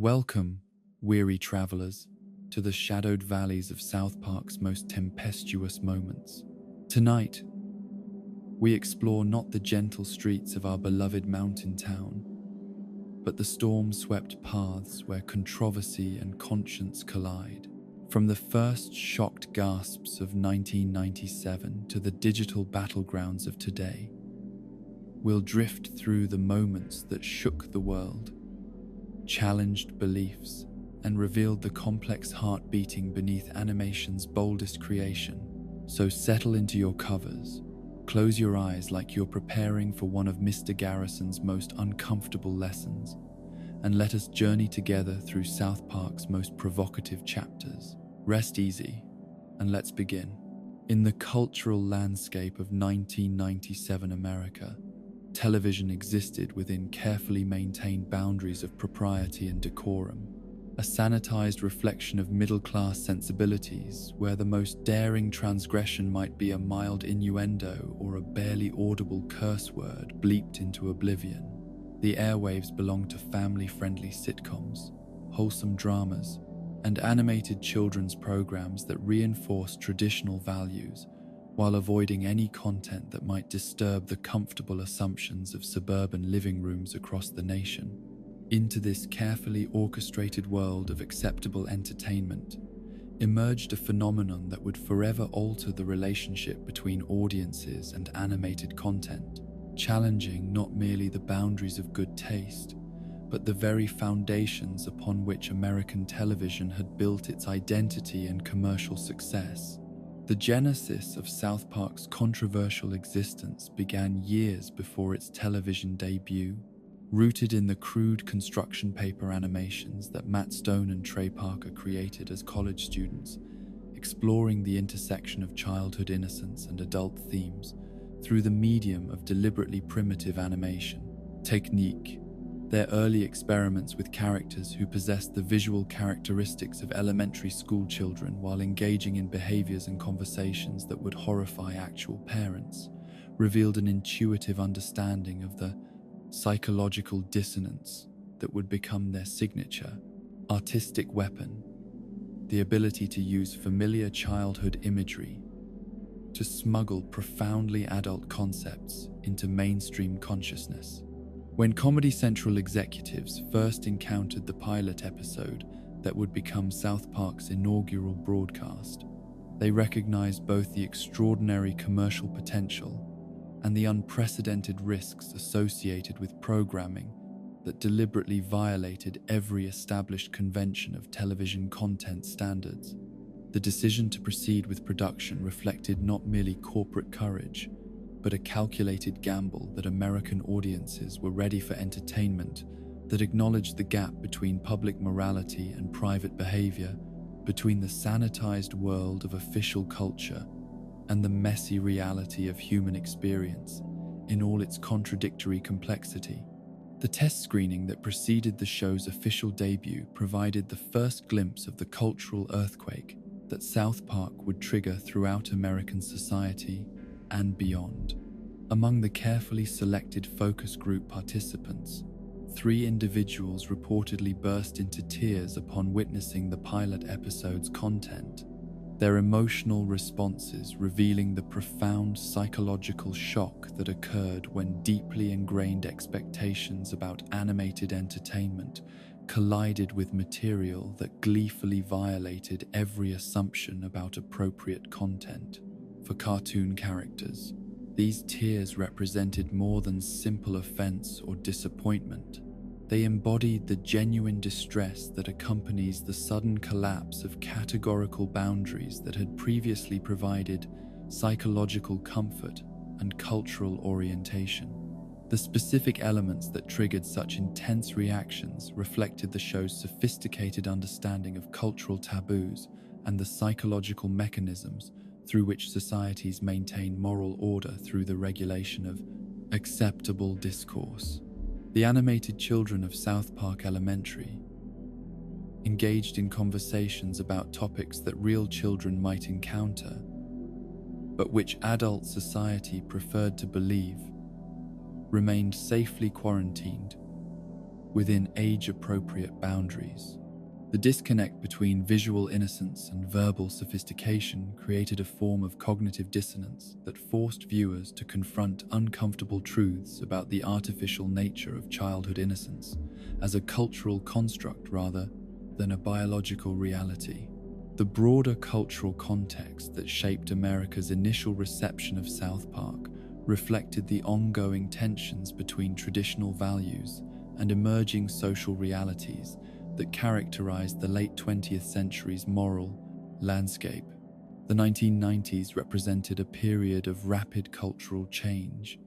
Welcome, weary travelers, to the shadowed valleys of South Park's most tempestuous moments. Tonight, we explore not the gentle streets of our beloved mountain town, but the storm-swept paths where controversy and conscience collide. From the first shocked gasps of 1997 to the digital battlegrounds of today, we'll drift through the moments that shook the world, challenged beliefs, and revealed the complex heart beating beneath animation's boldest creation. So settle into your covers, close your eyes like you're preparing for one of Mr. Garrison's most uncomfortable lessons, and let us journey together through South Park's most provocative chapters. Rest easy, and let's begin. In the cultural landscape of 1997 America, television existed within carefully maintained boundaries of propriety and decorum, a sanitized reflection of middle-class sensibilities where the most daring transgression might be a mild innuendo or a barely audible curse word bleeped into oblivion. The airwaves belonged to family-friendly sitcoms, wholesome dramas, and animated children's programs that reinforced traditional values while avoiding any content that might disturb the comfortable assumptions of suburban living rooms across the nation. Into this carefully orchestrated world of acceptable entertainment emerged a phenomenon that would forever alter the relationship between audiences and animated content, challenging not merely the boundaries of good taste, but the very foundations upon which American television had built its identity and commercial success. The genesis of South Park's controversial existence began years before its television debut, rooted in the crude construction paper animations that Matt Stone and Trey Parker created as college students, exploring the intersection of childhood innocence and adult themes through the medium of deliberately primitive animation. Technique. Their early experiments with characters who possessed the visual characteristics of elementary school children while engaging in behaviors and conversations that would horrify actual parents revealed an intuitive understanding of the psychological dissonance that would become their signature artistic weapon, the ability to use familiar childhood imagery to smuggle profoundly adult concepts into mainstream consciousness. When Comedy Central executives first encountered the pilot episode that would become South Park's inaugural broadcast, they recognized both the extraordinary commercial potential and the unprecedented risks associated with programming that deliberately violated every established convention of television content standards. The decision to proceed with production reflected not merely corporate courage, but a calculated gamble that American audiences were ready for entertainment that acknowledged the gap between public morality and private behavior, between the sanitized world of official culture and the messy reality of human experience in all its contradictory complexity. The test screening that preceded the show's official debut provided the first glimpse of the cultural earthquake that South Park would trigger throughout American society and beyond. Among the carefully selected focus group participants, 3 individuals reportedly burst into tears upon witnessing the pilot episode's content, their emotional responses revealing the profound psychological shock that occurred when deeply ingrained expectations about animated entertainment collided with material that gleefully violated every assumption about appropriate content. For cartoon characters, these tears represented more than simple offense or disappointment. They embodied the genuine distress that accompanies the sudden collapse of categorical boundaries that had previously provided psychological comfort and cultural orientation. The specific elements that triggered such intense reactions reflected the show's sophisticated understanding of cultural taboos and the psychological mechanisms through which societies maintain moral order through the regulation of acceptable discourse. The animated children of South Park Elementary engaged in conversations about topics that real children might encounter, but which adult society preferred to believe remained safely quarantined within age-appropriate boundaries. The disconnect between visual innocence and verbal sophistication created a form of cognitive dissonance that forced viewers to confront uncomfortable truths about the artificial nature of childhood innocence as a cultural construct rather than a biological reality. The broader cultural context that shaped America's initial reception of South Park reflected the ongoing tensions between traditional values and emerging social realities that characterized the late 20th century's moral landscape. The 1990s represented a period of rapid cultural change,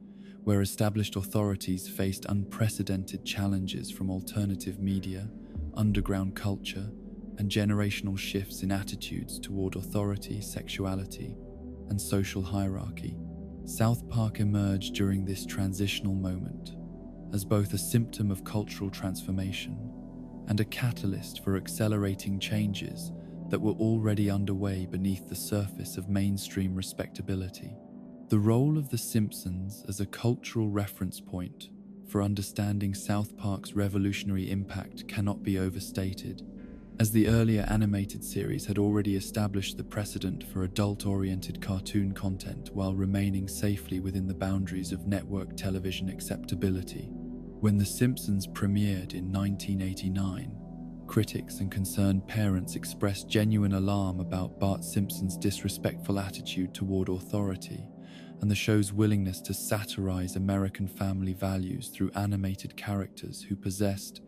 where established authorities faced unprecedented challenges from alternative media, underground culture, and generational shifts in attitudes toward authority, sexuality, and social hierarchy. South Park emerged during this transitional moment as both a symptom of cultural transformation and a catalyst for accelerating changes that were already underway beneath the surface of mainstream respectability. The role of The Simpsons as a cultural reference point for understanding South Park's revolutionary impact cannot be overstated, as the earlier animated series had already established the precedent for adult-oriented cartoon content while remaining safely within the boundaries of network television acceptability. When The Simpsons premiered in 1989, critics and concerned parents expressed genuine alarm about Bart Simpson's disrespectful attitude toward authority and the show's willingness to satirize American family values through animated characters who possessed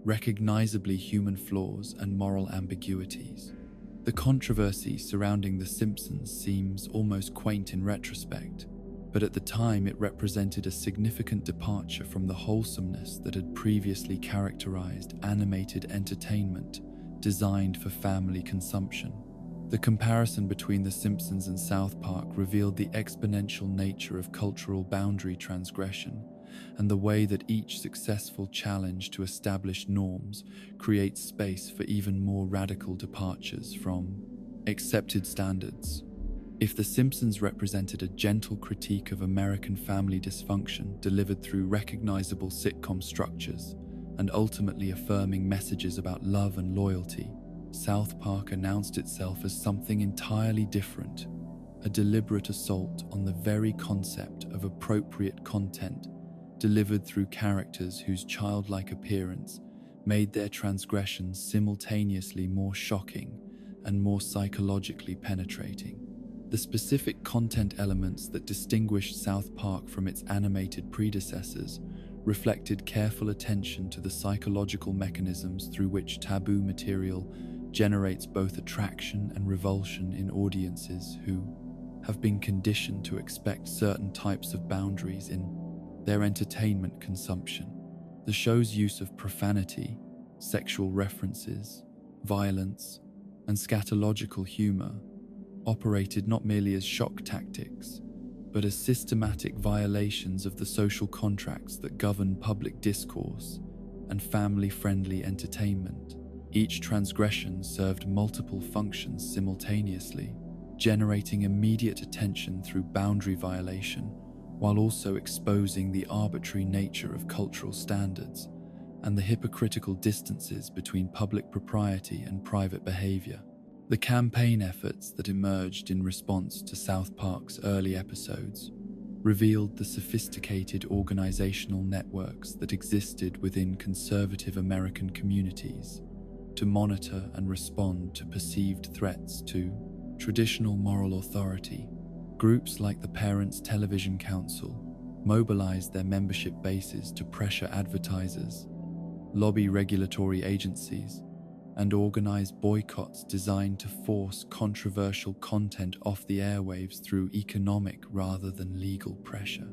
recognizably human flaws and moral ambiguities. The controversy surrounding The Simpsons seems almost quaint in retrospect, but at the time it represented a significant departure from the wholesomeness that had previously characterized animated entertainment designed for family consumption. The comparison between The Simpsons and South Park revealed the exponential nature of cultural boundary transgression and the way that each successful challenge to established norms creates space for even more radical departures from accepted standards. If The Simpsons represented a gentle critique of American family dysfunction delivered through recognizable sitcom structures and ultimately affirming messages about love and loyalty, South Park announced itself as something entirely different, a deliberate assault on the very concept of appropriate content delivered through characters whose childlike appearance made their transgressions simultaneously more shocking and more psychologically penetrating. The specific content elements that distinguished South Park from its animated predecessors reflected careful attention to the psychological mechanisms through which taboo material generates both attraction and revulsion in audiences who have been conditioned to expect certain types of boundaries in their entertainment consumption. The show's use of profanity, sexual references, violence, and scatological humor operated not merely as shock tactics, but as systematic violations of the social contracts that govern public discourse and family-friendly entertainment. Each transgression served multiple functions simultaneously, generating immediate attention through boundary violation, while also exposing the arbitrary nature of cultural standards and the hypocritical distances between public propriety and private behavior. The campaign efforts that emerged in response to South Park's early episodes revealed the sophisticated organizational networks that existed within conservative American communities to monitor and respond to perceived threats to traditional moral authority. Groups like the Parents Television Council mobilized their membership bases to pressure advertisers, lobby regulatory agencies, and organize boycotts designed to force controversial content off the airwaves through economic rather than legal pressure.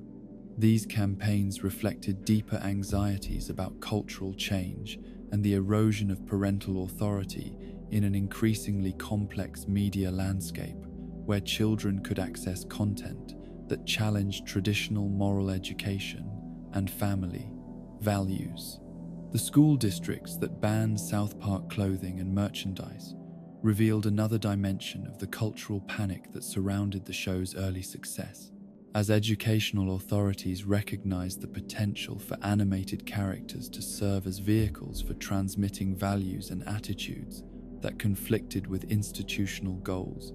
These campaigns reflected deeper anxieties about cultural change and the erosion of parental authority in an increasingly complex media landscape where children could access content that challenged traditional moral education and family values. The school districts that banned South Park clothing and merchandise revealed another dimension of the cultural panic that surrounded the show's early success. as educational authorities recognized the potential for animated characters to serve as vehicles for transmitting values and attitudes that conflicted with institutional goals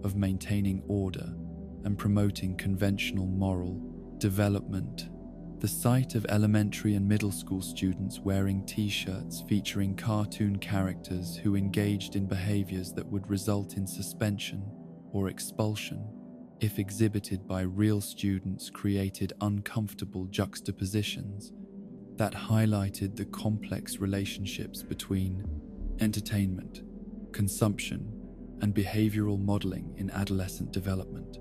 of maintaining order and promoting conventional moral development. The sight of elementary and middle school students wearing t-shirts featuring cartoon characters who engaged in behaviors that would result in suspension or expulsion if exhibited by real students created uncomfortable juxtapositions that highlighted the complex relationships between entertainment, consumption, and behavioral modeling in adolescent development.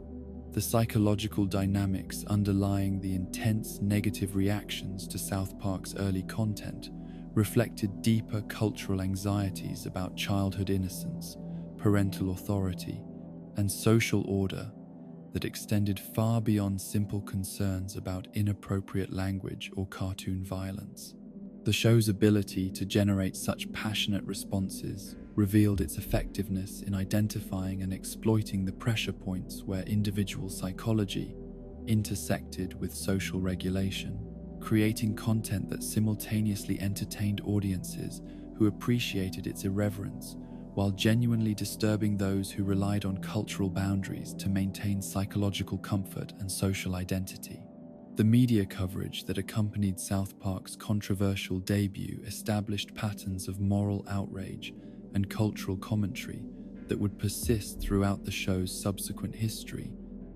The psychological dynamics underlying the intense negative reactions to South Park's early content reflected deeper cultural anxieties about childhood innocence, parental authority, and social order that extended far beyond simple concerns about inappropriate language or cartoon violence. The show's ability to generate such passionate responses revealed its effectiveness in identifying and exploiting the pressure points where individual psychology intersected with social regulation, creating content that simultaneously entertained audiences who appreciated its irreverence while genuinely disturbing those who relied on cultural boundaries to maintain psychological comfort and social identity. The media coverage that accompanied South Park's controversial debut established patterns of moral outrage and cultural commentary that would persist throughout the show's subsequent history,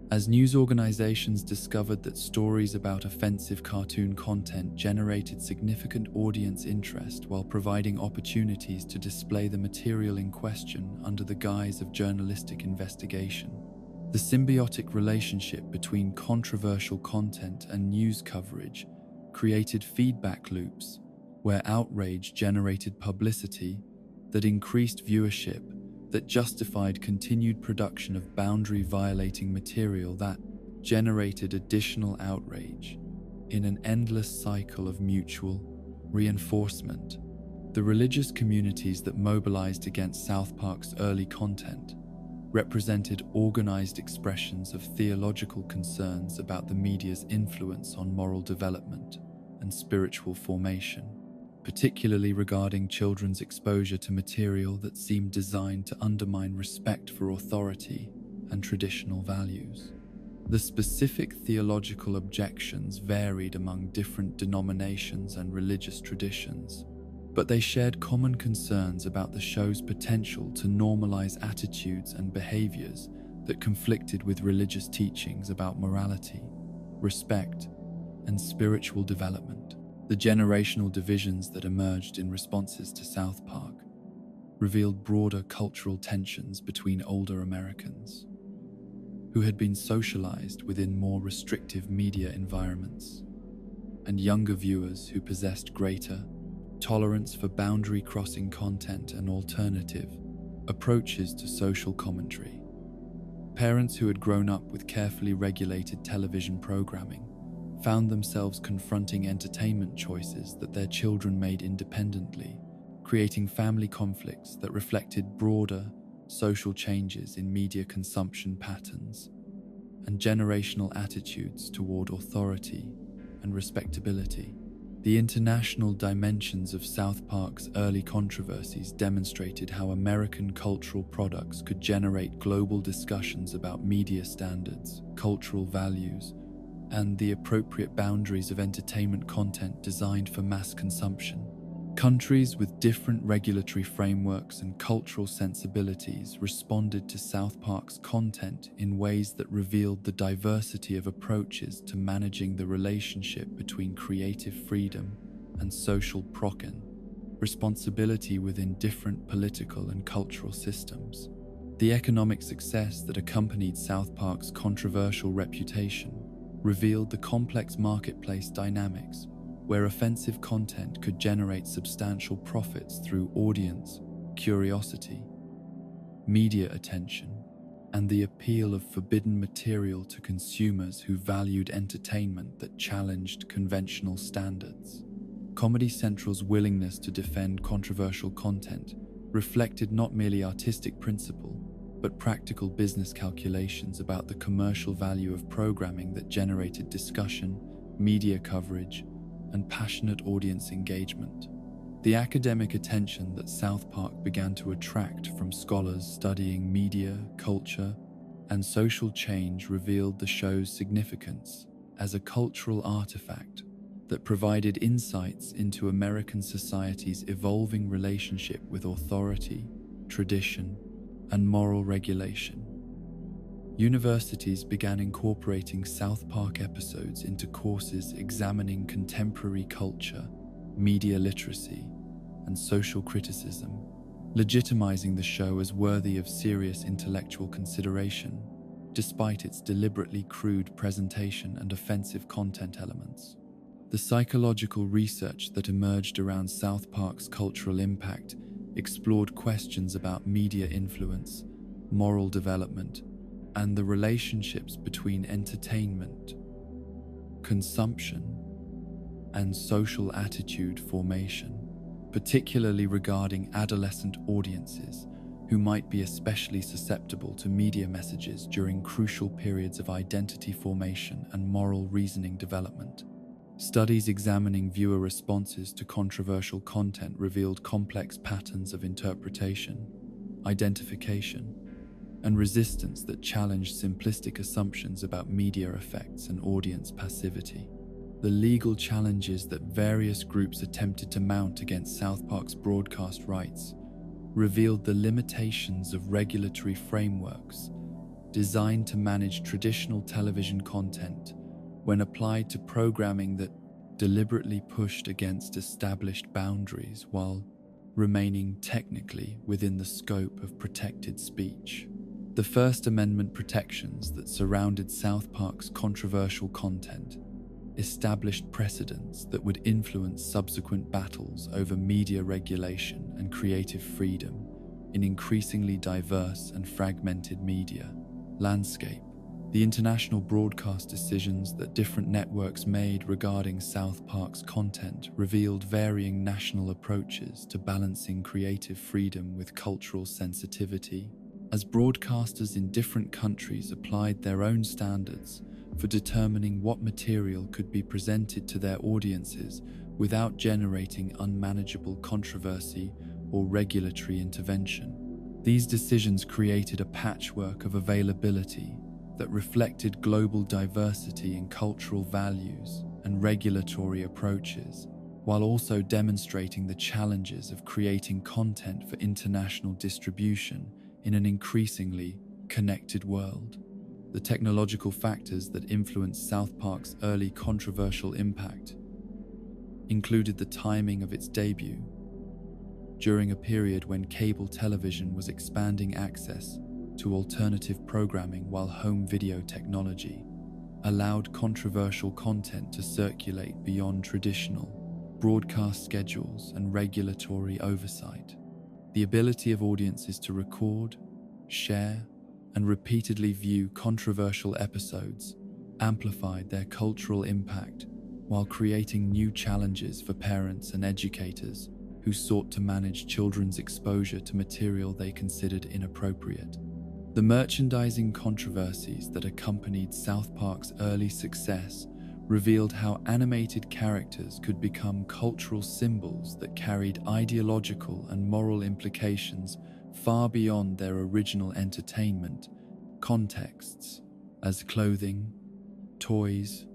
as news organizations discovered that stories about offensive cartoon content generated significant audience interest while providing opportunities to display the material in question under the guise of journalistic investigation. The symbiotic relationship between controversial content and news coverage created feedback loops where outrage generated publicity that increased viewership, that justified continued production of boundary-violating material that generated additional outrage. In an endless cycle of mutual reinforcement, the religious communities that mobilized against South Park's early content represented organized expressions of theological concerns about the media's influence on moral development and spiritual formation, particularly regarding children's exposure to material that seemed designed to undermine respect for authority and traditional values. The specific theological objections varied among different denominations and religious traditions, but they shared common concerns about the show's potential to normalize attitudes and behaviors that conflicted with religious teachings about morality, respect, and spiritual development. The generational divisions that emerged in responses to South Park revealed broader cultural tensions between older Americans, who had been socialized within more restrictive media environments, and younger viewers who possessed greater tolerance for boundary-crossing content and alternative approaches to social commentary. Parents who had grown up with carefully regulated television programming found themselves confronting entertainment choices that their children made independently, creating family conflicts that reflected broader social changes in media consumption patterns and generational attitudes toward authority and respectability. The international dimensions of South Park's early controversies demonstrated how American cultural products could generate global discussions about media standards, cultural values, and the appropriate boundaries of entertainment content designed for mass consumption. Countries with different regulatory frameworks and cultural sensibilities responded to South Park's content in ways that revealed the diversity of approaches to managing the relationship between creative freedom and social responsibility within different political and cultural systems. The economic success that accompanied South Park's controversial reputation revealed the complex marketplace dynamics where offensive content could generate substantial profits through audience curiosity, media attention, and the appeal of forbidden material to consumers who valued entertainment that challenged conventional standards. Comedy Central's willingness to defend controversial content reflected not merely artistic principle, but practical business calculations about the commercial value of programming that generated discussion, media coverage, and passionate audience engagement. The academic attention that South Park began to attract from scholars studying media, culture, and social change revealed the show's significance as a cultural artifact that provided insights into American society's evolving relationship with authority, tradition, and moral regulation. Universities began incorporating South Park episodes into courses examining contemporary culture, media literacy, and social criticism, legitimizing the show as worthy of serious intellectual consideration, despite its deliberately crude presentation and offensive content elements. The psychological research that emerged around South Park's cultural impact explored questions about media influence, moral development, and the relationships between entertainment, consumption, and social attitude formation, particularly regarding adolescent audiences who might be especially susceptible to media messages during crucial periods of identity formation and moral reasoning development. Studies examining viewer responses to controversial content revealed complex patterns of interpretation, identification, and resistance that challenged simplistic assumptions about media effects and audience passivity. The legal challenges that various groups attempted to mount against South Park's broadcast rights revealed the limitations of regulatory frameworks designed to manage traditional television content when applied to programming that deliberately pushed against established boundaries while remaining technically within the scope of protected speech. The First Amendment protections that surrounded South Park's controversial content established precedents that would influence subsequent battles over media regulation and creative freedom in increasingly diverse and fragmented media landscape. The international broadcast decisions that different networks made regarding South Park's content revealed varying national approaches to balancing creative freedom with cultural sensitivity, as broadcasters in different countries applied their own standards for determining what material could be presented to their audiences without generating unmanageable controversy or regulatory intervention. These decisions created a patchwork of availability that reflected global diversity in cultural values and regulatory approaches, while also demonstrating the challenges of creating content for international distribution in an increasingly connected world. The technological factors that influenced South Park's early controversial impact included the timing of its debut, during a period when cable television was expanding access to alternative programming while home video technology allowed controversial content to circulate beyond traditional broadcast schedules and regulatory oversight. The ability of audiences to record, share, and repeatedly view controversial episodes amplified their cultural impact while creating new challenges for parents and educators who sought to manage children's exposure to material they considered inappropriate. The merchandising controversies that accompanied South Park's early success revealed how animated characters could become cultural symbols that carried ideological and moral implications far beyond their original entertainment contexts, as clothing, toys,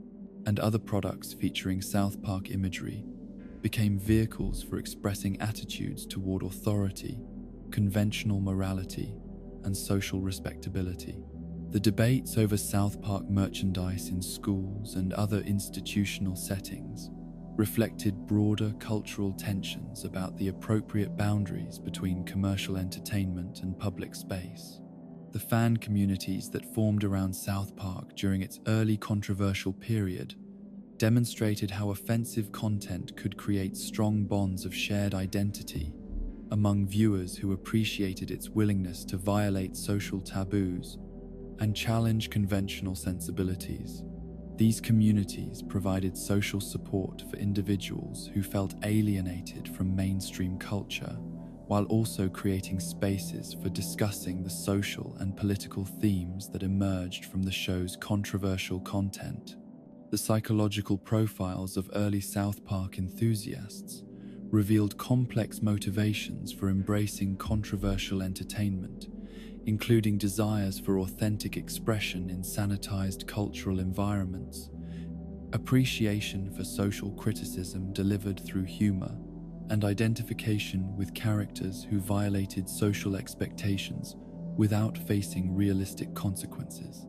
and other products featuring South Park imagery became vehicles for expressing attitudes toward authority, conventional morality, and social respectability. The debates over South Park merchandise in schools and other institutional settings reflected broader cultural tensions about the appropriate boundaries between commercial entertainment and public space. The fan communities that formed around South Park during its early controversial period demonstrated how offensive content could create strong bonds of shared identity among viewers who appreciated its willingness to violate social taboos and challenge conventional sensibilities. These communities provided social support for individuals who felt alienated from mainstream culture, while also creating spaces for discussing the social and political themes that emerged from the show's controversial content. The psychological profiles of early South Park enthusiasts revealed complex motivations for embracing controversial entertainment, including desires for authentic expression in sanitized cultural environments, appreciation for social criticism delivered through humor, and identification with characters who violated social expectations without facing realistic consequences.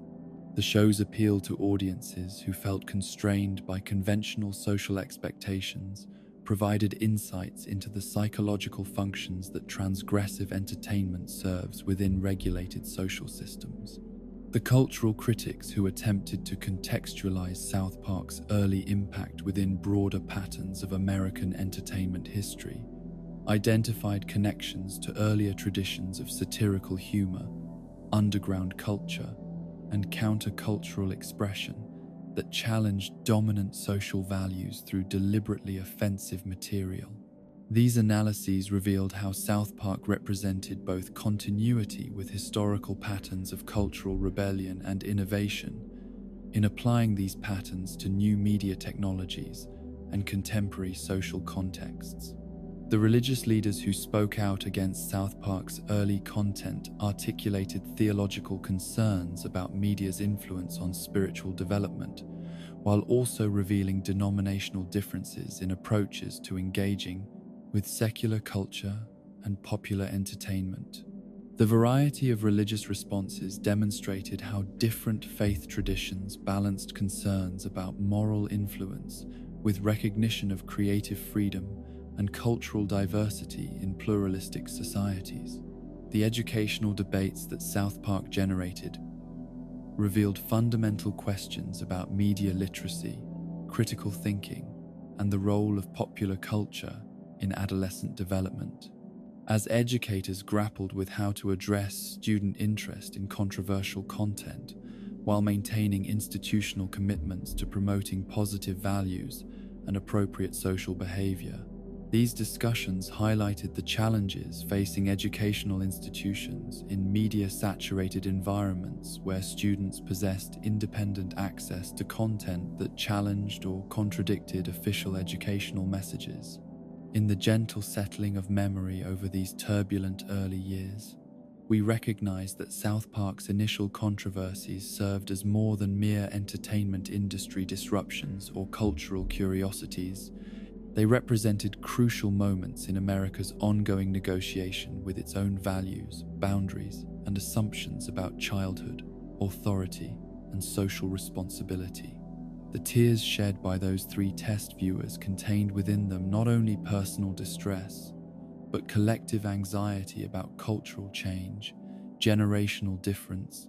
The show's appeal to audiences who felt constrained by conventional social expectations provided insights into the psychological functions that transgressive entertainment serves within regulated social systems. The cultural critics who attempted to contextualize South Park's early impact within broader patterns of American entertainment history identified connections to earlier traditions of satirical humor, underground culture, and countercultural expression that challenged dominant social values through deliberately offensive material. These analyses revealed how South Park represented both continuity with historical patterns of cultural rebellion and innovation in applying these patterns to new media technologies and contemporary social contexts. The religious leaders who spoke out against South Park's early content articulated theological concerns about media's influence on spiritual development, while also revealing denominational differences in approaches to engaging with secular culture and popular entertainment. The variety of religious responses demonstrated how different faith traditions balanced concerns about moral influence with recognition of creative freedom and cultural diversity in pluralistic societies. The educational debates that South Park generated revealed fundamental questions about media literacy, critical thinking, and the role of popular culture in adolescent development. As educators grappled with how to address student interest in controversial content while maintaining institutional commitments to promoting positive values and appropriate social behavior, these discussions highlighted the challenges facing educational institutions in media-saturated environments where students possessed independent access to content that challenged or contradicted official educational messages. In the gentle settling of memory over these turbulent early years, we recognize that South Park's initial controversies served as more than mere entertainment industry disruptions or cultural curiosities. They represented crucial moments in America's ongoing negotiation with its own values, boundaries, and assumptions about childhood, authority, and social responsibility. The tears shed by those three test viewers contained within them not only personal distress, but collective anxiety about cultural change, generational difference,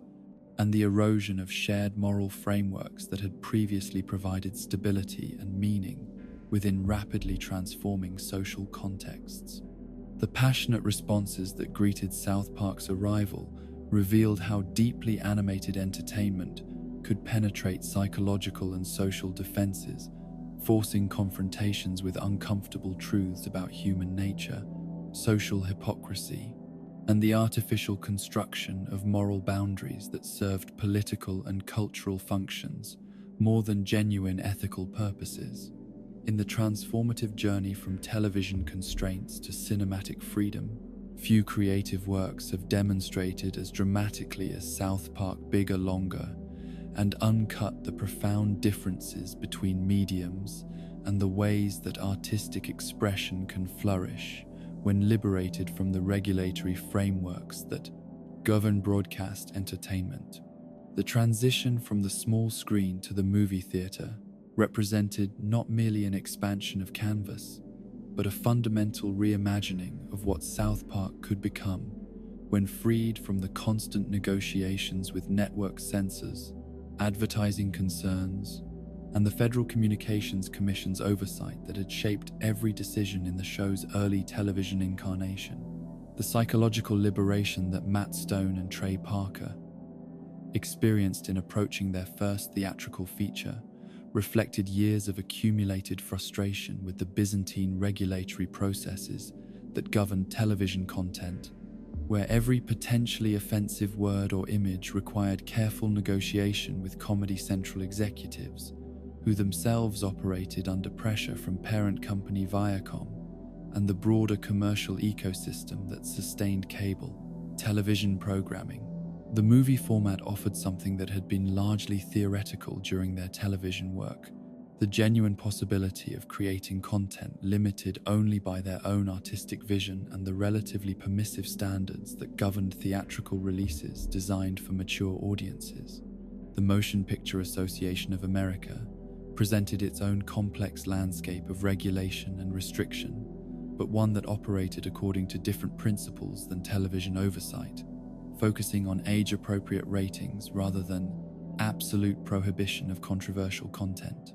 and the erosion of shared moral frameworks that had previously provided stability and meaning within rapidly transforming social contexts. The passionate responses that greeted South Park's arrival revealed how deeply animated entertainment could penetrate psychological and social defenses, forcing confrontations with uncomfortable truths about human nature, social hypocrisy, and the artificial construction of moral boundaries that served political and cultural functions more than genuine ethical purposes. In the transformative journey from television constraints to cinematic freedom, few creative works have demonstrated as dramatically as South Park Bigger Longer and uncut the profound differences between mediums and the ways that artistic expression can flourish when liberated from the regulatory frameworks that govern broadcast entertainment. The transition from the small screen to the movie theater represented not merely an expansion of canvas, but a fundamental reimagining of what South Park could become when freed from the constant negotiations with network censors, advertising concerns, and the Federal Communications Commission's oversight that had shaped every decision in the show's early television incarnation. The psychological liberation that Matt Stone and Trey Parker experienced in approaching their first theatrical feature reflected years of accumulated frustration with the Byzantine regulatory processes that governed television content, where every potentially offensive word or image required careful negotiation with Comedy Central executives, who themselves operated under pressure from parent company Viacom and the broader commercial ecosystem that sustained cable television programming. The movie format offered something that had been largely theoretical during their television work: the genuine possibility of creating content limited only by their own artistic vision and the relatively permissive standards that governed theatrical releases designed for mature audiences. The Motion Picture Association of America presented its own complex landscape of regulation and restriction, but one that operated according to different principles than television oversight, focusing on age-appropriate ratings rather than absolute prohibition of controversial content.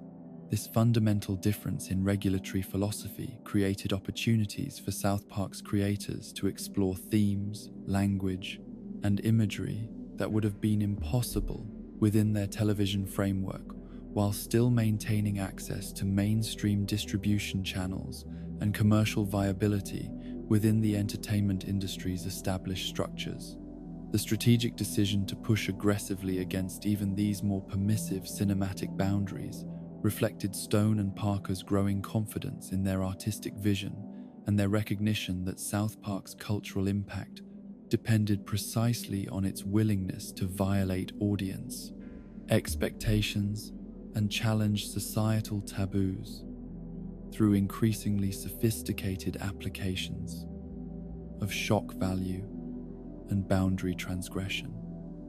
This fundamental difference in regulatory philosophy created opportunities for South Park's creators to explore themes, language, and imagery that would have been impossible within their television framework, while still maintaining access to mainstream distribution channels and commercial viability within the entertainment industry's established structures. The strategic decision to push aggressively against even these more permissive cinematic boundaries reflected Stone and Parker's growing confidence in their artistic vision and their recognition that South Park's cultural impact depended precisely on its willingness to violate audience expectations and challenge societal taboos through increasingly sophisticated applications of shock value and boundary transgression.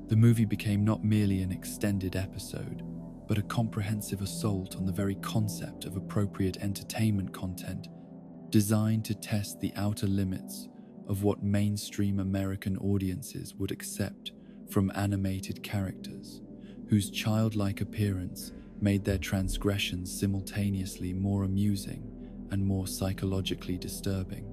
The movie became not merely an extended episode, but a comprehensive assault on the very concept of appropriate entertainment content designed to test the outer limits of what mainstream American audiences would accept from animated characters, whose childlike appearance made their transgressions simultaneously more amusing and more psychologically disturbing.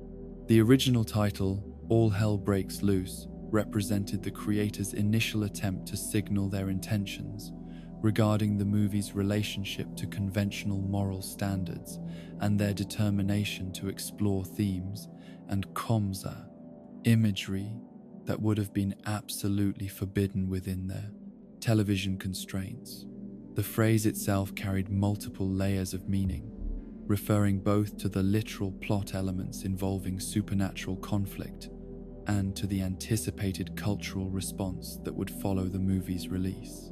The original title, All Hell Breaks Loose, represented the creators' initial attempt to signal their intentions regarding the movie's relationship to conventional moral standards and their determination to explore themes and comza imagery that would have been absolutely forbidden within their television constraints. The phrase itself carried multiple layers of meaning, referring both to the literal plot elements involving supernatural conflict and to the anticipated cultural response that would follow the movie's release.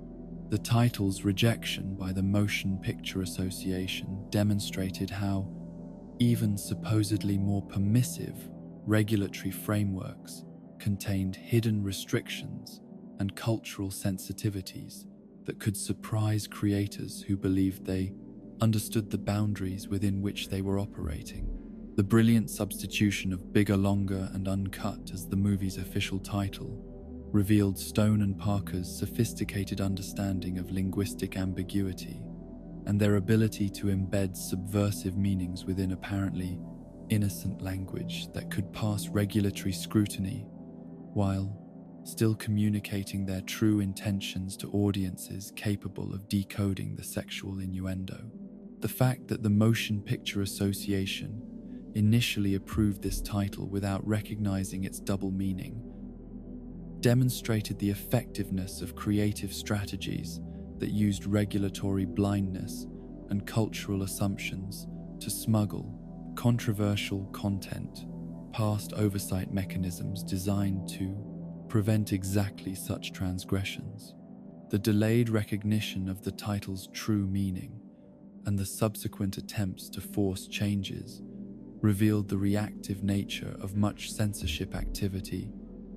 The title's rejection by the Motion Picture Association demonstrated how even supposedly more permissive regulatory frameworks contained hidden restrictions and cultural sensitivities that could surprise creators who believed they understood the boundaries within which they were operating. The brilliant substitution of Bigger, Longer, and Uncut as the movie's official title revealed Stone and Parker's sophisticated understanding of linguistic ambiguity and their ability to embed subversive meanings within apparently innocent language that could pass regulatory scrutiny while still communicating their true intentions to audiences capable of decoding the sexual innuendo. The fact that the Motion Picture Association initially approved this title without recognizing its double meaning demonstrated the effectiveness of creative strategies that used regulatory blindness and cultural assumptions to smuggle controversial content past oversight mechanisms designed to prevent exactly such transgressions. The delayed recognition of the title's true meaning and the subsequent attempts to force changes revealed the reactive nature of much censorship activity,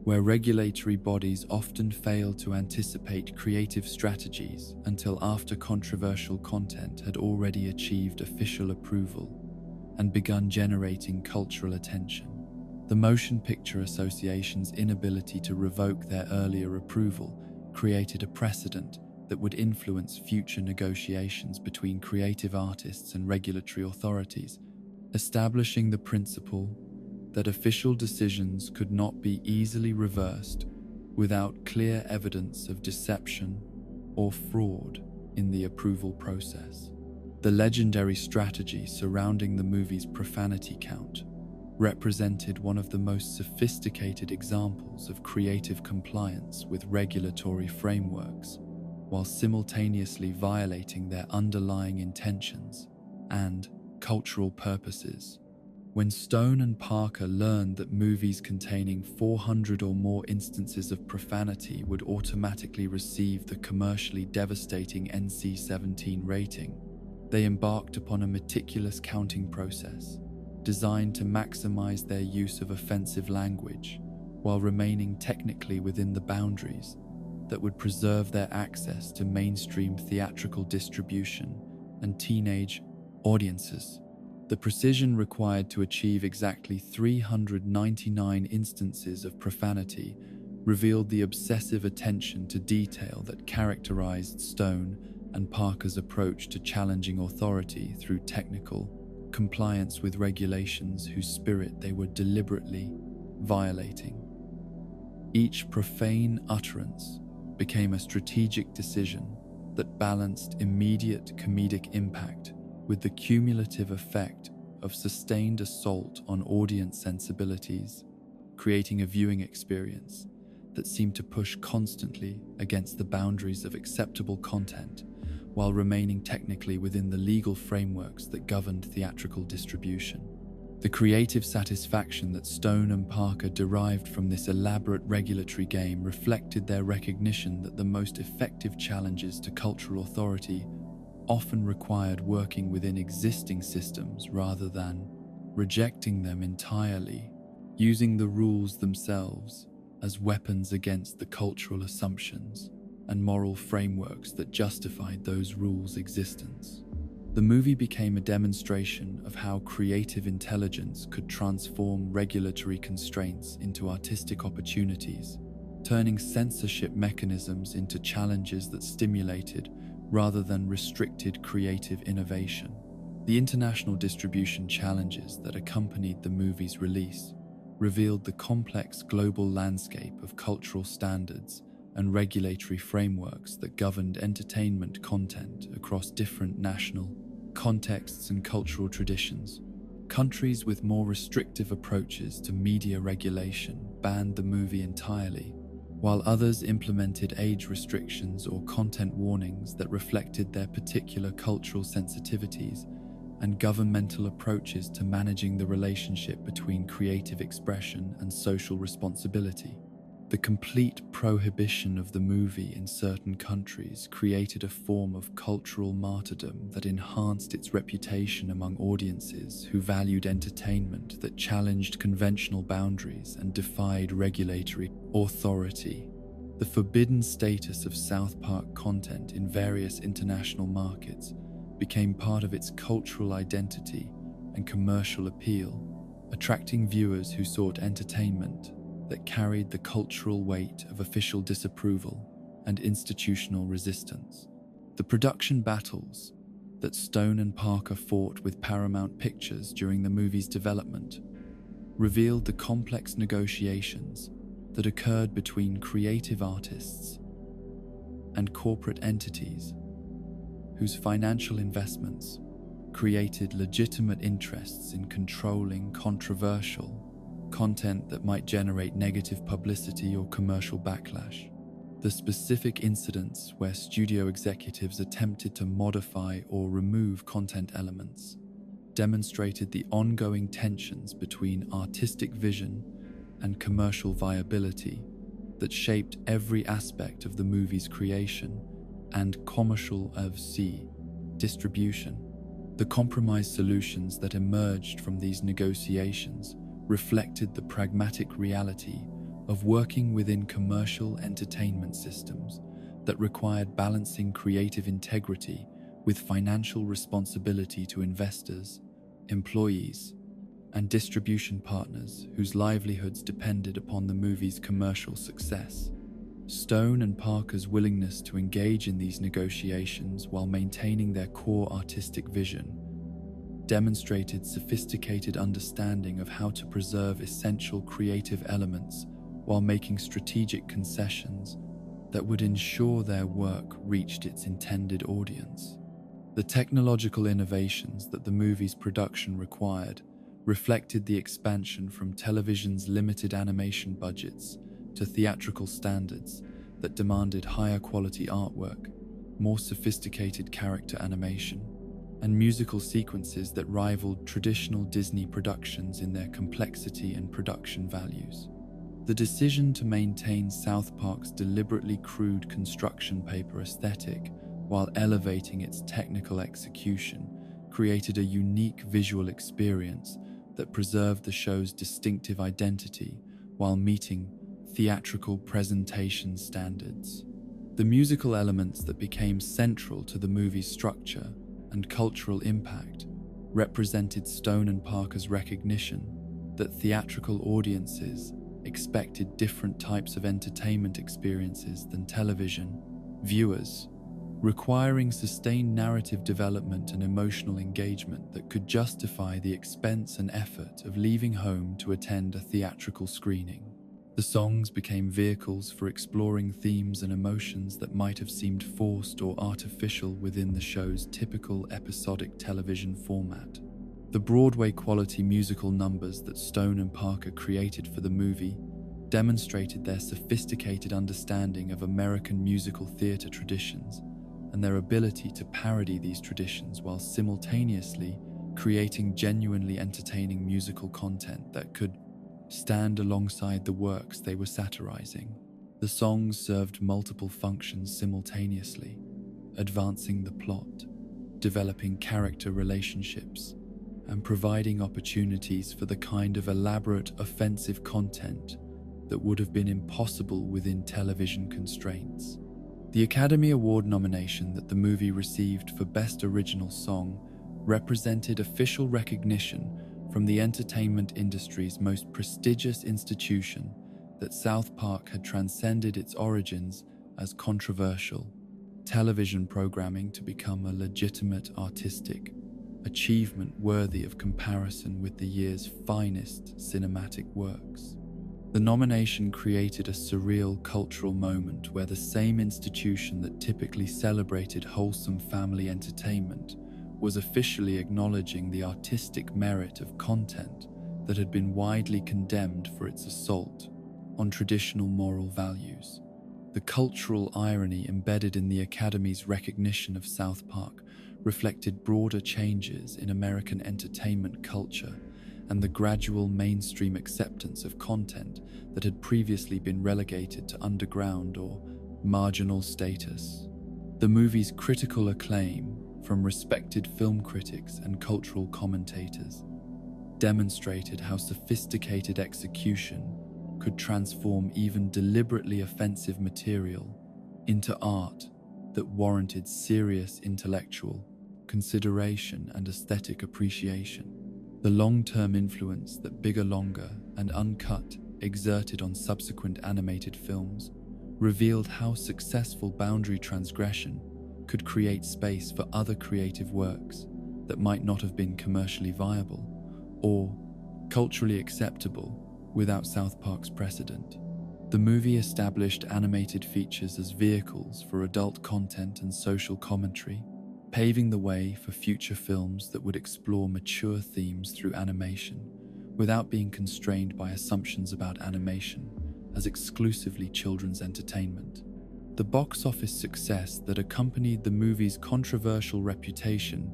where regulatory bodies often fail to anticipate creative strategies until after controversial content had already achieved official approval and begun generating cultural attention. The Motion Picture Association's inability to revoke their earlier approval created a precedent that would influence future negotiations between creative artists and regulatory authorities, establishing the principle that official decisions could not be easily reversed without clear evidence of deception or fraud in the approval process. The legendary strategy surrounding the movie's profanity count represented one of the most sophisticated examples of creative compliance with regulatory frameworks, while simultaneously violating their underlying intentions and cultural purposes. When Stone and Parker learned that movies containing 400 or more instances of profanity would automatically receive the commercially devastating NC-17 rating, they embarked upon a meticulous counting process designed to maximize their use of offensive language while remaining technically within the boundaries that would preserve their access to mainstream theatrical distribution and teenage audiences. The precision required to achieve exactly 399 instances of profanity revealed the obsessive attention to detail that characterized Stone and Parker's approach to challenging authority through technical compliance with regulations whose spirit they were deliberately violating. Each profane utterance became a strategic decision that balanced immediate comedic impact with the cumulative effect of sustained assault on audience sensibilities, creating a viewing experience that seemed to push constantly against the boundaries of acceptable content while remaining technically within the legal frameworks that governed theatrical distribution. The creative satisfaction that Stone and Parker derived from this elaborate regulatory game reflected their recognition that the most effective challenges to cultural authority often required working within existing systems rather than rejecting them entirely, using the rules themselves as weapons against the cultural assumptions and moral frameworks that justified those rules' existence. The movie became a demonstration of how creative intelligence could transform regulatory constraints into artistic opportunities, turning censorship mechanisms into challenges that stimulated rather than restricted creative innovation. The international distribution challenges that accompanied the movie's release revealed the complex global landscape of cultural standards and regulatory frameworks that governed entertainment content across different national contexts and cultural traditions. Countries with more restrictive approaches to media regulation banned the movie entirely, while others implemented age restrictions or content warnings that reflected their particular cultural sensitivities and governmental approaches to managing the relationship between creative expression and social responsibility. The complete prohibition of the movie in certain countries created a form of cultural martyrdom that enhanced its reputation among audiences who valued entertainment that challenged conventional boundaries and defied regulatory authority. The forbidden status of South Park content in various international markets became part of its cultural identity and commercial appeal, attracting viewers who sought entertainment that carried the cultural weight of official disapproval and institutional resistance. The production battles that Stone and Parker fought with Paramount Pictures during the movie's development revealed the complex negotiations that occurred between creative artists and corporate entities whose financial investments created legitimate interests in controlling controversial content that might generate negative publicity or commercial backlash. The specific incidents where studio executives attempted to modify or remove content elements demonstrated the ongoing tensions between artistic vision and commercial viability that shaped every aspect of the movie's creation and commercial distribution. The compromise solutions that emerged from these negotiations reflected the pragmatic reality of working within commercial entertainment systems that required balancing creative integrity with financial responsibility to investors, employees, and distribution partners whose livelihoods depended upon the movie's commercial success. Stone and Parker's willingness to engage in these negotiations while maintaining their core artistic vision demonstrated sophisticated understanding of how to preserve essential creative elements while making strategic concessions that would ensure their work reached its intended audience. The technological innovations that the movie's production required reflected the expansion from television's limited animation budgets to theatrical standards that demanded higher quality artwork, more sophisticated character animation, and musical sequences that rivaled traditional Disney productions in their complexity and production values. The decision to maintain South Park's deliberately crude construction paper aesthetic while elevating its technical execution created a unique visual experience that preserved the show's distinctive identity while meeting theatrical presentation standards. The musical elements that became central to the movie's structure and cultural impact represented Stone and Parker's recognition that theatrical audiences expected different types of entertainment experiences than television viewers, requiring sustained narrative development and emotional engagement that could justify the expense and effort of leaving home to attend a theatrical screening. The songs became vehicles for exploring themes and emotions that might have seemed forced or artificial within the show's typical episodic television format. The Broadway-quality musical numbers that Stone and Parker created for the movie demonstrated their sophisticated understanding of American musical theater traditions and their ability to parody these traditions while simultaneously creating genuinely entertaining musical content that could stand alongside the works they were satirizing. The songs served multiple functions simultaneously, advancing the plot, developing character relationships, and providing opportunities for the kind of elaborate, offensive content that would have been impossible within television constraints. The Academy Award nomination that the movie received for Best Original Song represented official recognition from the entertainment industry's most prestigious institution that South Park had transcended its origins as controversial television programming to become a legitimate artistic achievement worthy of comparison with the year's finest cinematic works. The nomination created a surreal cultural moment where the same institution that typically celebrated wholesome family entertainment was officially acknowledging the artistic merit of content that had been widely condemned for its assault on traditional moral values. The cultural irony embedded in the Academy's recognition of South Park reflected broader changes in American entertainment culture and the gradual mainstream acceptance of content that had previously been relegated to underground or marginal status. The movie's critical acclaim from respected film critics and cultural commentators demonstrated how sophisticated execution could transform even deliberately offensive material into art that warranted serious intellectual consideration and aesthetic appreciation. The long-term influence that Bigger, Longer, and Uncut exerted on subsequent animated films revealed how successful boundary transgression could create space for other creative works that might not have been commercially viable or culturally acceptable without South Park's precedent. The movie established animated features as vehicles for adult content and social commentary, paving the way for future films that would explore mature themes through animation without being constrained by assumptions about animation as exclusively children's entertainment. The box office success that accompanied the movie's controversial reputation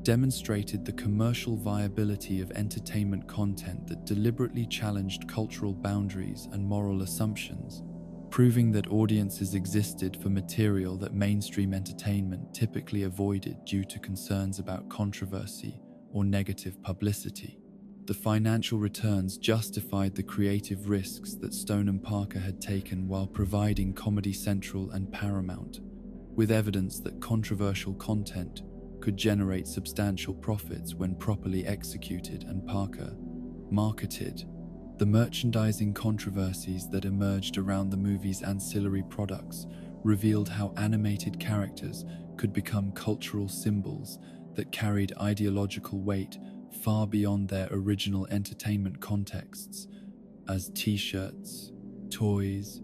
demonstrated the commercial viability of entertainment content that deliberately challenged cultural boundaries and moral assumptions, proving that audiences existed for material that mainstream entertainment typically avoided due to concerns about controversy or negative publicity. The financial returns justified the creative risks that Stone and Parker had taken while providing Comedy Central and Paramount with evidence that controversial content could generate substantial profits when properly executed, and Parker marketed. The merchandising controversies that emerged around the movie's ancillary products revealed how animated characters could become cultural symbols that carried ideological weight far beyond their original entertainment contexts, as t-shirts, toys,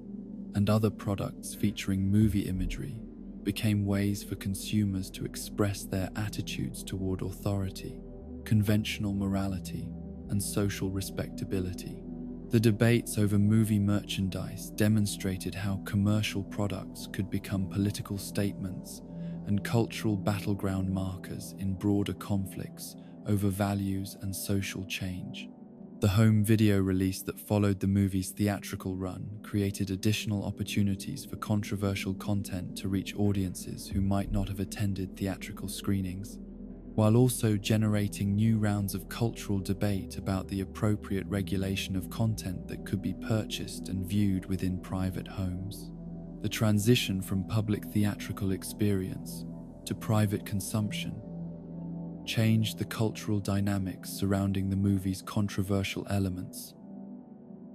and other products featuring movie imagery became ways for consumers to express their attitudes toward authority, conventional morality, and social respectability. The debates over movie merchandise demonstrated how commercial products could become political statements and cultural battleground markers in broader conflicts over values and social change. The home video release that followed the movie's theatrical run created additional opportunities for controversial content to reach audiences who might not have attended theatrical screenings, while also generating new rounds of cultural debate about the appropriate regulation of content that could be purchased and viewed within private homes. The transition from public theatrical experience to private consumption changed the cultural dynamics surrounding the movie's controversial elements,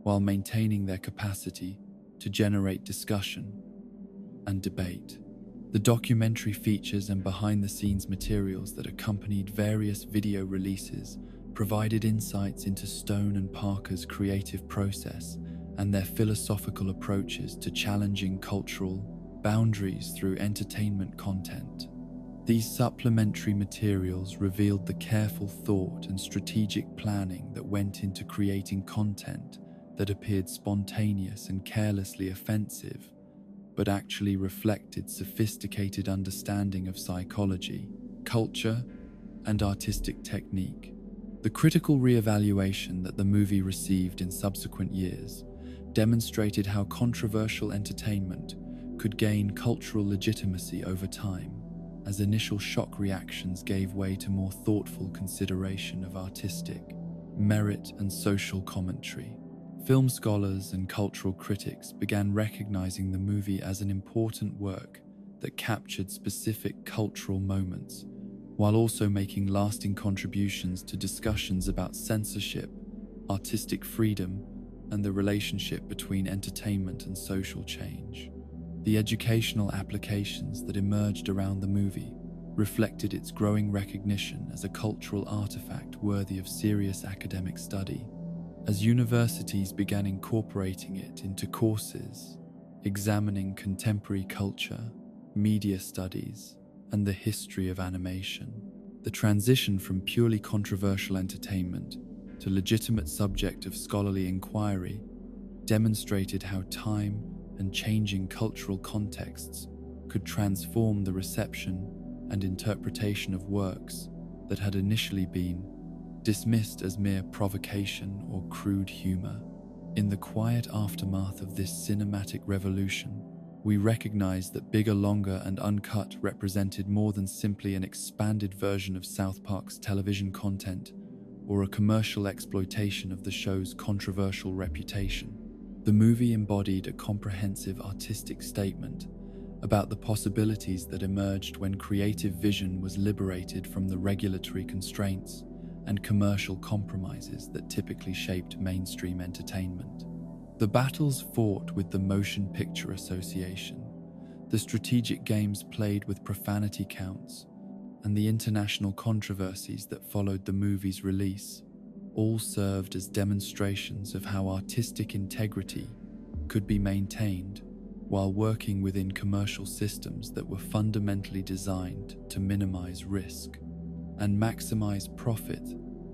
while maintaining their capacity to generate discussion and debate. The documentary features and behind-the-scenes materials that accompanied various video releases provided insights into Stone and Parker's creative process and their philosophical approaches to challenging cultural boundaries through entertainment content. These supplementary materials revealed the careful thought and strategic planning that went into creating content that appeared spontaneous and carelessly offensive, but actually reflected sophisticated understanding of psychology, culture, and artistic technique. The critical re-evaluation that the movie received in subsequent years demonstrated how controversial entertainment could gain cultural legitimacy over time, as initial shock reactions gave way to more thoughtful consideration of artistic merit and social commentary. Film scholars and cultural critics began recognizing the movie as an important work that captured specific cultural moments, while also making lasting contributions to discussions about censorship, artistic freedom, and the relationship between entertainment and social change. The educational applications that emerged around the movie reflected its growing recognition as a cultural artifact worthy of serious academic study. As universities began incorporating it into courses, examining contemporary culture, media studies, and the history of animation, the transition from purely controversial entertainment to legitimate subject of scholarly inquiry demonstrated how time and changing cultural contexts could transform the reception and interpretation of works that had initially been dismissed as mere provocation or crude humor. In the quiet aftermath of this cinematic revolution, we recognized that Bigger, Longer, and Uncut represented more than simply an expanded version of South Park's television content or a commercial exploitation of the show's controversial reputation. The movie embodied a comprehensive artistic statement about the possibilities that emerged when creative vision was liberated from the regulatory constraints and commercial compromises that typically shaped mainstream entertainment. The battles fought with the Motion Picture Association, the strategic games played with profanity counts, and the international controversies that followed the movie's release all served as demonstrations of how artistic integrity could be maintained while working within commercial systems that were fundamentally designed to minimize risk and maximize profit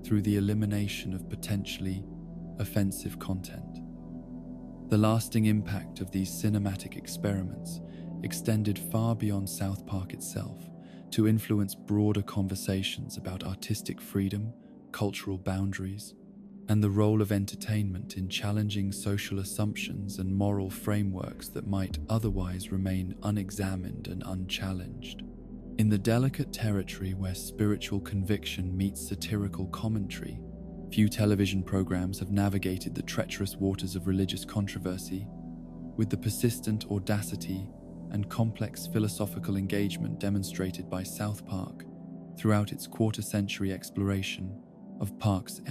through the elimination of potentially offensive content. The lasting impact of these cinematic experiments extended far beyond South Park itself to influence broader conversations about artistic freedom, cultural boundaries, and the role of entertainment in challenging social assumptions and moral frameworks that might otherwise remain unexamined and unchallenged. In the delicate territory where spiritual conviction meets satirical commentary, few television programs have navigated the treacherous waters of religious controversy with the persistent audacity and complex philosophical engagement demonstrated by South Park throughout its quarter-century exploration of Park's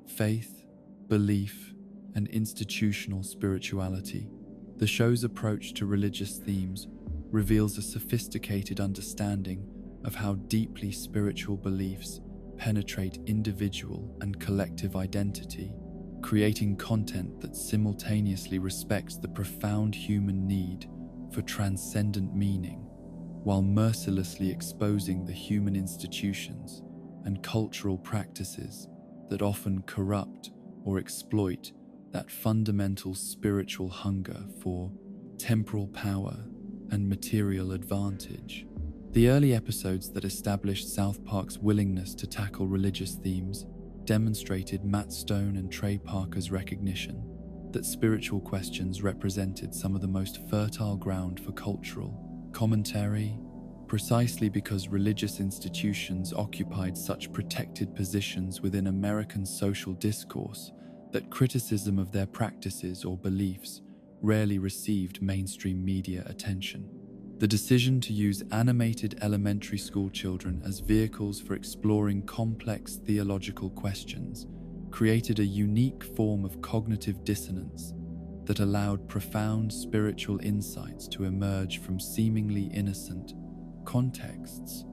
faith, belief, and institutional spirituality. The show's approach to religious themes reveals a sophisticated understanding of how deeply spiritual beliefs penetrate individual and collective identity, creating content that simultaneously respects the profound human need for transcendent meaning, while mercilessly exposing the human institutions and cultural practices that often corrupt or exploit that fundamental spiritual hunger for temporal power and material advantage. The early episodes that established South Park's willingness to tackle religious themes demonstrated Matt Stone and Trey Parker's recognition that spiritual questions represented some of the most fertile ground for cultural commentary, precisely because religious institutions occupied such protected positions within American social discourse that criticism of their practices or beliefs rarely received mainstream media attention. The decision to use animated elementary school children as vehicles for exploring complex theological questions created a unique form of cognitive dissonance that allowed profound spiritual insights to emerge from seemingly innocent contexts,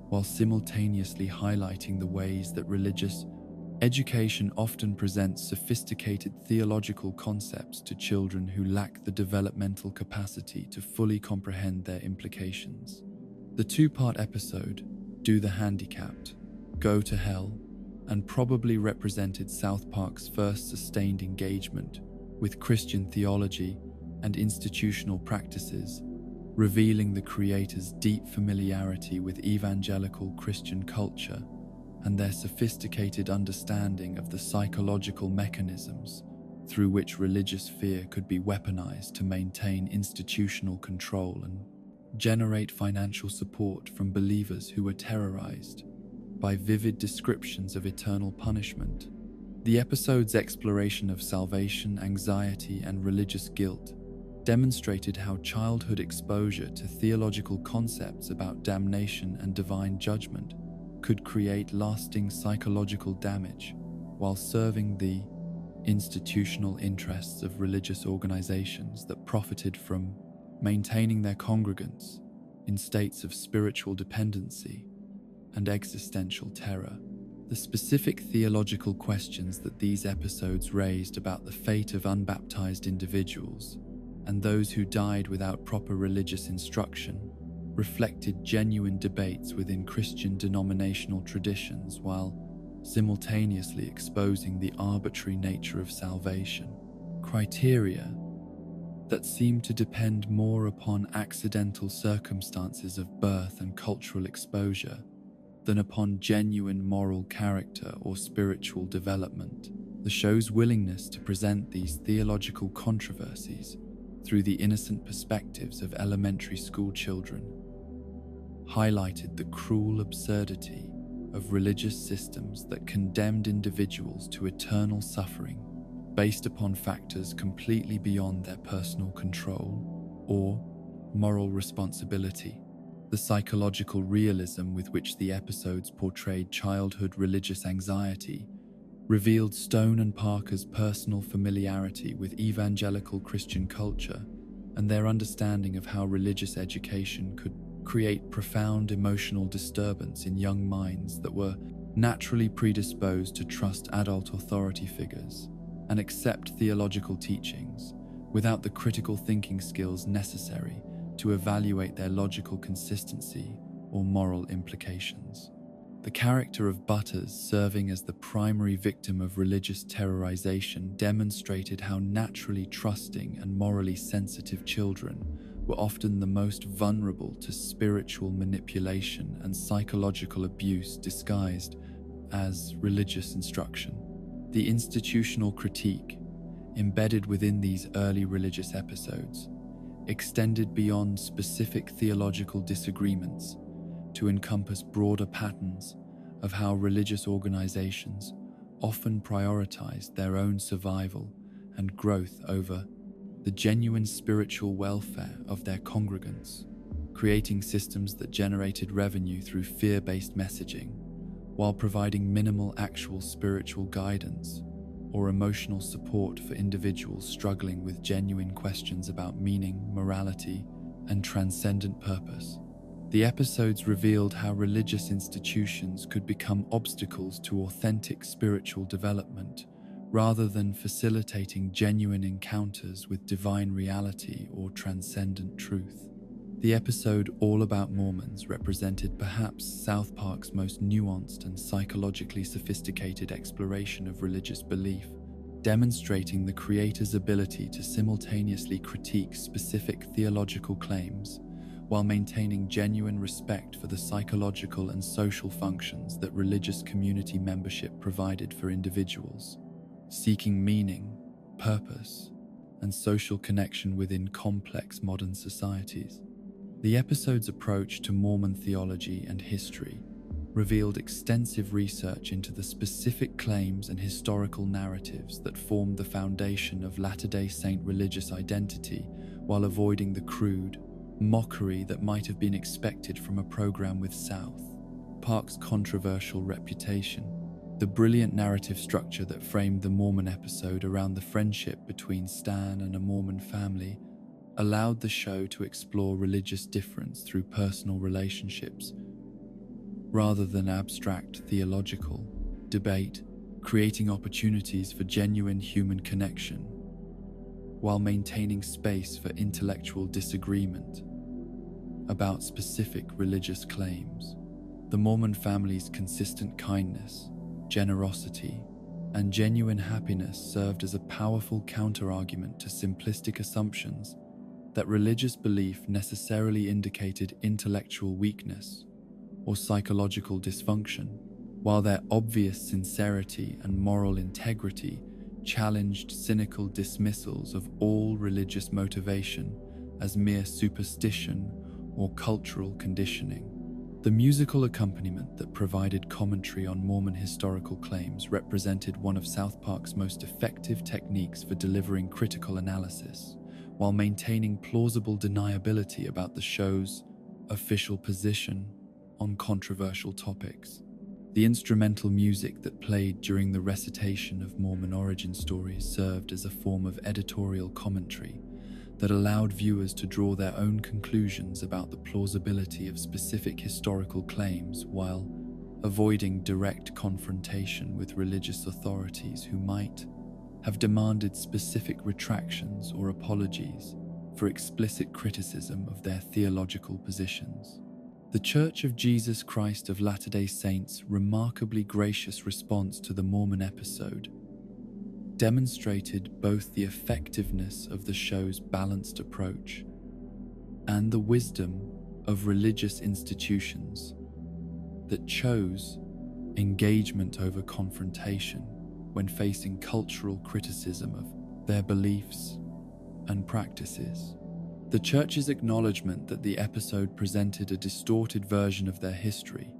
while simultaneously highlighting the ways that religious education often presents sophisticated theological concepts to children who lack the developmental capacity to fully comprehend their implications. The two-part episode, Do the Handicapped, Go to Hell, and probably represented South Park's first sustained engagement with Christian theology and institutional practices, revealing the creators' deep familiarity with evangelical Christian culture and their sophisticated understanding of the psychological mechanisms through which religious fear could be weaponized to maintain institutional control and generate financial support from believers who were terrorized by vivid descriptions of eternal punishment. The episode's exploration of salvation, anxiety, and religious guilt demonstrated how childhood exposure to theological concepts about damnation and divine judgment could create lasting psychological damage while serving the institutional interests of religious organizations that profited from maintaining their congregants in states of spiritual dependency and existential terror. The specific theological questions that these episodes raised about the fate of unbaptized individuals and those who died without proper religious instruction reflected genuine debates within Christian denominational traditions while simultaneously exposing the arbitrary nature of salvation, criteria that seemed to depend more upon accidental circumstances of birth and cultural exposure than upon genuine moral character or spiritual development. The show's willingness to present these theological controversies through the innocent perspectives of elementary school children highlighted the cruel absurdity of religious systems that condemned individuals to eternal suffering based upon factors completely beyond their personal control or moral responsibility. The psychological realism with which the episodes portrayed childhood religious anxiety revealed Stone and Parker's personal familiarity with evangelical Christian culture and their understanding of how religious education could create profound emotional disturbance in young minds that were naturally predisposed to trust adult authority figures and accept theological teachings without the critical thinking skills necessary to evaluate their logical consistency or moral implications. The character of Butters serving as the primary victim of religious terrorization demonstrated how naturally trusting and morally sensitive children were often the most vulnerable to spiritual manipulation and psychological abuse disguised as religious instruction. The institutional critique embedded within these early religious episodes extended beyond specific theological disagreements to encompass broader patterns of how religious organizations often prioritized their own survival and growth over the genuine spiritual welfare of their congregants, creating systems that generated revenue through fear-based messaging while providing minimal actual spiritual guidance or emotional support for individuals struggling with genuine questions about meaning, morality, and transcendent purpose. The episodes revealed how religious institutions could become obstacles to authentic spiritual development rather than facilitating genuine encounters with divine reality or transcendent truth. The episode All About Mormons represented perhaps South Park's most nuanced and psychologically sophisticated exploration of religious belief, demonstrating the creator's ability to simultaneously critique specific theological claims while maintaining genuine respect for the psychological and social functions that religious community membership provided for individuals, seeking meaning, purpose, and social connection within complex modern societies. The episode's approach to Mormon theology and history revealed extensive research into the specific claims and historical narratives that formed the foundation of Latter-day Saint religious identity, while avoiding the crude mockery that might have been expected from a program with South Park's controversial reputation. The brilliant narrative structure that framed the Mormon episode around the friendship between Stan and a Mormon family allowed the show to explore religious difference through personal relationships rather than abstract theological debate, creating opportunities for genuine human connection while maintaining space for intellectual disagreement about specific religious claims. The Mormon family's consistent kindness, generosity, and genuine happiness served as a powerful counterargument to simplistic assumptions that religious belief necessarily indicated intellectual weakness or psychological dysfunction, while their obvious sincerity and moral integrity challenged cynical dismissals of all religious motivation as mere superstition or cultural conditioning. The musical accompaniment that provided commentary on Mormon historical claims represented one of South Park's most effective techniques for delivering critical analysis, while maintaining plausible deniability about the show's official position on controversial topics. The instrumental music that played during the recitation of Mormon origin stories served as a form of editorial commentary that allowed viewers to draw their own conclusions about the plausibility of specific historical claims while avoiding direct confrontation with religious authorities who might have demanded specific retractions or apologies for explicit criticism of their theological positions. The Church of Jesus Christ of Latter-day Saints' remarkably gracious response to the Mormon episode demonstrated both the effectiveness of the show's balanced approach and the wisdom of religious institutions that chose engagement over confrontation when facing cultural criticism of their beliefs and practices. The Church's acknowledgement that the episode presented a distorted version of their history,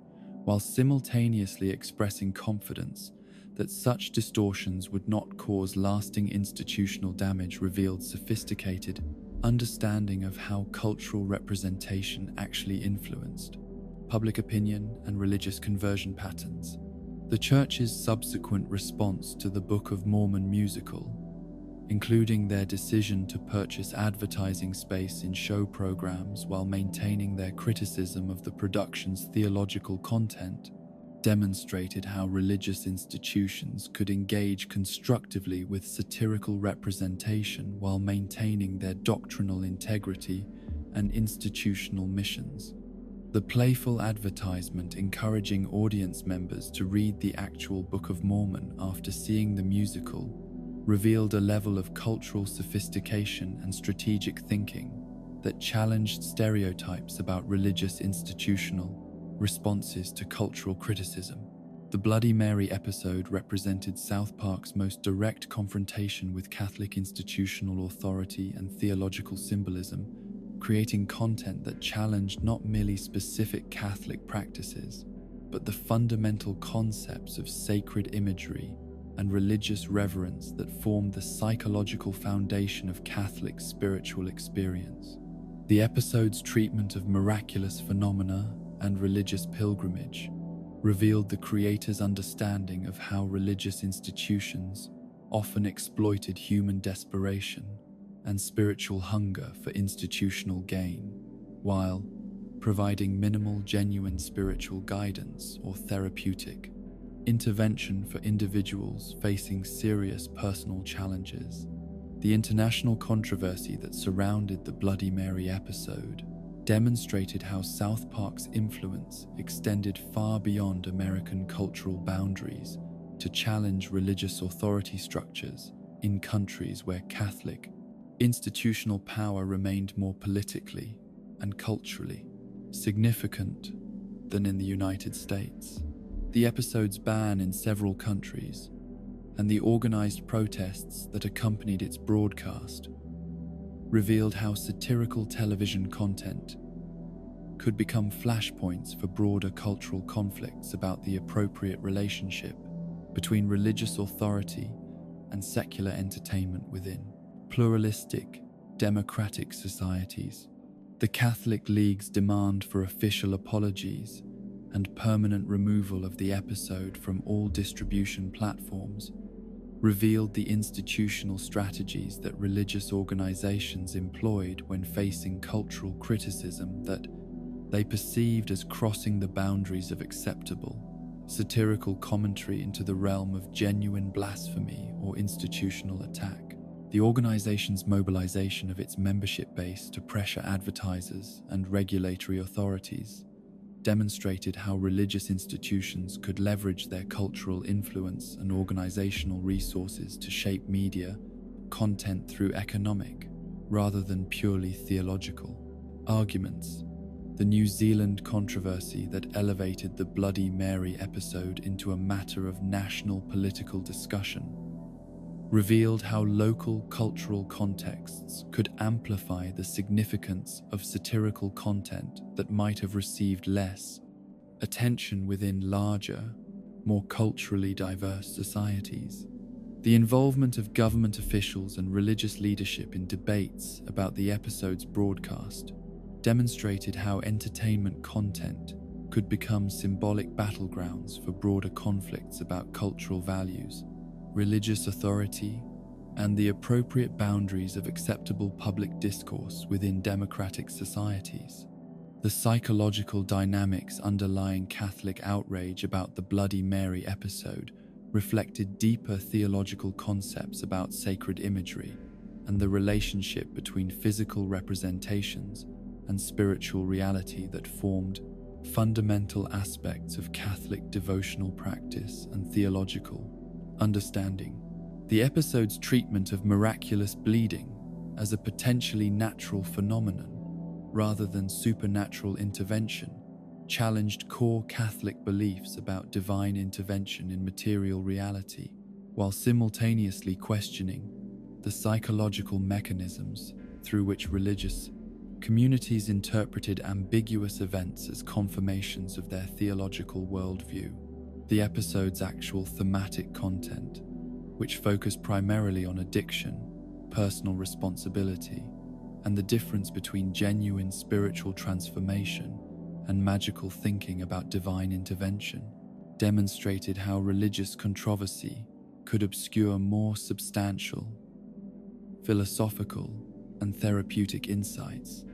while simultaneously expressing confidence that such distortions would not cause lasting institutional damage, revealed sophisticated understanding of how cultural representation actually influenced public opinion and religious conversion patterns. The Church's subsequent response to the Book of Mormon musical, including their decision to purchase advertising space in show programs while maintaining their criticism of the production's theological content, demonstrated how religious institutions could engage constructively with satirical representation while maintaining their doctrinal integrity and institutional missions. The playful advertisement encouraging audience members to read the actual Book of Mormon after seeing the musical revealed a level of cultural sophistication and strategic thinking that challenged stereotypes about religious institutional responses to cultural criticism. The Bloody Mary episode represented South Park's most direct confrontation with Catholic institutional authority and theological symbolism, creating content that challenged not merely specific Catholic practices, but the fundamental concepts of sacred imagery and religious reverence that formed the psychological foundation of Catholic spiritual experience. The episode's treatment of miraculous phenomena and religious pilgrimage revealed the creator's understanding of how religious institutions often exploited human desperation and spiritual hunger for institutional gain, while providing minimal genuine spiritual guidance or therapeutic intervention for individuals facing serious personal challenges. The international controversy that surrounded the Bloody Mary episode demonstrated how South Park's influence extended far beyond American cultural boundaries to challenge religious authority structures in countries where Catholic institutional power remained more politically and culturally significant than in the United States. The episode's ban in several countries and the organized protests that accompanied its broadcast revealed how satirical television content could become flashpoints for broader cultural conflicts about the appropriate relationship between religious authority and secular entertainment within pluralistic, democratic societies. The Catholic League's demand for official apologies and permanent removal of the episode from all distribution platforms revealed the institutional strategies that religious organizations employed when facing cultural criticism that they perceived as crossing the boundaries of acceptable satirical commentary into the realm of genuine blasphemy or institutional attack. The organization's mobilization of its membership base to pressure advertisers and regulatory authorities demonstrated how religious institutions could leverage their cultural influence and organizational resources to shape media content through economic, rather than purely theological, arguments. The New Zealand controversy that elevated the Bloody Mary episode into a matter of national political discussion revealed how local cultural contexts could amplify the significance of satirical content that might have received less attention within larger, more culturally diverse societies. The involvement of government officials and religious leadership in debates about the episode's broadcast demonstrated how entertainment content could become symbolic battlegrounds for broader conflicts about cultural values, religious authority, and the appropriate boundaries of acceptable public discourse within democratic societies. The psychological dynamics underlying Catholic outrage about the Bloody Mary episode reflected deeper theological concepts about sacred imagery and the relationship between physical representations and spiritual reality that formed fundamental aspects of Catholic devotional practice and theological understanding. The episode's treatment of miraculous bleeding as a potentially natural phenomenon rather than supernatural intervention challenged core Catholic beliefs about divine intervention in material reality, while simultaneously questioning the psychological mechanisms through which religious communities interpreted ambiguous events as confirmations of their theological worldview. The episode's actual thematic content, which focused primarily on addiction, personal responsibility, and the difference between genuine spiritual transformation and magical thinking about divine intervention, demonstrated how religious controversy could obscure more substantial, philosophical, and therapeutic insights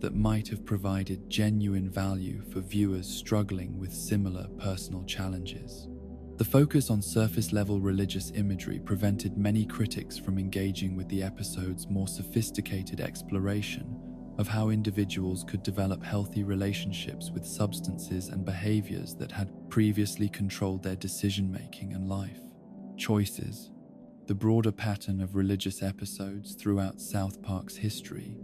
that might have provided genuine value for viewers struggling with similar personal challenges. The focus on surface-level religious imagery prevented many critics from engaging with the episode's more sophisticated exploration of how individuals could develop healthy relationships with substances and behaviors that had previously controlled their decision-making and life choices. The broader pattern of religious episodes throughout South Park's history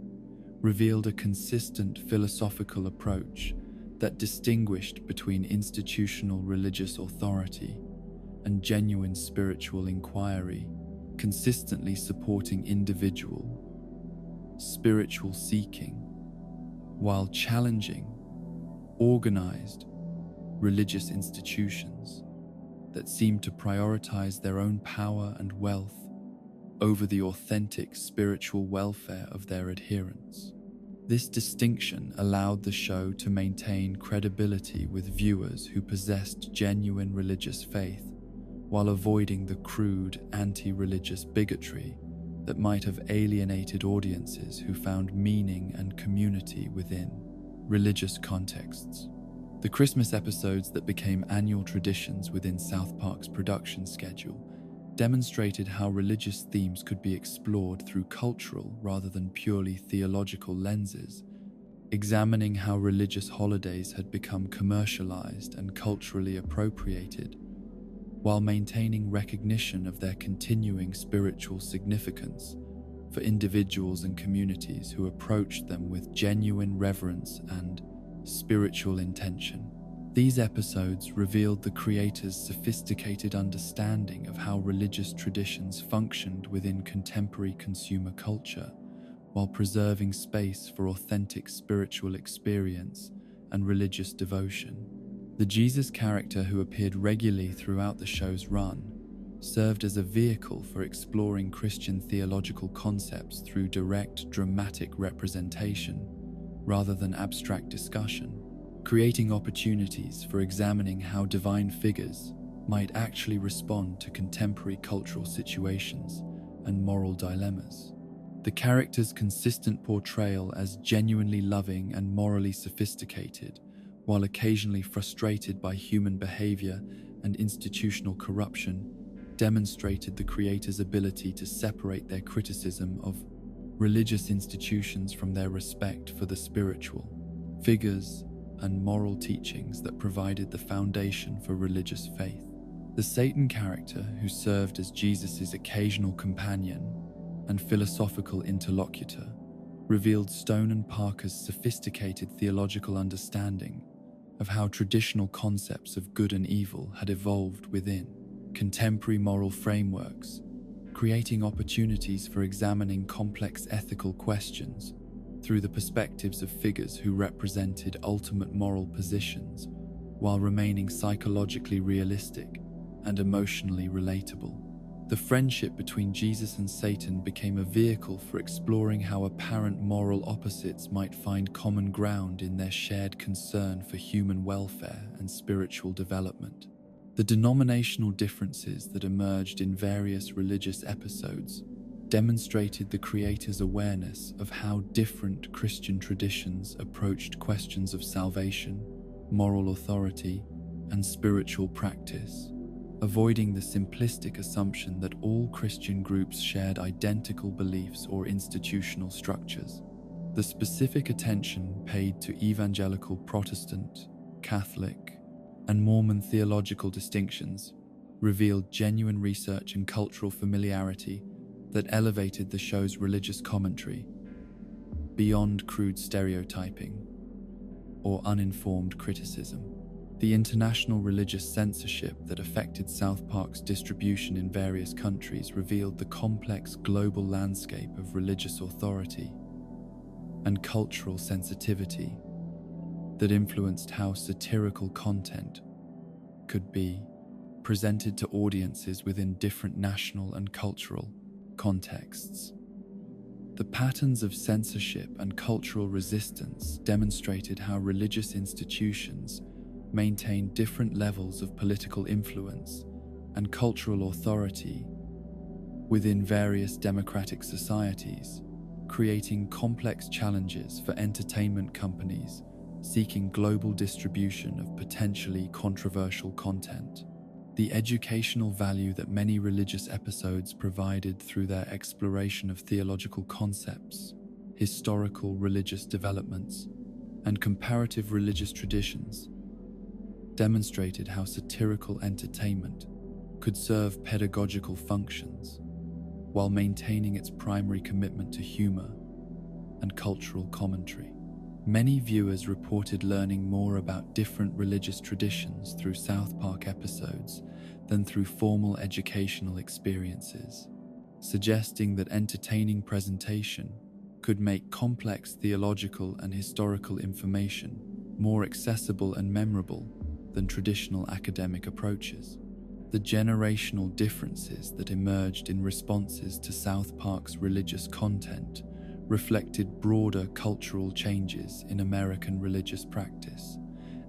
revealed a consistent philosophical approach that distinguished between institutional religious authority and genuine spiritual inquiry, consistently supporting individual spiritual seeking while challenging organized religious institutions that seemed to prioritize their own power and wealth over the authentic spiritual welfare of their adherents. This distinction allowed the show to maintain credibility with viewers who possessed genuine religious faith, while avoiding the crude, anti-religious bigotry that might have alienated audiences who found meaning and community within religious contexts. The Christmas episodes that became annual traditions within South Park's production schedule demonstrated how religious themes could be explored through cultural rather than purely theological lenses, examining how religious holidays had become commercialized and culturally appropriated, while maintaining recognition of their continuing spiritual significance for individuals and communities who approached them with genuine reverence and spiritual intention. These episodes revealed the creators' sophisticated understanding of how religious traditions functioned within contemporary consumer culture, while preserving space for authentic spiritual experience and religious devotion. The Jesus character, who appeared regularly throughout the show's run, served as a vehicle for exploring Christian theological concepts through direct, dramatic representation rather than abstract discussion, creating opportunities for examining how divine figures might actually respond to contemporary cultural situations and moral dilemmas. The character's consistent portrayal as genuinely loving and morally sophisticated, while occasionally frustrated by human behavior and institutional corruption, demonstrated the creator's ability to separate their criticism of religious institutions from their respect for the spiritual figures and moral teachings that provided the foundation for religious faith. The Satan character, who served as Jesus' occasional companion and philosophical interlocutor, revealed Stone and Parker's sophisticated theological understanding of how traditional concepts of good and evil had evolved within contemporary moral frameworks, creating opportunities for examining complex ethical questions through the perspectives of figures who represented ultimate moral positions while remaining psychologically realistic and emotionally relatable. The friendship between Jesus and Satan became a vehicle for exploring how apparent moral opposites might find common ground in their shared concern for human welfare and spiritual development. The denominational differences that emerged in various religious episodes demonstrated the creator's awareness of how different Christian traditions approached questions of salvation, moral authority, and spiritual practice, avoiding the simplistic assumption that all Christian groups shared identical beliefs or institutional structures. The specific attention paid to evangelical Protestant, Catholic, and Mormon theological distinctions revealed genuine research and cultural familiarity that elevated the show's religious commentary beyond crude stereotyping or uninformed criticism. The international religious censorship that affected South Park's distribution in various countries revealed the complex global landscape of religious authority and cultural sensitivity that influenced how satirical content could be presented to audiences within different national and cultural contexts. The patterns of censorship and cultural resistance demonstrated how religious institutions maintained different levels of political influence and cultural authority within various democratic societies, creating complex challenges for entertainment companies seeking global distribution of potentially controversial content. The educational value that many religious episodes provided through their exploration of theological concepts, historical religious developments, and comparative religious traditions demonstrated how satirical entertainment could serve pedagogical functions while maintaining its primary commitment to humor and cultural commentary. Many viewers reported learning more about different religious traditions through South Park episodes than through formal educational experiences, suggesting that entertaining presentation could make complex theological and historical information more accessible and memorable than traditional academic approaches. The generational differences that emerged in responses to South Park's religious content reflected broader cultural changes in American religious practice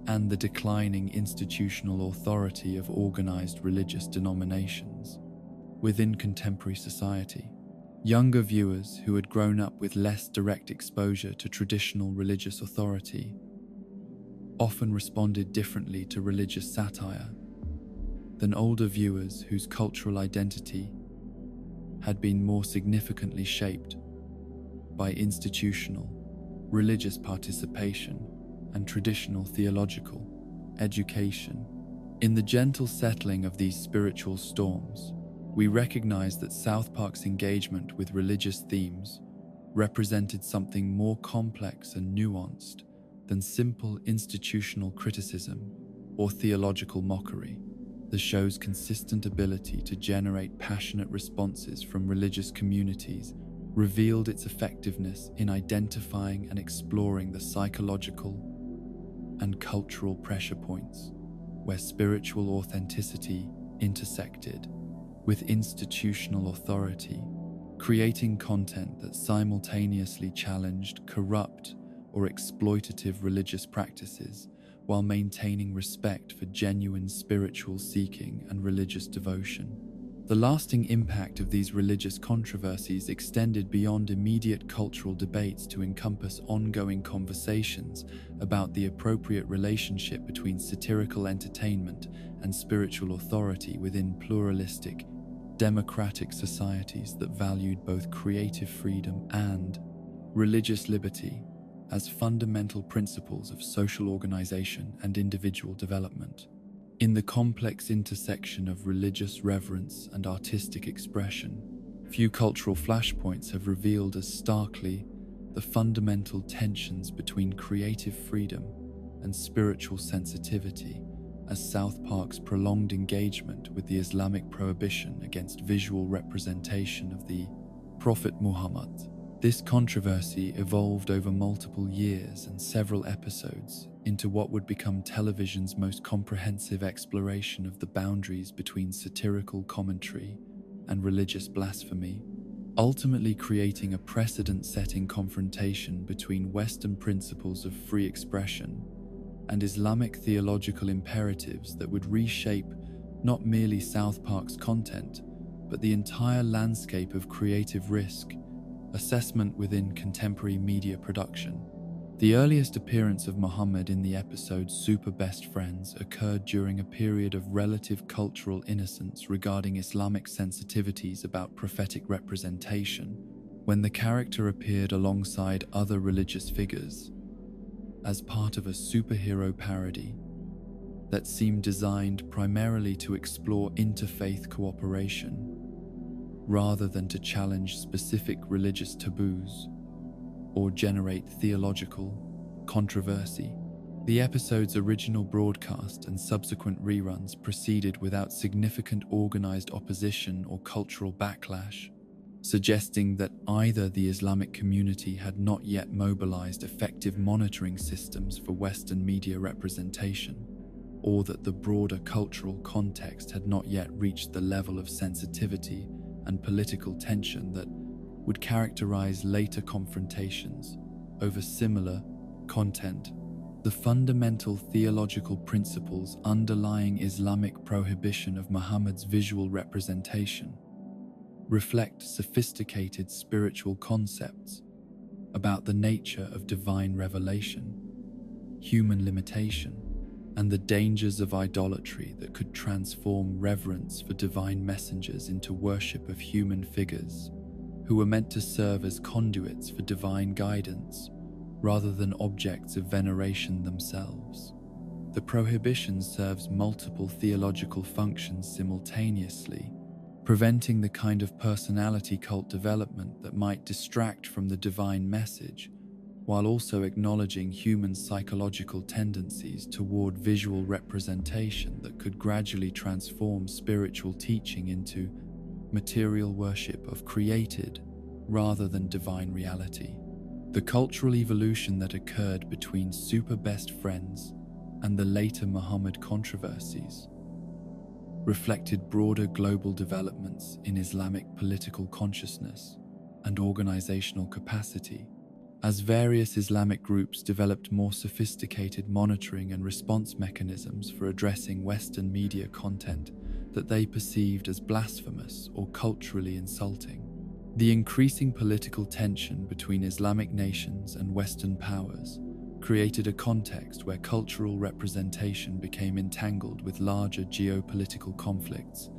and the declining institutional authority of organized religious denominations within contemporary society. Younger viewers who had grown up with less direct exposure to traditional religious authority often responded differently to religious satire than older viewers whose cultural identity had been more significantly shaped by institutional religious participation, and traditional theological education. In the gentle settling of these spiritual storms, we recognize that South Park's engagement with religious themes represented something more complex and nuanced than simple institutional criticism or theological mockery. The show's consistent ability to generate passionate responses from religious communities revealed its effectiveness in identifying and exploring the psychological and cultural pressure points where spiritual authenticity intersected with institutional authority, creating content that simultaneously challenged corrupt or exploitative religious practices while maintaining respect for genuine spiritual seeking and religious devotion. The lasting impact of these religious controversies extended beyond immediate cultural debates to encompass ongoing conversations about the appropriate relationship between satirical entertainment and spiritual authority within pluralistic, democratic societies that valued both creative freedom and religious liberty as fundamental principles of social organization and individual development. In the complex intersection of religious reverence and artistic expression, few cultural flashpoints have revealed as starkly the fundamental tensions between creative freedom and spiritual sensitivity as South Park's prolonged engagement with the Islamic prohibition against visual representation of the Prophet Muhammad. This controversy evolved over multiple years and several episodes into what would become television's most comprehensive exploration of the boundaries between satirical commentary and religious blasphemy, ultimately creating a precedent-setting confrontation between Western principles of free expression and Islamic theological imperatives that would reshape not merely South Park's content, but the entire landscape of creative risk assessment within contemporary media production. The earliest appearance of Muhammad in the episode Super Best Friends occurred during a period of relative cultural innocence regarding Islamic sensitivities about prophetic representation, when the character appeared alongside other religious figures as part of a superhero parody that seemed designed primarily to explore interfaith cooperation rather than to challenge specific religious taboos or generate theological controversy. The episode's original broadcast and subsequent reruns proceeded without significant organized opposition or cultural backlash, suggesting that either the Islamic community had not yet mobilized effective monitoring systems for Western media representation, or that the broader cultural context had not yet reached the level of sensitivity and political tension that would characterize later confrontations over similar content. The fundamental theological principles underlying Islamic prohibition of Muhammad's visual representation reflect sophisticated spiritual concepts about the nature of divine revelation, human limitation, and the dangers of idolatry that could transform reverence for divine messengers into worship of human figures who were meant to serve as conduits for divine guidance rather than objects of veneration themselves. The prohibition serves multiple theological functions simultaneously, preventing the kind of personality cult development that might distract from the divine message, while also acknowledging human psychological tendencies toward visual representation that could gradually transform spiritual teaching into material worship of created rather than divine reality. The cultural evolution that occurred between Super Best Friends and the later Muhammad controversies reflected broader global developments in Islamic political consciousness and organizational capacity, as various Islamic groups developed more sophisticated monitoring and response mechanisms for addressing Western media content that they perceived as blasphemous or culturally insulting. The increasing political tension between Islamic nations and Western powers created a context where cultural representation became entangled with larger geopolitical conflicts,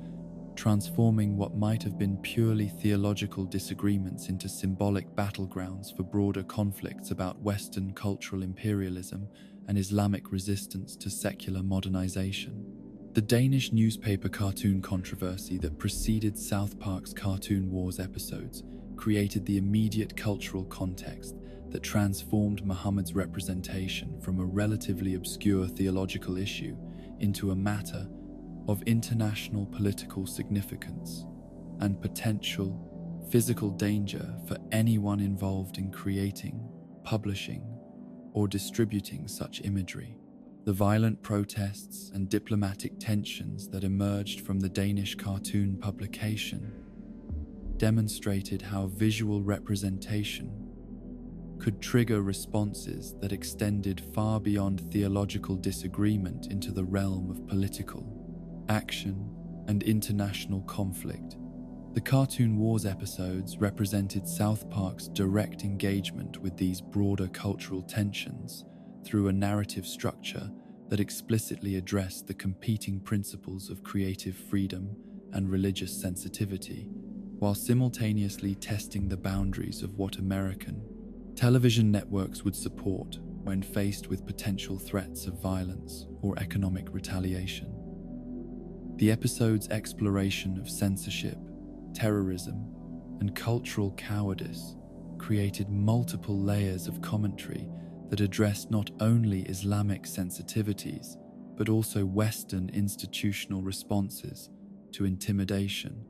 transforming what might have been purely theological disagreements into symbolic battlegrounds for broader conflicts about Western cultural imperialism and Islamic resistance to secular modernization. The Danish newspaper cartoon controversy that preceded South Park's Cartoon Wars episodes created the immediate cultural context that transformed Muhammad's representation from a relatively obscure theological issue into a matter of international political significance and potential physical danger for anyone involved in creating, publishing, or distributing such imagery. The violent protests and diplomatic tensions that emerged from the Danish cartoon publication demonstrated how visual representation could trigger responses that extended far beyond theological disagreement into the realm of political action and international conflict. The Cartoon Wars episodes represented South Park's direct engagement with these broader cultural tensions through a narrative structure that explicitly addressed the competing principles of creative freedom and religious sensitivity, while simultaneously testing the boundaries of what American television networks would support when faced with potential threats of violence or economic retaliation. The episode's exploration of censorship, terrorism, and cultural cowardice created multiple layers of commentary that addressed not only Islamic sensitivities, but also Western institutional responses to intimidation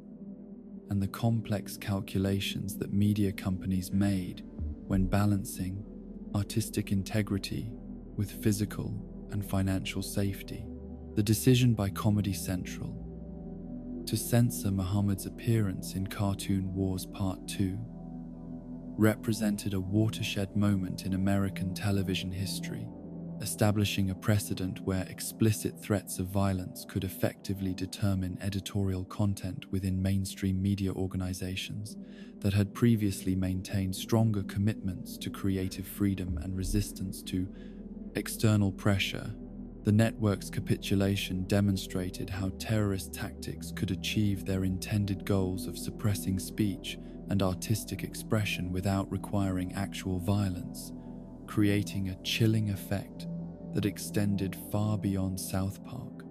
and the complex calculations that media companies made when balancing artistic integrity with physical and financial safety. The decision by Comedy Central to censor Muhammad's appearance in Cartoon Wars Part 2 represented a watershed moment in American television history, establishing a precedent where explicit threats of violence could effectively determine editorial content within mainstream media organizations that had previously maintained stronger commitments to creative freedom and resistance to external pressure. The network's capitulation demonstrated how terrorist tactics could achieve their intended goals of suppressing speech and artistic expression without requiring actual violence, creating a chilling effect that extended far beyond South Park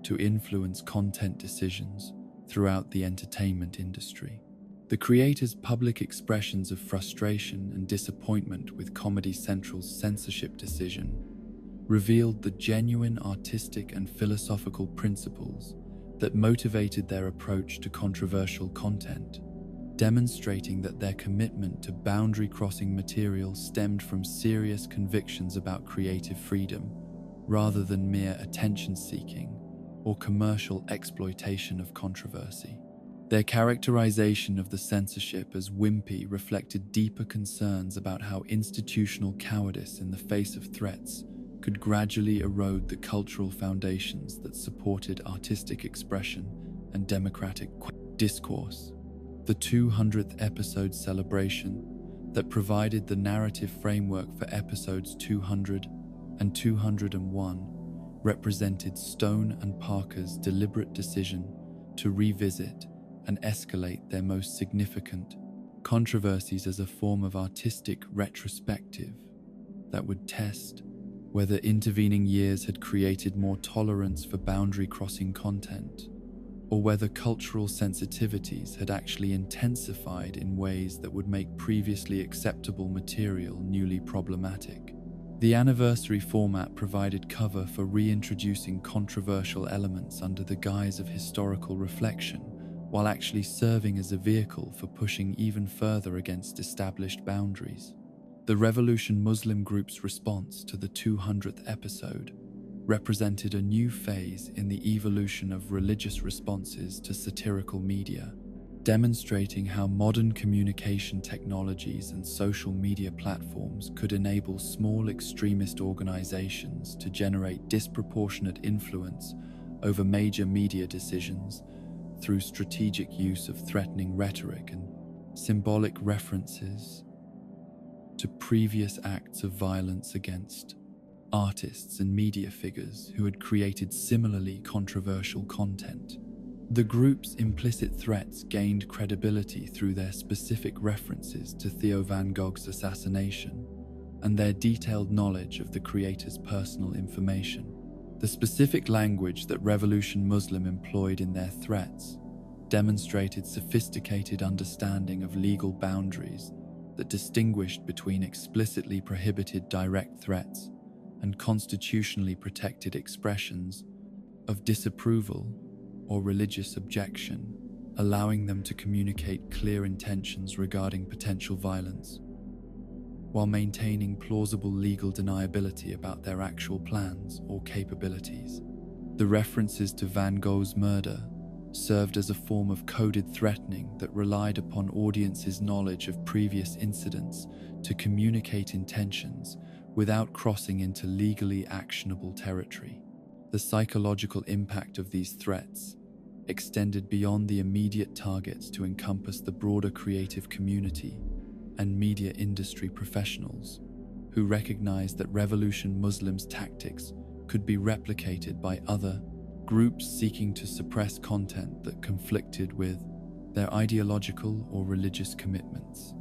to influence content decisions throughout the entertainment industry. The creators' public expressions of frustration and disappointment with Comedy Central's censorship decision revealed the genuine artistic and philosophical principles that motivated their approach to controversial content, demonstrating that their commitment to boundary-crossing material stemmed from serious convictions about creative freedom, rather than mere attention-seeking or commercial exploitation of controversy. Their characterization of the censorship as wimpy reflected deeper concerns about how institutional cowardice in the face of threats could gradually erode the cultural foundations that supported artistic expression and democratic discourse. The 200th episode celebration that provided the narrative framework for episodes 200 and 201 represented Stone and Parker's deliberate decision to revisit and escalate their most significant controversies as a form of artistic retrospective that would test whether intervening years had created more tolerance for boundary-crossing content, or whether cultural sensitivities had actually intensified in ways that would make previously acceptable material newly problematic. The anniversary format provided cover for reintroducing controversial elements under the guise of historical reflection, while actually serving as a vehicle for pushing even further against established boundaries. The Revolution Muslim Group's response to the 200th episode represented a new phase in the evolution of religious responses to satirical media, demonstrating how modern communication technologies and social media platforms could enable small extremist organizations to generate disproportionate influence over major media decisions through strategic use of threatening rhetoric and symbolic references to previous acts of violence against artists and media figures who had created similarly controversial content. The group's implicit threats gained credibility through their specific references to Theo van Gogh's assassination and their detailed knowledge of the creator's personal information. The specific language that Revolution Muslim employed in their threats demonstrated sophisticated understanding of legal boundaries that distinguished between explicitly prohibited direct threats and constitutionally protected expressions of disapproval or religious objection, allowing them to communicate clear intentions regarding potential violence, while maintaining plausible legal deniability about their actual plans or capabilities. The references to Van Gogh's murder served as a form of coded threatening that relied upon audiences' knowledge of previous incidents to communicate intentions without crossing into legally actionable territory. The psychological impact of these threats extended beyond the immediate targets to encompass the broader creative community and media industry professionals who recognized that Revolution Muslim's tactics could be replicated by other groups seeking to suppress content that conflicted with their ideological or religious commitments.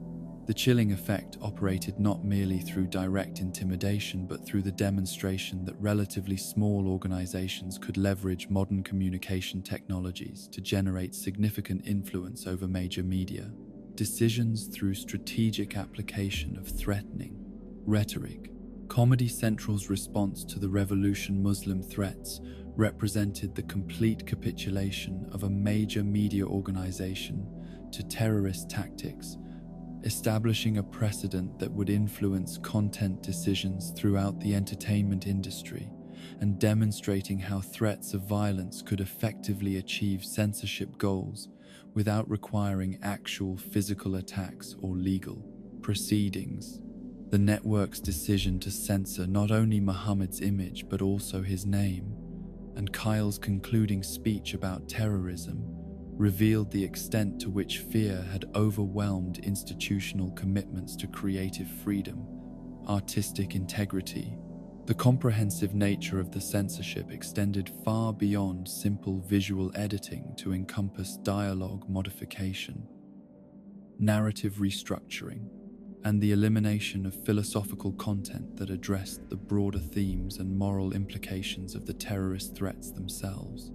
The chilling effect operated not merely through direct intimidation but through the demonstration that relatively small organizations could leverage modern communication technologies to generate significant influence over major media decisions through strategic application of threatening rhetoric. Comedy Central's response to the Revolution Muslim threats represented the complete capitulation of a major media organization to terrorist tactics, establishing a precedent that would influence content decisions throughout the entertainment industry and demonstrating how threats of violence could effectively achieve censorship goals without requiring actual physical attacks or legal proceedings. The network's decision to censor not only Muhammad's image but also his name, and Kyle's concluding speech about terrorism, revealed the extent to which fear had overwhelmed institutional commitments to creative freedom, artistic integrity. The comprehensive nature of the censorship extended far beyond simple visual editing to encompass dialogue modification, narrative restructuring, and the elimination of philosophical content that addressed the broader themes and moral implications of the terrorist threats themselves.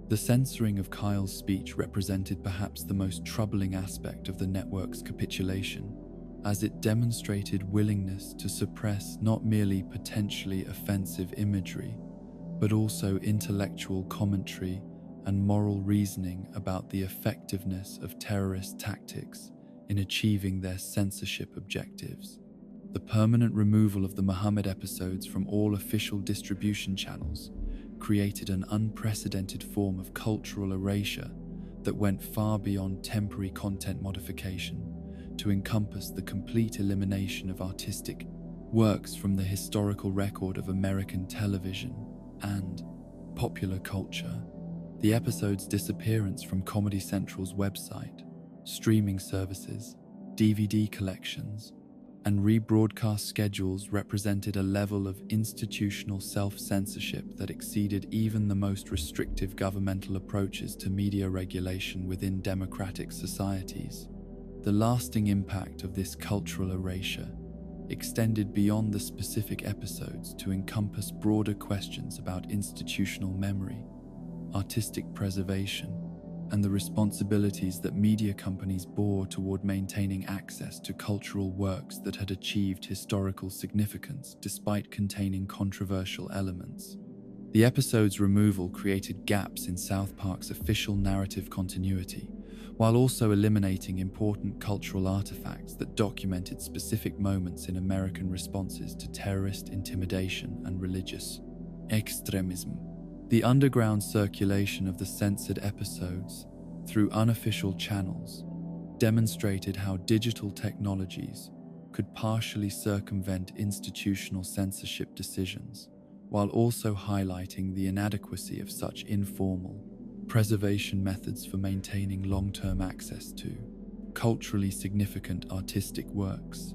The censoring of Kyle's speech represented perhaps the most troubling aspect of the network's capitulation, as it demonstrated willingness to suppress not merely potentially offensive imagery, but also intellectual commentary and moral reasoning about the effectiveness of terrorist tactics in achieving their censorship objectives. The permanent removal of the Muhammad episodes from all official distribution channels created an unprecedented form of cultural erasure that went far beyond temporary content modification to encompass the complete elimination of artistic works from the historical record of American television and popular culture. The episode's disappearance from Comedy Central's website, streaming services, DVD collections, and rebroadcast schedules represented a level of institutional self-censorship that exceeded even the most restrictive governmental approaches to media regulation within democratic societies. The lasting impact of this cultural erasure extended beyond the specific episodes to encompass broader questions about institutional memory, artistic preservation, and the responsibilities that media companies bore toward maintaining access to cultural works that had achieved historical significance despite containing controversial elements. The episode's removal created gaps in South Park's official narrative continuity, while also eliminating important cultural artifacts that documented specific moments in American responses to terrorist intimidation and religious extremism. The underground circulation of the censored episodes through unofficial channels demonstrated how digital technologies could partially circumvent institutional censorship decisions, while also highlighting the inadequacy of such informal preservation methods for maintaining long-term access to culturally significant artistic works.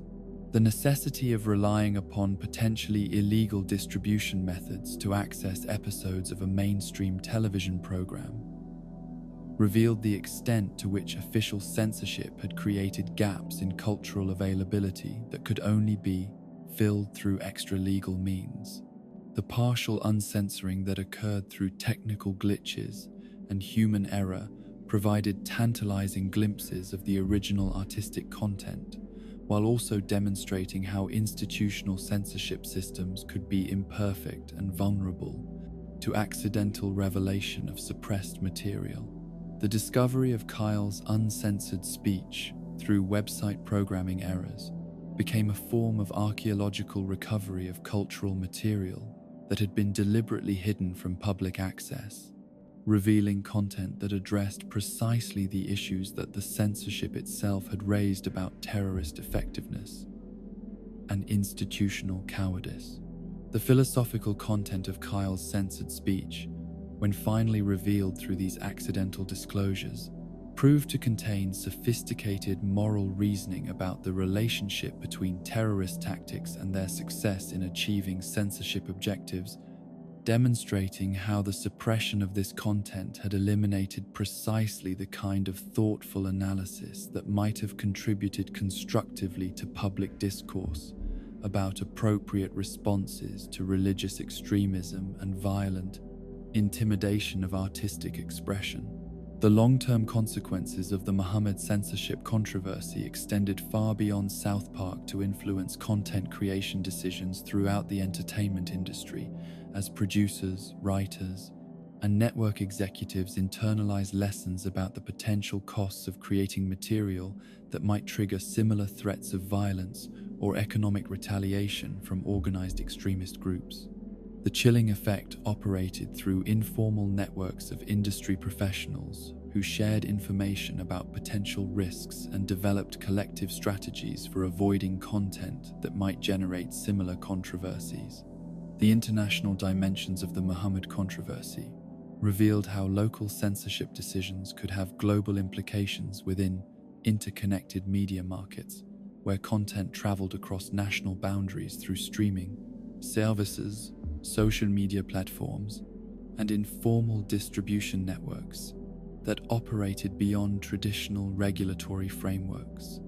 The necessity of relying upon potentially illegal distribution methods to access episodes of a mainstream television program revealed the extent to which official censorship had created gaps in cultural availability that could only be filled through extra-legal means. The partial uncensoring that occurred through technical glitches and human error provided tantalizing glimpses of the original artistic content, while also demonstrating how institutional censorship systems could be imperfect and vulnerable to accidental revelation of suppressed material. The discovery of Kyle's uncensored speech through website programming errors became a form of archaeological recovery of cultural material that had been deliberately hidden from public access, revealing content that addressed precisely the issues that the censorship itself had raised about terrorist effectiveness and institutional cowardice. The philosophical content of Kyle's censored speech, when finally revealed through these accidental disclosures, proved to contain sophisticated moral reasoning about the relationship between terrorist tactics and their success in achieving censorship objectives, demonstrating how the suppression of this content had eliminated precisely the kind of thoughtful analysis that might have contributed constructively to public discourse about appropriate responses to religious extremism and violent intimidation of artistic expression. The long-term consequences of the Muhammad censorship controversy extended far beyond South Park to influence content creation decisions throughout the entertainment industry, as producers, writers, and network executives internalized lessons about the potential costs of creating material that might trigger similar threats of violence or economic retaliation from organized extremist groups. The chilling effect operated through informal networks of industry professionals who shared information about potential risks and developed collective strategies for avoiding content that might generate similar controversies. The international dimensions of the Muhammad controversy revealed how local censorship decisions could have global implications within interconnected media markets, where content traveled across national boundaries through streaming services, social media platforms, and informal distribution networks that operated beyond traditional regulatory frameworks.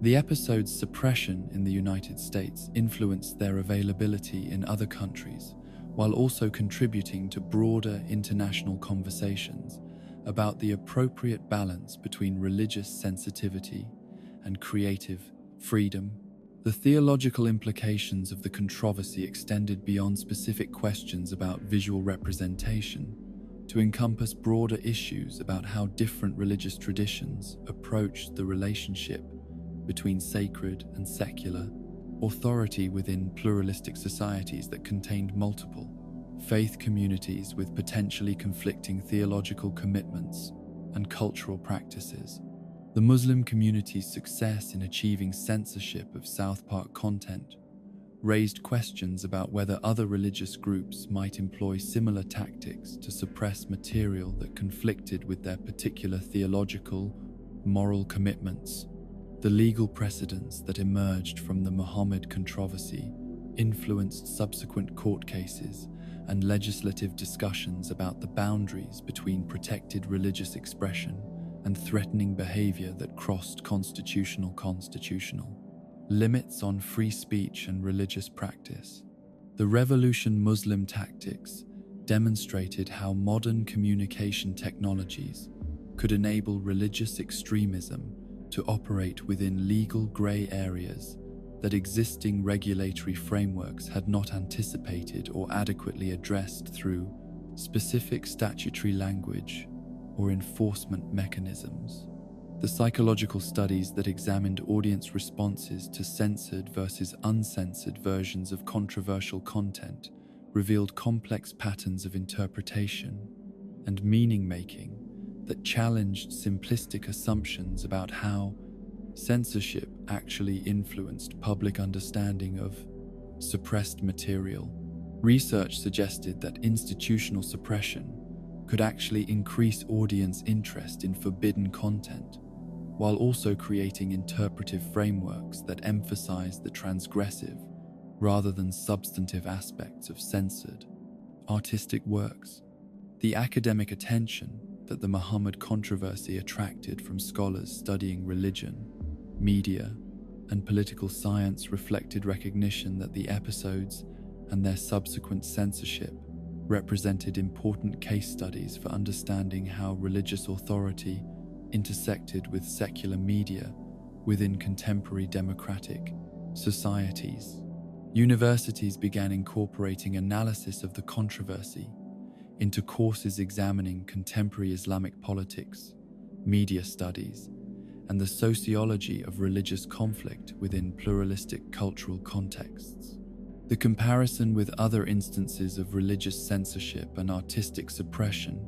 The episode's suppression in the United States influenced their availability in other countries, while also contributing to broader international conversations about the appropriate balance between religious sensitivity and creative freedom. The theological implications of the controversy extended beyond specific questions about visual representation to encompass broader issues about how different religious traditions approached the relationship between sacred and secular authority within pluralistic societies that contained multiple faith communities with potentially conflicting theological commitments and cultural practices. The Muslim community's success in achieving censorship of South Park content raised questions about whether other religious groups might employ similar tactics to suppress material that conflicted with their particular theological, moral commitments. The legal precedents that emerged from the Muhammad controversy influenced subsequent court cases and legislative discussions about the boundaries between protected religious expression and threatening behavior that crossed constitutional limits on free speech and religious practice. The Revolution Muslim tactics demonstrated how modern communication technologies could enable religious extremism to operate within legal gray areas that existing regulatory frameworks had not anticipated or adequately addressed through specific statutory language or enforcement mechanisms. The psychological studies that examined audience responses to censored versus uncensored versions of controversial content revealed complex patterns of interpretation and meaning-making that challenged simplistic assumptions about how censorship actually influenced public understanding of suppressed material. Research suggested that institutional suppression could actually increase audience interest in forbidden content, while also creating interpretive frameworks that emphasize the transgressive rather than substantive aspects of censored artistic works. The academic attention that the Muhammad controversy attracted from scholars studying religion, media, and political science reflected recognition that the episodes and their subsequent censorship represented important case studies for understanding how religious authority intersected with secular media within contemporary democratic societies. Universities began incorporating analysis of the controversy into courses examining contemporary Islamic politics, media studies, and the sociology of religious conflict within pluralistic cultural contexts. The comparison with other instances of religious censorship and artistic suppression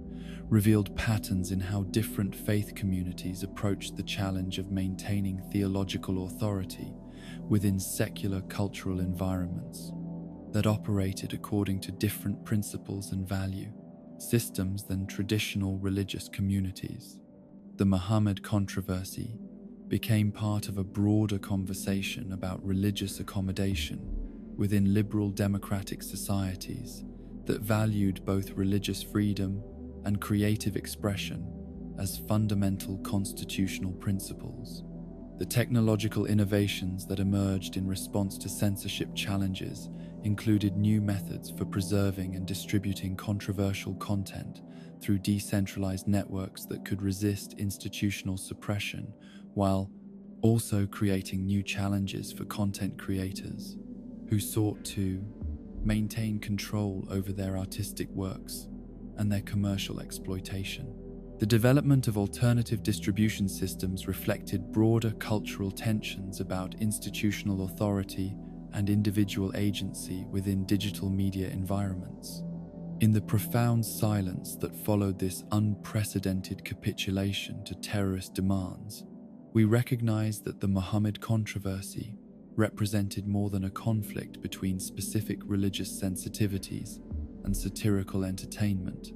revealed patterns in how different faith communities approached the challenge of maintaining theological authority within secular cultural environments that operated according to different principles and value systems than traditional religious communities. The Muhammad controversy became part of a broader conversation about religious accommodation within liberal democratic societies that valued both religious freedom and creative expression as fundamental constitutional principles. The technological innovations that emerged in response to censorship challenges included new methods for preserving and distributing controversial content through decentralized networks that could resist institutional suppression, while also creating new challenges for content creators who sought to maintain control over their artistic works and their commercial exploitation. The development of alternative distribution systems reflected broader cultural tensions about institutional authority and individual agency within digital media environments. In the profound silence that followed this unprecedented capitulation to terrorist demands, we recognize that the Muhammad controversy represented more than a conflict between specific religious sensitivities and satirical entertainment,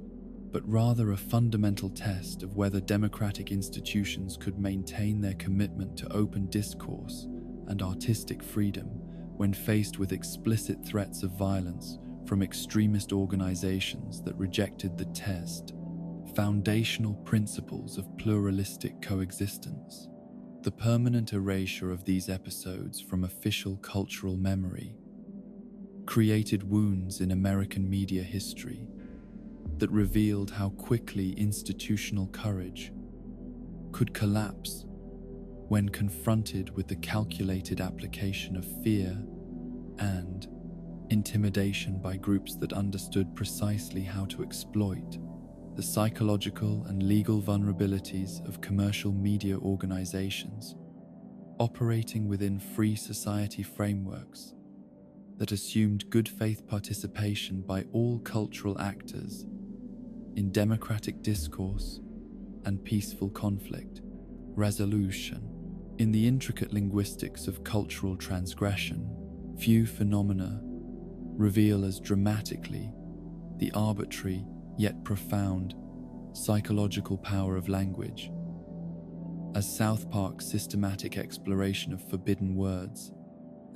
but rather a fundamental test of whether democratic institutions could maintain their commitment to open discourse and artistic freedom when faced with explicit threats of violence from extremist organizations that rejected the test, foundational principles of pluralistic coexistence. The permanent erasure of these episodes from official cultural memory created wounds in American media history that revealed how quickly institutional courage could collapse when confronted with the calculated application of fear and intimidation by groups that understood precisely how to exploit the psychological and legal vulnerabilities of commercial media organizations operating within free society frameworks that assumed good faith participation by all cultural actors in democratic discourse and peaceful conflict resolution. In the intricate linguistics of cultural transgression, few phenomena reveal as dramatically the arbitrary yet profound psychological power of language as South Park's systematic exploration of forbidden words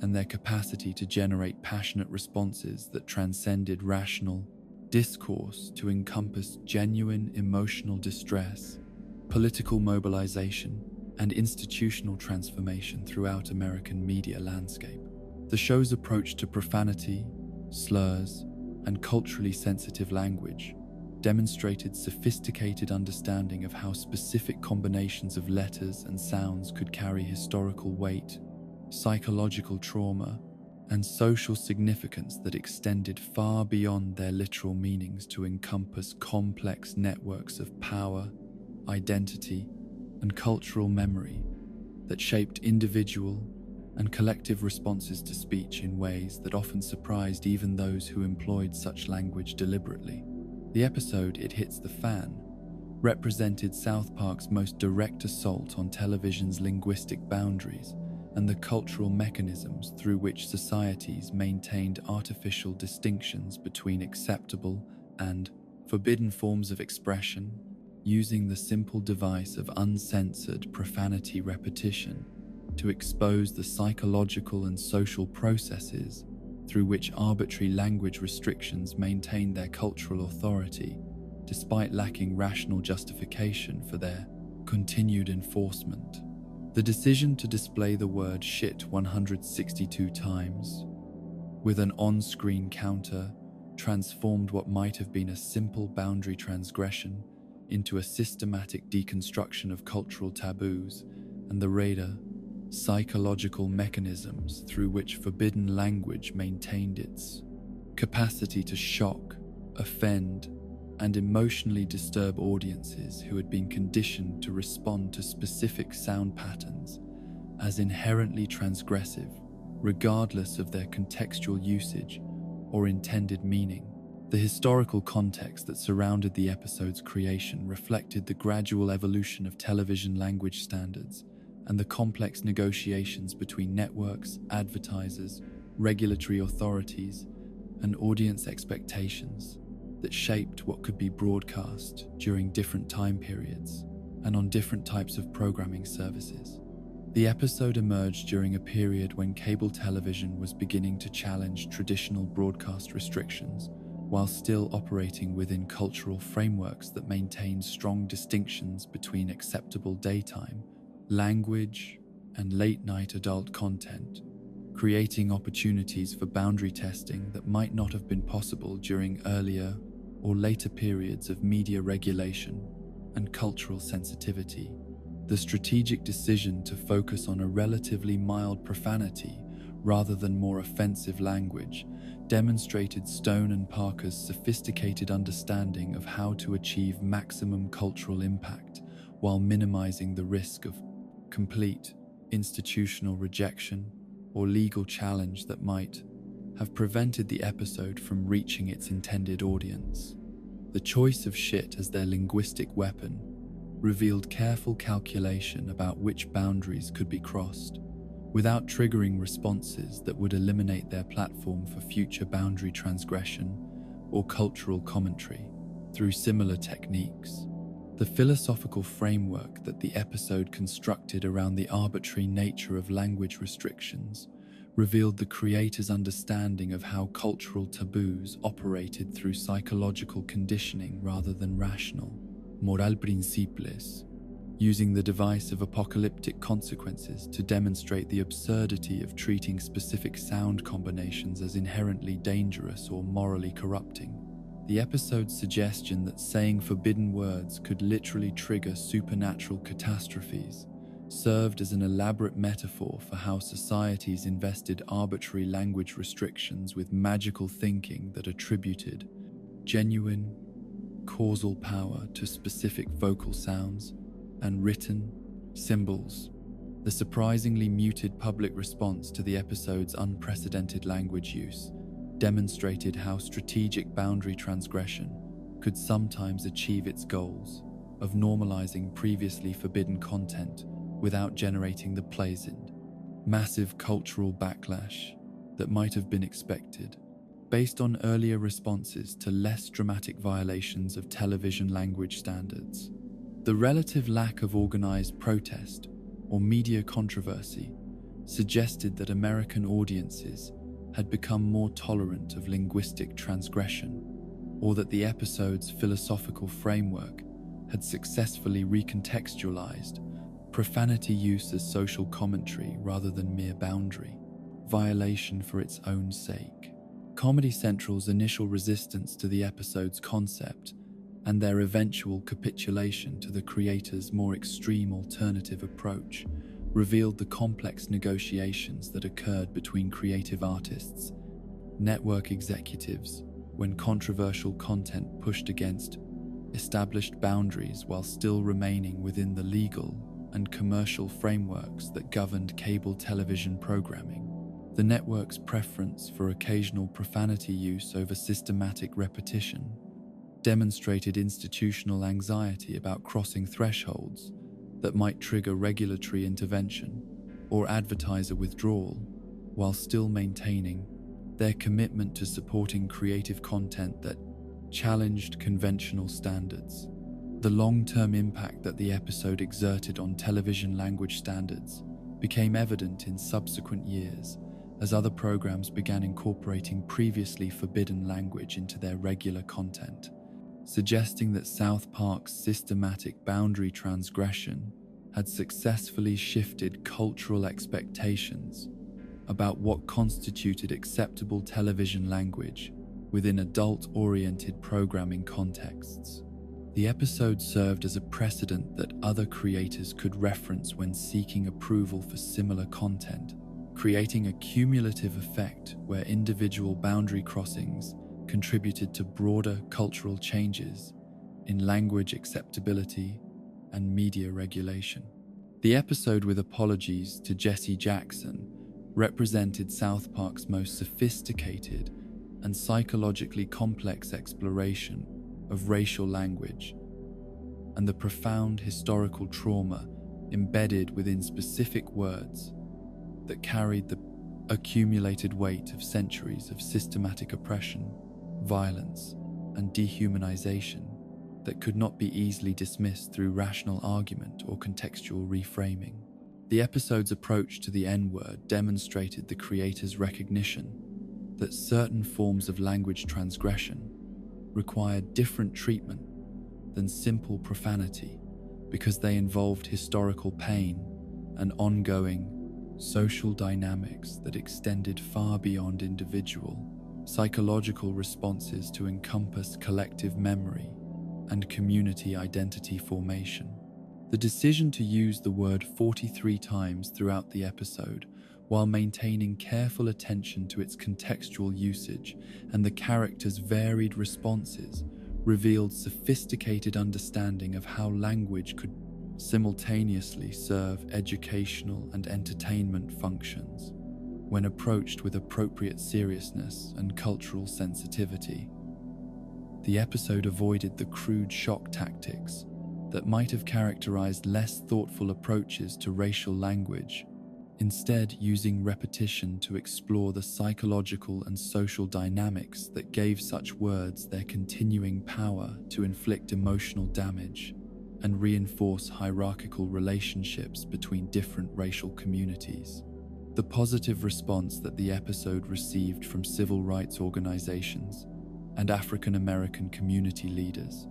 and their capacity to generate passionate responses that transcended rational discourse to encompass genuine emotional distress, political mobilization, and institutional transformation throughout American media landscape. The show's approach to profanity, slurs, and culturally sensitive language demonstrated sophisticated understanding of how specific combinations of letters and sounds could carry historical weight, psychological trauma, and social significance that extended far beyond their literal meanings to encompass complex networks of power, identity, and cultural memory that shaped individual and collective responses to speech in ways that often surprised even those who employed such language deliberately. The episode It Hits the Fan represented South Park's most direct assault on television's linguistic boundaries and the cultural mechanisms through which societies maintained artificial distinctions between acceptable and forbidden forms of expression, using the simple device of uncensored profanity repetition to expose the psychological and social processes through which arbitrary language restrictions maintain their cultural authority, despite lacking rational justification for their continued enforcement. The decision to display the word shit 162 times with an on-screen counter transformed what might have been a simple boundary transgression into a systematic deconstruction of cultural taboos and the radar psychological mechanisms through which forbidden language maintained its capacity to shock, offend, and emotionally disturb audiences who had been conditioned to respond to specific sound patterns as inherently transgressive, regardless of their contextual usage or intended meaning. The historical context that surrounded the episode's creation reflected the gradual evolution of television language standards and the complex negotiations between networks, advertisers, regulatory authorities, and audience expectations that shaped what could be broadcast during different time periods and on different types of programming services. The episode emerged during a period when cable television was beginning to challenge traditional broadcast restrictions while still operating within cultural frameworks that maintained strong distinctions between acceptable daytime, language, and late-night adult content, creating opportunities for boundary testing that might not have been possible during earlier or later periods of media regulation and cultural sensitivity. The strategic decision to focus on a relatively mild profanity rather than more offensive language demonstrated Stone and Parker's sophisticated understanding of how to achieve maximum cultural impact while minimizing the risk of complete institutional rejection or legal challenge that might have prevented the episode from reaching its intended audience. The choice of shit as their linguistic weapon revealed careful calculation about which boundaries could be crossed, without triggering responses that would eliminate their platform for future boundary transgression or cultural commentary. Through similar techniques, the philosophical framework that the episode constructed around the arbitrary nature of language restrictions revealed the creator's understanding of how cultural taboos operated through psychological conditioning rather than rational, moral principios, using the device of apocalyptic consequences to demonstrate the absurdity of treating specific sound combinations as inherently dangerous or morally corrupting. The episode's suggestion that saying forbidden words could literally trigger supernatural catastrophes served as an elaborate metaphor for how societies invested arbitrary language restrictions with magical thinking that attributed genuine, causal power to specific vocal sounds and written symbols. The surprisingly muted public response to the episode's unprecedented language use demonstrated how strategic boundary transgression could sometimes achieve its goals of normalizing previously forbidden content without generating the pleasant, massive cultural backlash that might have been expected, based on earlier responses to less dramatic violations of television language standards. The relative lack of organized protest or media controversy suggested that American audiences had become more tolerant of linguistic transgression, or that the episode's philosophical framework had successfully recontextualized profanity use as social commentary rather than mere boundary violation for its own sake. Comedy Central's initial resistance to the episode's concept and their eventual capitulation to the creator's more extreme alternative approach revealed the complex negotiations that occurred between creative artists, network executives, when controversial content pushed against established boundaries while still remaining within the legal and commercial frameworks that governed cable television programming. The network's preference for occasional profanity use over systematic repetition demonstrated institutional anxiety about crossing thresholds that might trigger regulatory intervention or advertiser withdrawal, while still maintaining their commitment to supporting creative content that challenged conventional standards. The long-term impact that the episode exerted on television language standards became evident in subsequent years as other programs began incorporating previously forbidden language into their regular content, suggesting that South Park's systematic boundary transgression had successfully shifted cultural expectations about what constituted acceptable television language within adult-oriented programming contexts. The episode served as a precedent that other creators could reference when seeking approval for similar content, creating a cumulative effect where individual boundary crossings contributed to broader cultural changes in language acceptability and media regulation. The episode, with apologies to Jesse Jackson, represented South Park's most sophisticated and psychologically complex exploration of racial language and the profound historical trauma embedded within specific words that carried the accumulated weight of centuries of systematic oppression, violence, and dehumanization that could not be easily dismissed through rational argument or contextual reframing. The episode's approach to the N-word demonstrated the creator's recognition that certain forms of language transgression required different treatment than simple profanity because they involved historical pain and ongoing social dynamics that extended far beyond individual psychological responses to encompass collective memory and community identity formation. The decision to use the word 43 times throughout the episode, while maintaining careful attention to its contextual usage and the characters' varied responses, revealed sophisticated understanding of how language could simultaneously serve educational and entertainment functions when approached with appropriate seriousness and cultural sensitivity. The episode avoided the crude shock tactics that might have characterized less thoughtful approaches to racial language, instead using repetition to explore the psychological and social dynamics that gave such words their continuing power to inflict emotional damage and reinforce hierarchical relationships between different racial communities. The positive response that the episode received from civil rights organizations and African American community leaders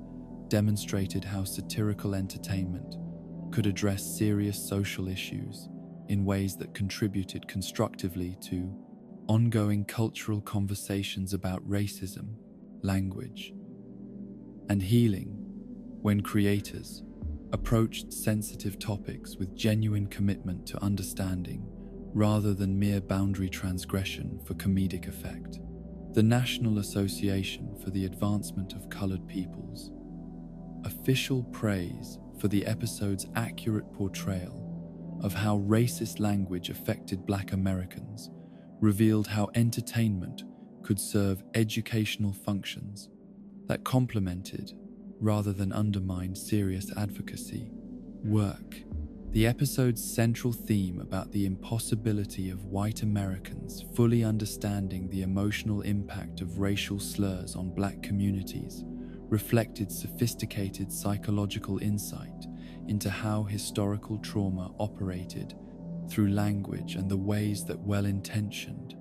demonstrated how satirical entertainment could address serious social issues in ways that contributed constructively to ongoing cultural conversations about racism, language, and healing when creators approached sensitive topics with genuine commitment to understanding rather than mere boundary transgression for comedic effect. The National Association for the Advancement of Colored Peoples official praise for the episode's accurate portrayal of how racist language affected Black Americans revealed how entertainment could serve educational functions that complemented rather than undermined serious advocacy work. The episode's central theme about the impossibility of white Americans fully understanding the emotional impact of racial slurs on Black communities reflected sophisticated psychological insight into how historical trauma operated through language and the ways that well-intentioned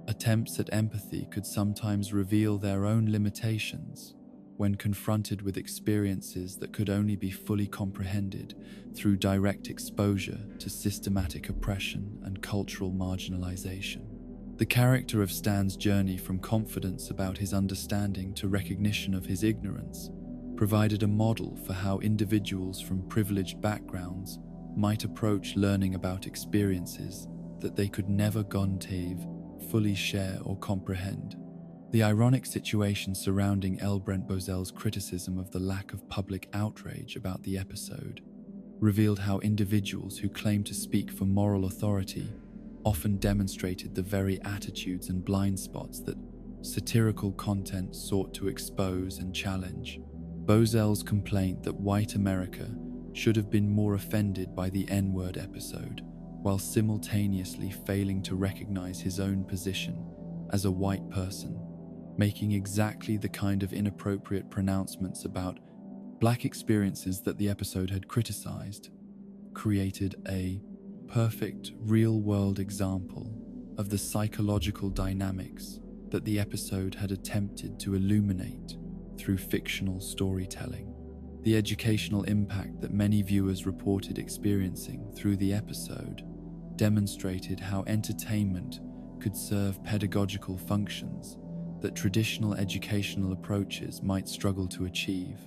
attempts at empathy could sometimes reveal their own limitations when confronted with experiences that could only be fully comprehended through direct exposure to systematic oppression and cultural marginalization. The character of Stan's journey from confidence about his understanding to recognition of his ignorance provided a model for how individuals from privileged backgrounds might approach learning about experiences that they could never fully share or comprehend. The ironic situation surrounding L. Brent Bozell's criticism of the lack of public outrage about the episode revealed how individuals who claim to speak for moral authority often demonstrated the very attitudes and blind spots that satirical content sought to expose and challenge. Bozell's complaint that white America should have been more offended by the N-word episode, while simultaneously failing to recognize his own position as a white person, making exactly the kind of inappropriate pronouncements about Black experiences that the episode had criticized, created a perfect real-world example of the psychological dynamics that the episode had attempted to illuminate through fictional storytelling. The educational impact that many viewers reported experiencing through the episode demonstrated how entertainment could serve pedagogical functions that traditional educational approaches might struggle to achieve,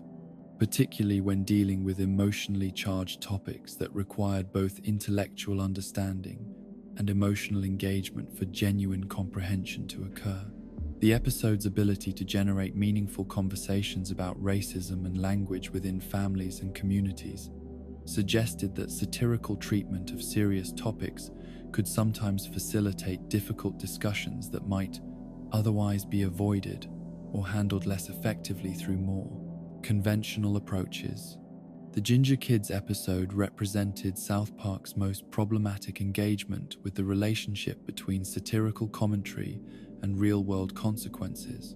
particularly when dealing with emotionally charged topics that required both intellectual understanding and emotional engagement for genuine comprehension to occur. The episode's ability to generate meaningful conversations about racism and language within families and communities suggested that satirical treatment of serious topics could sometimes facilitate difficult discussions that might otherwise be avoided or handled less effectively through more conventional approaches. The Ginger Kids episode represented South Park's most problematic engagement with the relationship between satirical commentary and real-world consequences,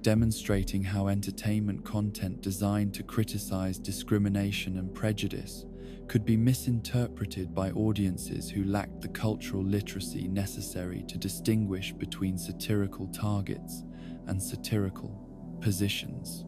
demonstrating how entertainment content designed to criticize discrimination and prejudice could be misinterpreted by audiences who lacked the cultural literacy necessary to distinguish between satirical targets and satirical positions.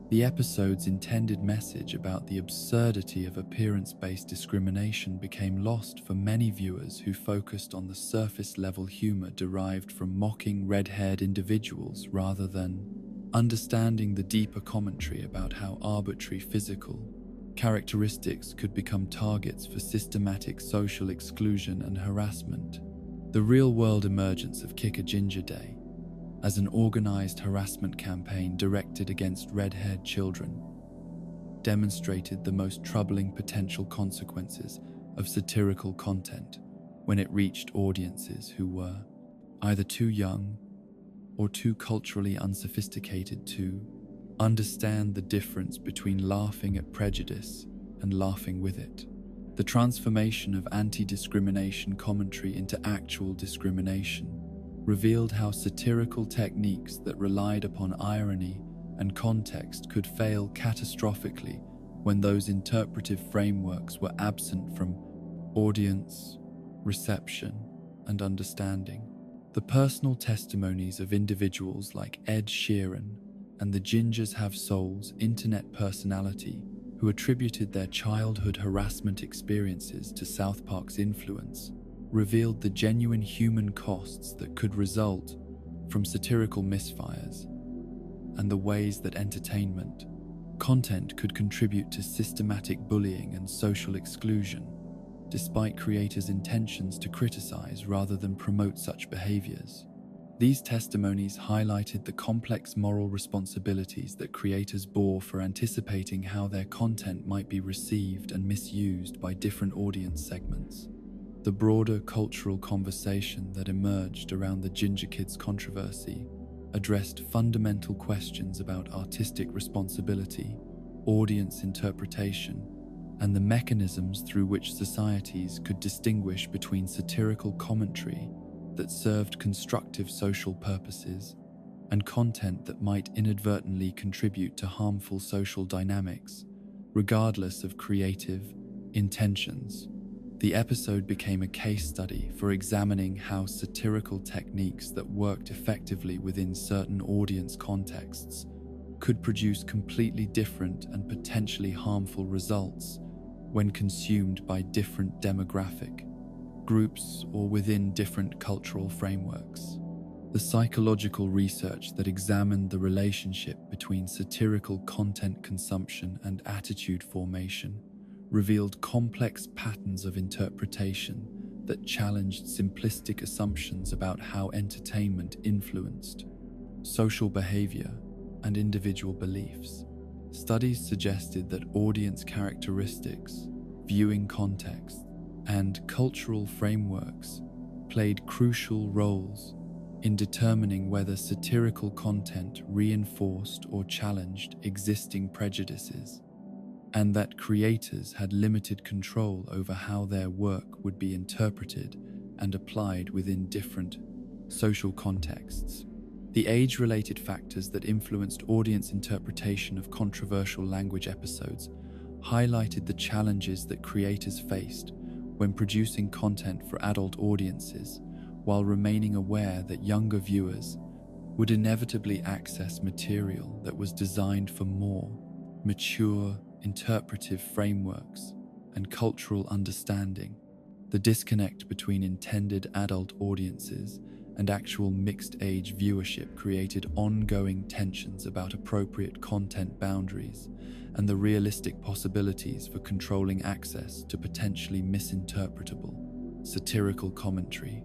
The episode's intended message about the absurdity of appearance-based discrimination became lost for many viewers who focused on the surface-level humor derived from mocking red-haired individuals rather than understanding the deeper commentary about how arbitrary physical characteristics could become targets for systematic social exclusion and harassment. The real-world emergence of Kick a Ginger Day as an organized harassment campaign directed against red-haired children demonstrated the most troubling potential consequences of satirical content when it reached audiences who were either too young or too culturally unsophisticated to understand the difference between laughing at prejudice and laughing with it. The transformation of anti-discrimination commentary into actual discrimination revealed how satirical techniques that relied upon irony and context could fail catastrophically when those interpretive frameworks were absent from audience, reception, and understanding. The personal testimonies of individuals like Ed Sheeran and the Gingers Have Souls internet personality who attributed their childhood harassment experiences to South Park's influence revealed the genuine human costs that could result from satirical misfires and the ways that entertainment content could contribute to systematic bullying and social exclusion, despite creators' intentions to criticize rather than promote such behaviors. These testimonies highlighted the complex moral responsibilities that creators bore for anticipating how their content might be received and misused by different audience segments. The broader cultural conversation that emerged around the Ginger Kids controversy addressed fundamental questions about artistic responsibility, audience interpretation, and the mechanisms through which societies could distinguish between satirical commentary that served constructive social purposes and content that might inadvertently contribute to harmful social dynamics, regardless of creative intentions. The episode became a case study for examining how satirical techniques that worked effectively within certain audience contexts could produce completely different and potentially harmful results when consumed by different demographic groups or within different cultural frameworks. The psychological research that examined the relationship between satirical content consumption and attitude formation revealed complex patterns of interpretation that challenged simplistic assumptions about how entertainment influenced social behavior and individual beliefs. Studies suggested that audience characteristics, viewing context, and cultural frameworks played crucial roles in determining whether satirical content reinforced or challenged existing prejudices, and that creators had limited control over how their work would be interpreted and applied within different social contexts. The age-related factors that influenced audience interpretation of controversial language episodes highlighted the challenges that creators faced when producing content for adult audiences, while remaining aware that younger viewers would inevitably access material that was designed for more mature, interpretive frameworks and cultural understanding. The disconnect between intended adult audiences and actual mixed-age viewership created ongoing tensions about appropriate content boundaries and the realistic possibilities for controlling access to potentially misinterpretable, satirical commentary.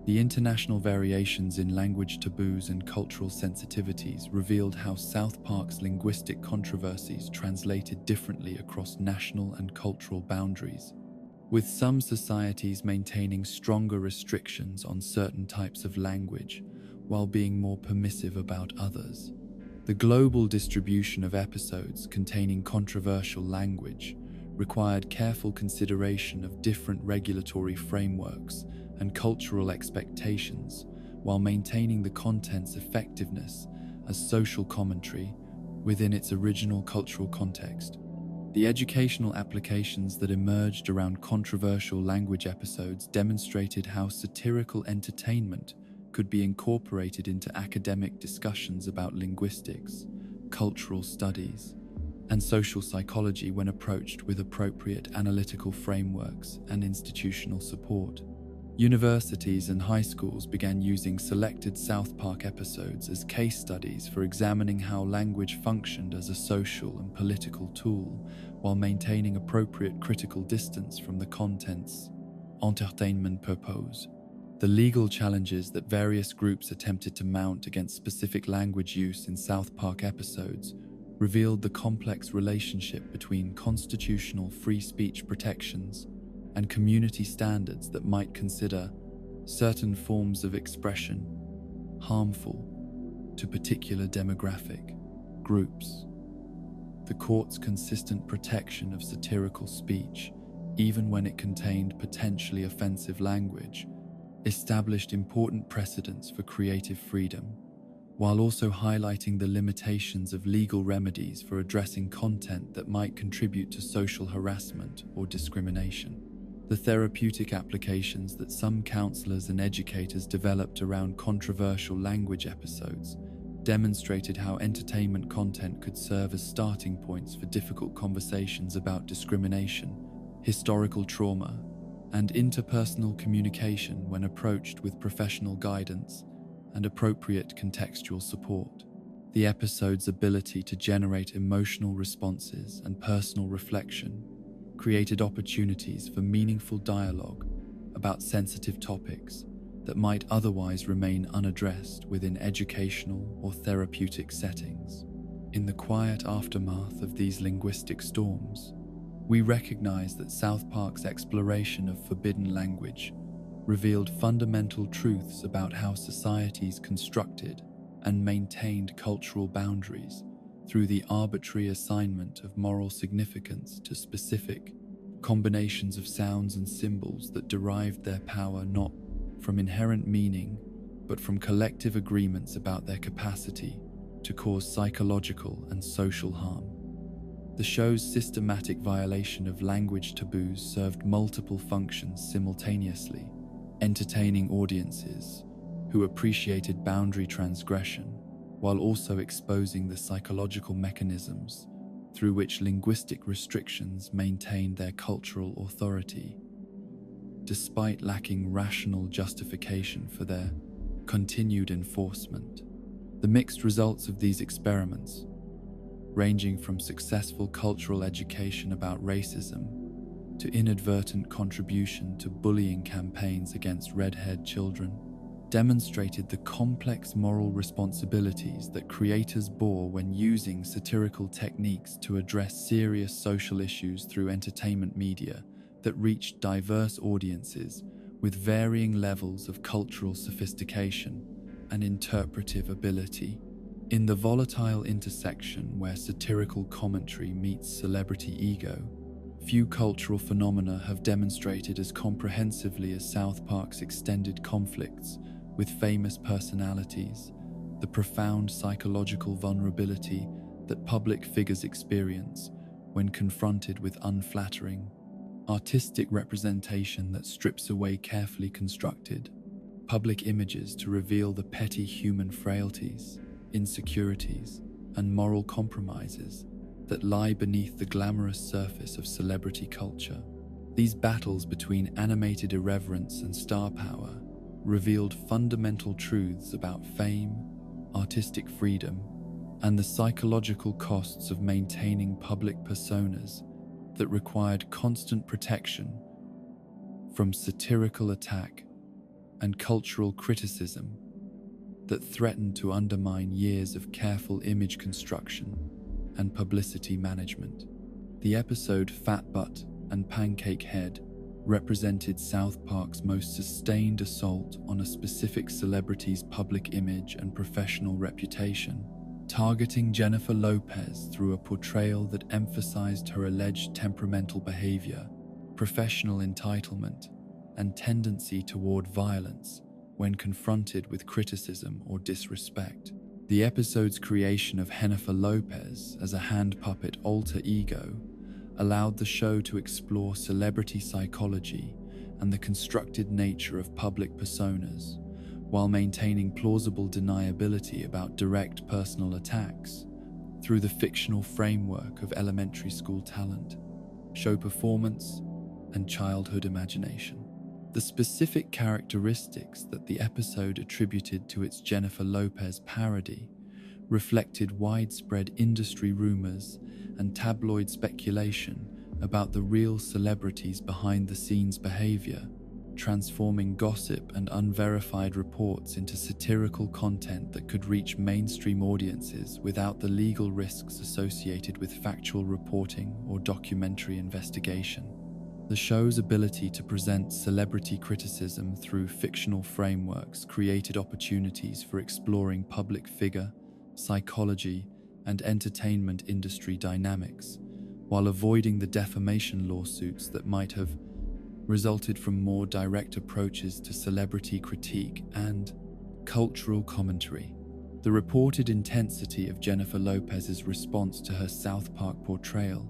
The international variations in language taboos and cultural sensitivities revealed how South Park's linguistic controversies translated differently across national and cultural boundaries, with some societies maintaining stronger restrictions on certain types of language while being more permissive about others. The global distribution of episodes containing controversial language required careful consideration of different regulatory frameworks and cultural expectations while maintaining the content's effectiveness as social commentary within its original cultural context. The educational applications that emerged around controversial language episodes demonstrated how satirical entertainment could be incorporated into academic discussions about linguistics, cultural studies, and social psychology when approached with appropriate analytical frameworks and institutional support. Universities and high schools began using selected South Park episodes as case studies for examining how language functioned as a social and political tool while maintaining appropriate critical distance from the content's entertainment purpose. The legal challenges that various groups attempted to mount against specific language use in South Park episodes revealed the complex relationship between constitutional free speech protections and community standards that might consider certain forms of expression harmful to particular demographic groups. The court's consistent protection of satirical speech, even when it contained potentially offensive language, established important precedents for creative freedom, while also highlighting the limitations of legal remedies for addressing content that might contribute to social harassment or discrimination. The therapeutic applications that some counselors and educators developed around controversial language episodes demonstrated how entertainment content could serve as starting points for difficult conversations about discrimination, historical trauma, and interpersonal communication when approached with professional guidance and appropriate contextual support. The episode's ability to generate emotional responses and personal reflection created opportunities for meaningful dialogue about sensitive topics that might otherwise remain unaddressed within educational or therapeutic settings. In the quiet aftermath of these linguistic storms, we recognize that South Park's exploration of forbidden language revealed fundamental truths about how societies constructed and maintained cultural boundaries through the arbitrary assignment of moral significance to specific combinations of sounds and symbols that derived their power not from inherent meaning, but from collective agreements about their capacity to cause psychological and social harm. The show's systematic violation of language taboos served multiple functions simultaneously, entertaining audiences who appreciated boundary transgression while also exposing the psychological mechanisms through which linguistic restrictions maintained their cultural authority. Despite lacking rational justification for their continued enforcement, the mixed results of these experiments, ranging from successful cultural education about racism to inadvertent contribution to bullying campaigns against red-haired children, demonstrated the complex moral responsibilities that creators bore when using satirical techniques to address serious social issues through entertainment media that reached diverse audiences with varying levels of cultural sophistication and interpretive ability. In the volatile intersection where satirical commentary meets celebrity ego, few cultural phenomena have demonstrated as comprehensively as South Park's extended conflicts with famous personalities, the profound psychological vulnerability that public figures experience when confronted with unflattering, artistic representation that strips away carefully constructed, public images to reveal the petty human frailties, insecurities, and moral compromises that lie beneath the glamorous surface of celebrity culture. These battles between animated irreverence and star power revealed fundamental truths about fame, artistic freedom, and the psychological costs of maintaining public personas that required constant protection from satirical attack and cultural criticism that threatened to undermine years of careful image construction and publicity management. The episode Fat Butt and Pancake Head represented South Park's most sustained assault on a specific celebrity's public image and professional reputation, targeting Jennifer Lopez through a portrayal that emphasized her alleged temperamental behavior, professional entitlement, and tendency toward violence when confronted with criticism or disrespect. The episode's creation of Jennifer Lopez as a hand puppet alter ego allowed the show to explore celebrity psychology and the constructed nature of public personas, while maintaining plausible deniability about direct personal attacks through the fictional framework of elementary school talent, show performance, and childhood imagination. The specific characteristics that the episode attributed to its Jennifer Lopez parody reflected widespread industry rumors and tabloid speculation about the real celebrities' behind-the-scenes behavior, transforming gossip and unverified reports into satirical content that could reach mainstream audiences without the legal risks associated with factual reporting or documentary investigation. The show's ability to present celebrity criticism through fictional frameworks created opportunities for exploring public figure, psychology, and entertainment industry dynamics, while avoiding the defamation lawsuits that might have resulted from more direct approaches to celebrity critique and cultural commentary. The reported intensity of Jennifer Lopez's response to her South Park portrayal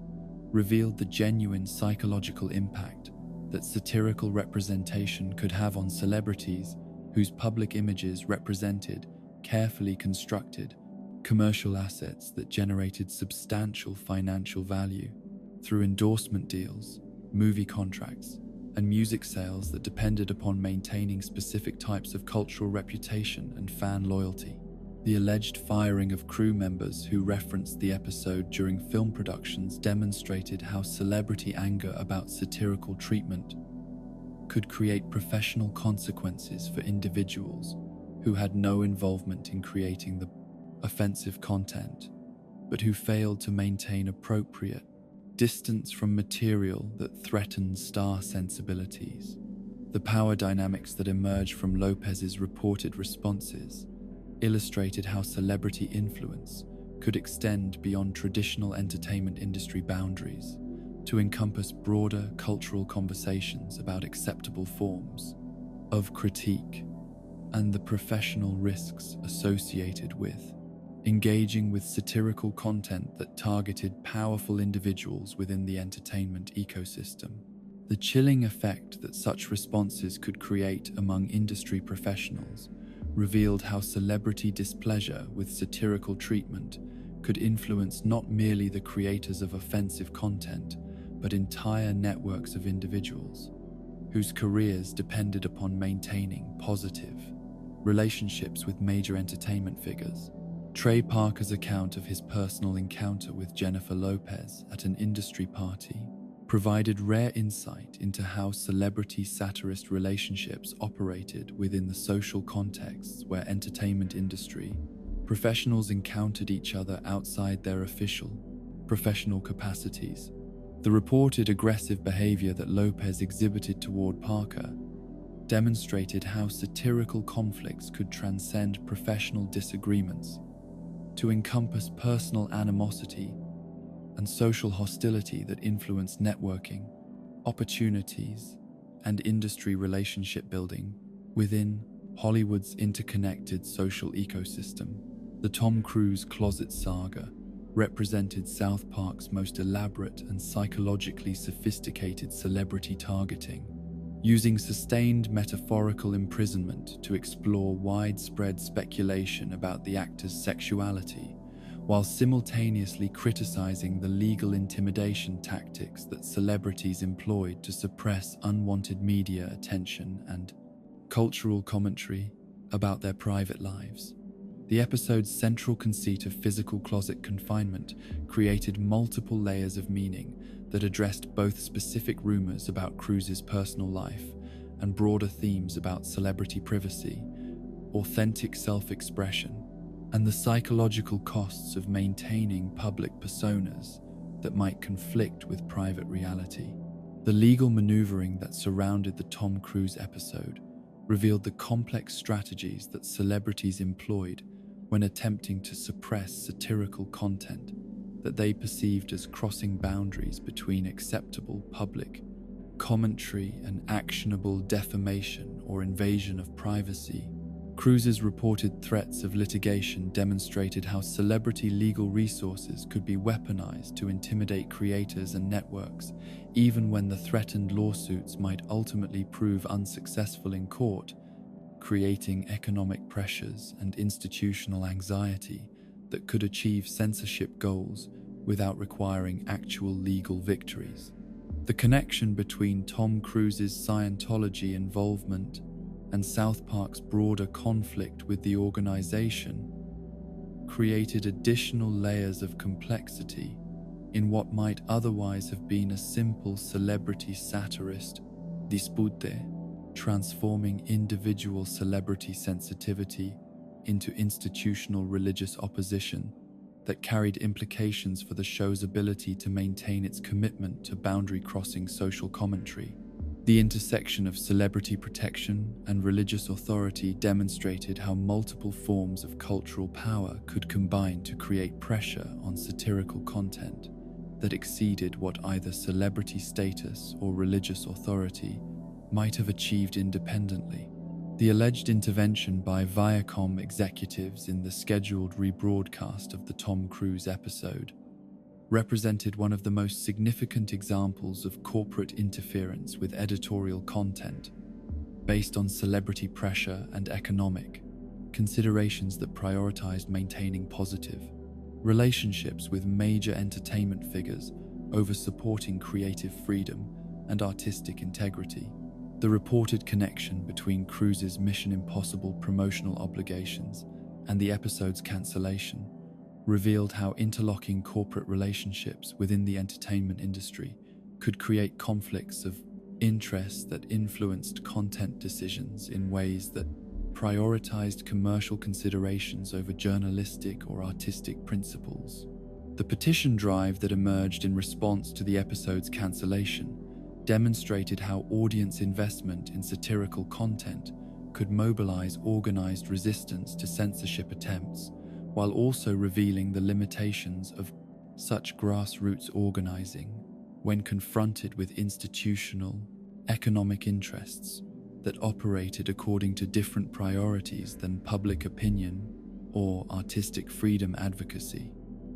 revealed the genuine psychological impact that satirical representation could have on celebrities whose public images represented carefully constructed commercial assets that generated substantial financial value through endorsement deals, movie contracts, and music sales that depended upon maintaining specific types of cultural reputation and fan loyalty. The alleged firing of crew members who referenced the episode during film productions demonstrated how celebrity anger about satirical treatment could create professional consequences for individuals who had no involvement in creating the offensive content, but who failed to maintain appropriate distance from material that threatened star sensibilities. The power dynamics that emerged from Lopez's reported responses illustrated how celebrity influence could extend beyond traditional entertainment industry boundaries to encompass broader cultural conversations about acceptable forms of critique and the professional risks associated with engaging with satirical content that targeted powerful individuals within the entertainment ecosystem. The chilling effect that such responses could create among industry professionals revealed how celebrity displeasure with satirical treatment could influence not merely the creators of offensive content, but entire networks of individuals whose careers depended upon maintaining positive relationships with major entertainment figures. Trey Parker's account of his personal encounter with Jennifer Lopez at an industry party provided rare insight into how celebrity satirist relationships operated within the social contexts where entertainment industry professionals encountered each other outside their official, professional capacities. The reported aggressive behavior that Lopez exhibited toward Parker demonstrated how satirical conflicts could transcend professional disagreements to encompass personal animosity and social hostility that influenced networking, opportunities, and industry relationship building within Hollywood's interconnected social ecosystem. The Tom Cruise closet saga represented South Park's most elaborate and psychologically sophisticated celebrity targeting, using sustained metaphorical imprisonment to explore widespread speculation about the actor's sexuality, while simultaneously criticizing the legal intimidation tactics that celebrities employed to suppress unwanted media attention and cultural commentary about their private lives. The episode's central conceit of physical closet confinement created multiple layers of meaning that addressed both specific rumors about Cruz's personal life and broader themes about celebrity privacy, authentic self-expression, and the psychological costs of maintaining public personas that might conflict with private reality. The legal maneuvering that surrounded the Tom Cruise episode revealed the complex strategies that celebrities employed when attempting to suppress satirical content that they perceived as crossing boundaries between acceptable public commentary and actionable defamation or invasion of privacy. Cruz's reported threats of litigation demonstrated how celebrity legal resources could be weaponized to intimidate creators and networks, even when the threatened lawsuits might ultimately prove unsuccessful in court, creating economic pressures and institutional anxiety that could achieve censorship goals without requiring actual legal victories. The connection between Tom Cruise's Scientology involvement and South Park's broader conflict with the organization created additional layers of complexity in what might otherwise have been a simple celebrity satirist dispute, transforming individual celebrity sensitivity into institutional religious opposition that carried implications for the show's ability to maintain its commitment to boundary-crossing social commentary. The intersection of celebrity protection and religious authority demonstrated how multiple forms of cultural power could combine to create pressure on satirical content that exceeded what either celebrity status or religious authority might have achieved independently. The alleged intervention by Viacom executives in the scheduled rebroadcast of the Tom Cruise episode represented one of the most significant examples of corporate interference with editorial content based on celebrity pressure and economic considerations that prioritized maintaining positive relationships with major entertainment figures over supporting creative freedom and artistic integrity. The reported connection between Cruise's Mission Impossible promotional obligations and the episode's cancellation revealed how interlocking corporate relationships within the entertainment industry could create conflicts of interest that influenced content decisions in ways that prioritized commercial considerations over journalistic or artistic principles. The petition drive that emerged in response to the episode's cancellation demonstrated how audience investment in satirical content could mobilize organized resistance to censorship attempts, while also revealing the limitations of such grassroots organizing when confronted with institutional, economic interests that operated according to different priorities than public opinion or artistic freedom advocacy.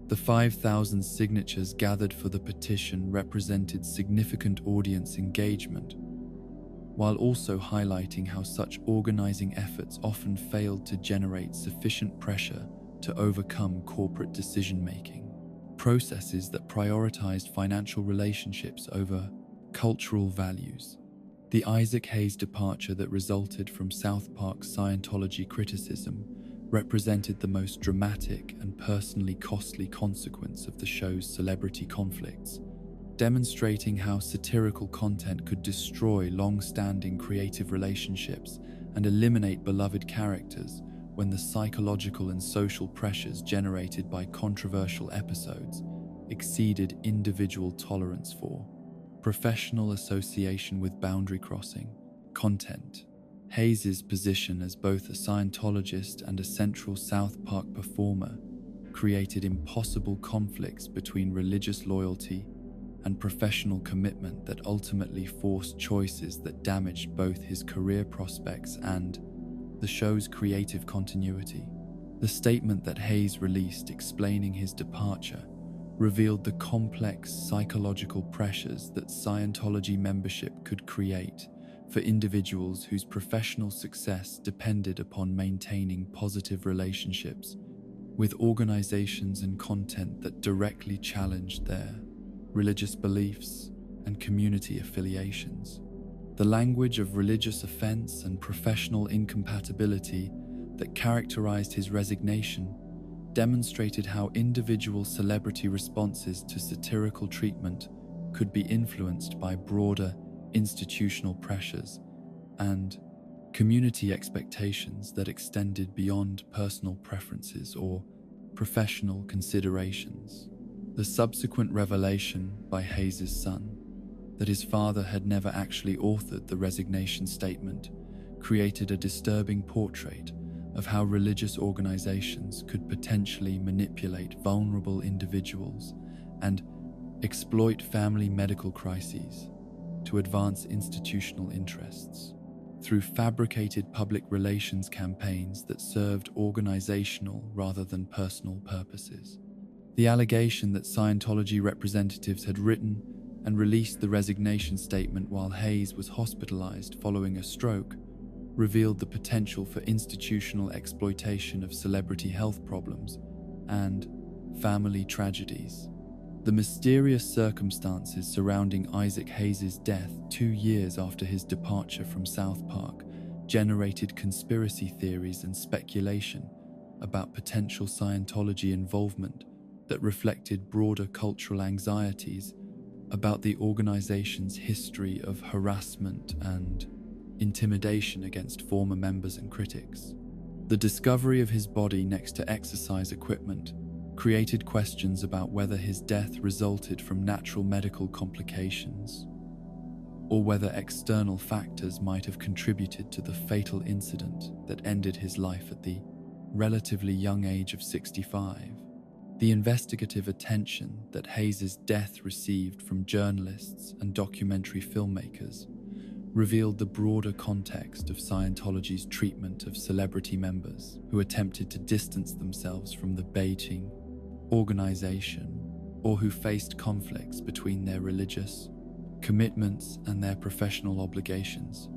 The 5,000 signatures gathered for the petition represented significant audience engagement, while also highlighting how such organizing efforts often failed to generate sufficient pressure to overcome corporate decision-making processes that prioritized financial relationships over cultural values. The Isaac Hayes departure that resulted from South Park's Scientology criticism represented the most dramatic and personally costly consequence of the show's celebrity conflicts, demonstrating how satirical content could destroy long-standing creative relationships and eliminate beloved characters when the psychological and social pressures generated by controversial episodes exceeded individual tolerance for professional association with boundary crossing content. Hayes' position as both a Scientologist and a central South Park performer created impossible conflicts between religious loyalty and professional commitment that ultimately forced choices that damaged both his career prospects and the show's creative continuity. The statement that Hayes released explaining his departure revealed the complex psychological pressures that Scientology membership could create for individuals whose professional success depended upon maintaining positive relationships with organizations and content that directly challenged their religious beliefs and community affiliations. The language of religious offense and professional incompatibility that characterized his resignation demonstrated how individual celebrity responses to satirical treatment could be influenced by broader institutional pressures and community expectations that extended beyond personal preferences or professional considerations. The subsequent revelation by Hayes' son that his father had never actually authored the resignation statement created a disturbing portrait of how religious organizations could potentially manipulate vulnerable individuals and exploit family medical crises to advance institutional interests. Through fabricated public relations campaigns that served organizational rather than personal purposes. The allegation that Scientology representatives had written and released the resignation statement while Hayes was hospitalized following a stroke revealed the potential for institutional exploitation of celebrity health problems and family tragedies. The mysterious circumstances surrounding Isaac Hayes' death 2 years after his departure from South Park generated conspiracy theories and speculation about potential Scientology involvement that reflected broader cultural anxieties about the organization's history of harassment and intimidation against former members and critics. The discovery of his body next to exercise equipment created questions about whether his death resulted from natural medical complications or whether external factors might have contributed to the fatal incident that ended his life at the relatively young age of 65. The investigative attention that Hayes' death received from journalists and documentary filmmakers revealed the broader context of Scientology's treatment of celebrity members who attempted to distance themselves from the Beijing organization or who faced conflicts between their religious commitments and their professional obligations.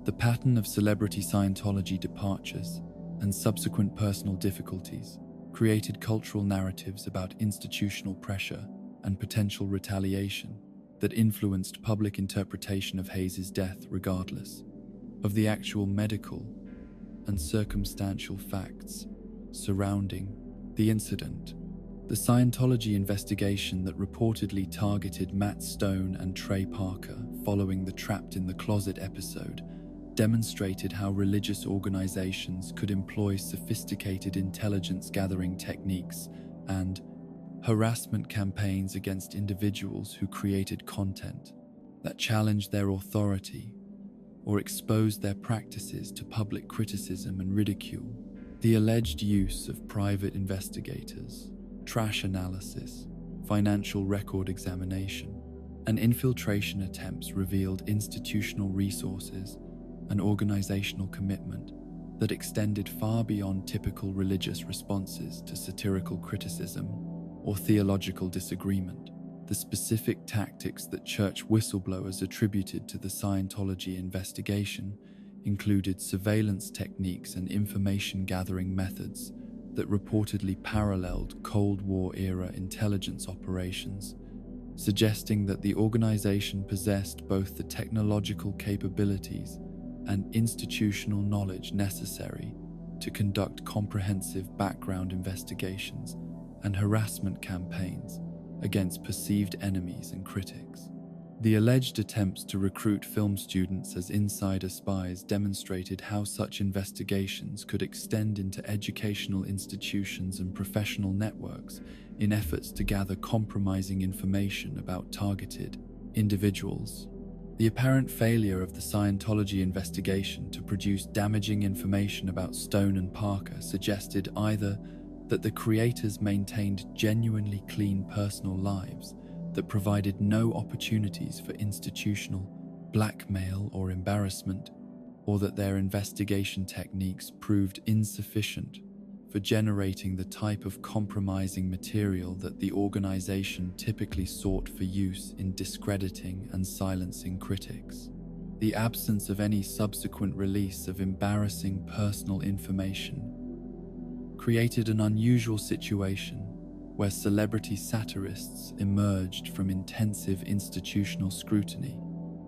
The pattern of celebrity Scientology departures and subsequent personal difficulties created cultural narratives about institutional pressure and potential retaliation that influenced public interpretation of Hayes' death regardless of the actual medical and circumstantial facts surrounding the incident. The Scientology investigation that reportedly targeted Matt Stone and Trey Parker following the Trapped in the Closet episode demonstrated how religious organizations could employ sophisticated intelligence-gathering techniques and harassment campaigns against individuals who created content that challenged their authority or exposed their practices to public criticism and ridicule. The alleged use of private investigators, trash analysis, financial record examination, and infiltration attempts revealed institutional resources and organizational commitment that extended far beyond typical religious responses to satirical criticism or theological disagreement. The specific tactics that church whistleblowers attributed to the Scientology investigation included surveillance techniques and information-gathering methods that reportedly paralleled Cold War-era intelligence operations, suggesting that the organization possessed both the technological capabilities and institutional knowledge necessary to conduct comprehensive background investigations and harassment campaigns against perceived enemies and critics. The alleged attempts to recruit film students as insider spies demonstrated how such investigations could extend into educational institutions and professional networks in efforts to gather compromising information about targeted individuals. The apparent failure of the Scientology investigation to produce damaging information about Stone and Parker suggested either that the creators maintained genuinely clean personal lives that provided no opportunities for institutional blackmail or embarrassment, or that their investigation techniques proved insufficient for generating the type of compromising material that the organization typically sought for use in discrediting and silencing critics. The absence of any subsequent release of embarrassing personal information created an unusual situation where celebrity satirists emerged from intensive institutional scrutiny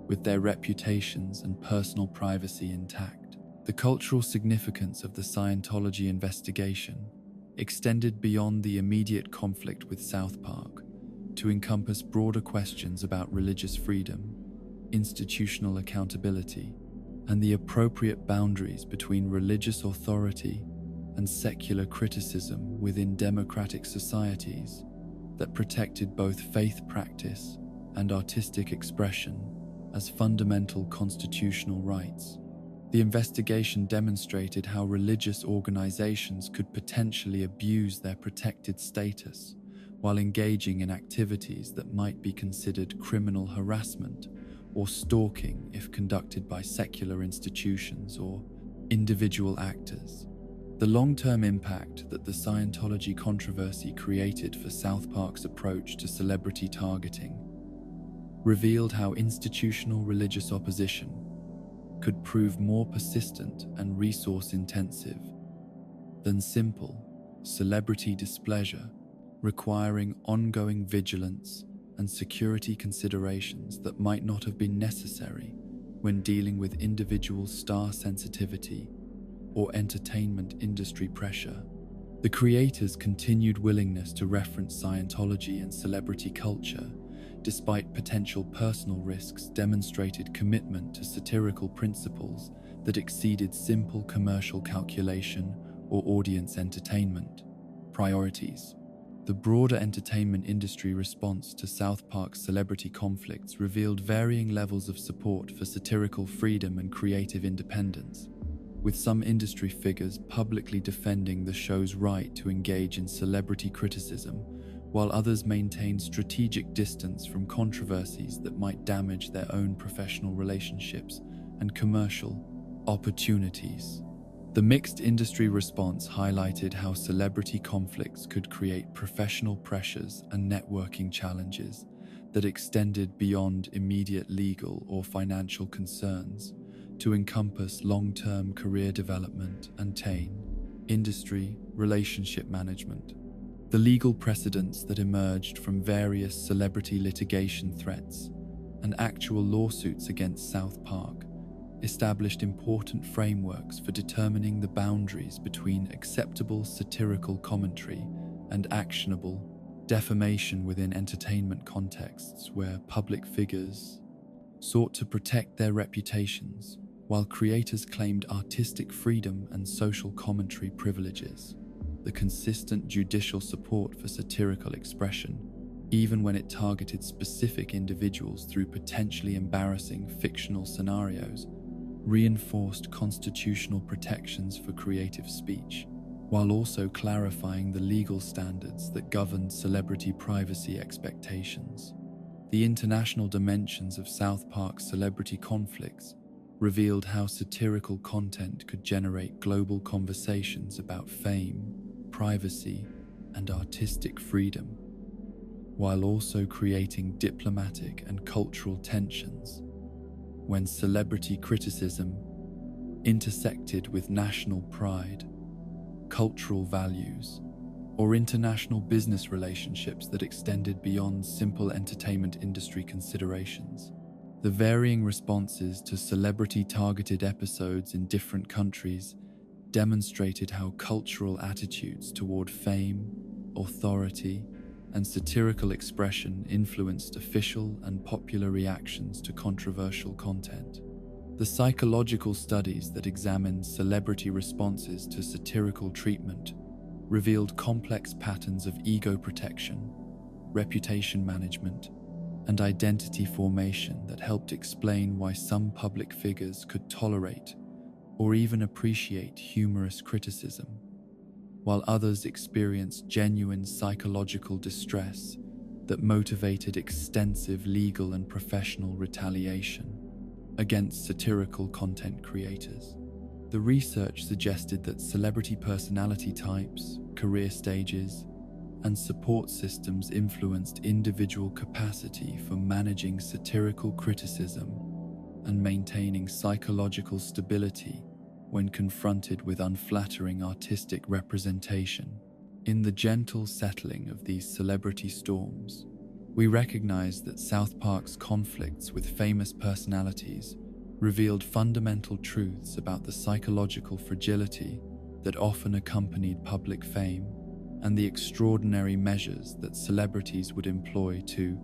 with their reputations and personal privacy intact. The cultural significance of the Scientology investigation extended beyond the immediate conflict with South Park to encompass broader questions about religious freedom, institutional accountability, and the appropriate boundaries between religious authority and secular criticism within democratic societies that protected both faith practice and artistic expression as fundamental constitutional rights. The investigation demonstrated how religious organizations could potentially abuse their protected status while engaging in activities that might be considered criminal harassment or stalking if conducted by secular institutions or individual actors. The long-term impact that the Scientology controversy created for South Park's approach to celebrity targeting revealed how institutional religious opposition could prove more persistent and resource-intensive than simple celebrity displeasure, requiring ongoing vigilance and security considerations that might not have been necessary when dealing with individual star sensitivity or entertainment industry pressure. The creators' continued willingness to reference Scientology and celebrity culture, despite potential personal risks, demonstrated commitment to satirical principles that exceeded simple commercial calculation or audience entertainment priorities. The broader entertainment industry response to South Park's celebrity conflicts revealed varying levels of support for satirical freedom and creative independence, with some industry figures publicly defending the show's right to engage in celebrity criticism, while others maintained strategic distance from controversies that might damage their own professional relationships and commercial opportunities. The mixed industry response highlighted how celebrity conflicts could create professional pressures and networking challenges that extended beyond immediate legal or financial concerns to encompass long-term career development and industry relationship management. The legal precedents that emerged from various celebrity litigation threats and actual lawsuits against South Park established important frameworks for determining the boundaries between acceptable satirical commentary and actionable defamation within entertainment contexts where public figures sought to protect their reputations while creators claimed artistic freedom and social commentary privileges. The consistent judicial support for satirical expression, even when it targeted specific individuals through potentially embarrassing fictional scenarios, reinforced constitutional protections for creative speech, while also clarifying the legal standards that govern celebrity privacy expectations. The international dimensions of South Park's celebrity conflicts revealed how satirical content could generate global conversations about fame, privacy, and artistic freedom, while also creating diplomatic and cultural tensions when celebrity criticism intersected with national pride, cultural values, or international business relationships that extended beyond simple entertainment industry considerations. The varying responses to celebrity-targeted episodes in different countries demonstrated how cultural attitudes toward fame, authority, and satirical expression influenced official and popular reactions to controversial content. The psychological studies that examined celebrity responses to satirical treatment revealed complex patterns of ego protection, reputation management, and identity formation that helped explain why some public figures could tolerate or even appreciate humorous criticism, while others experienced genuine psychological distress that motivated extensive legal and professional retaliation against satirical content creators. The research suggested that celebrity personality types, career stages, and support systems influenced individual capacity for managing satirical criticism and maintaining psychological stability when confronted with unflattering artistic representation. In the gentle settling of these celebrity storms, we recognize that South Park's conflicts with famous personalities revealed fundamental truths about the psychological fragility that often accompanied public fame and the extraordinary measures that celebrities would employ to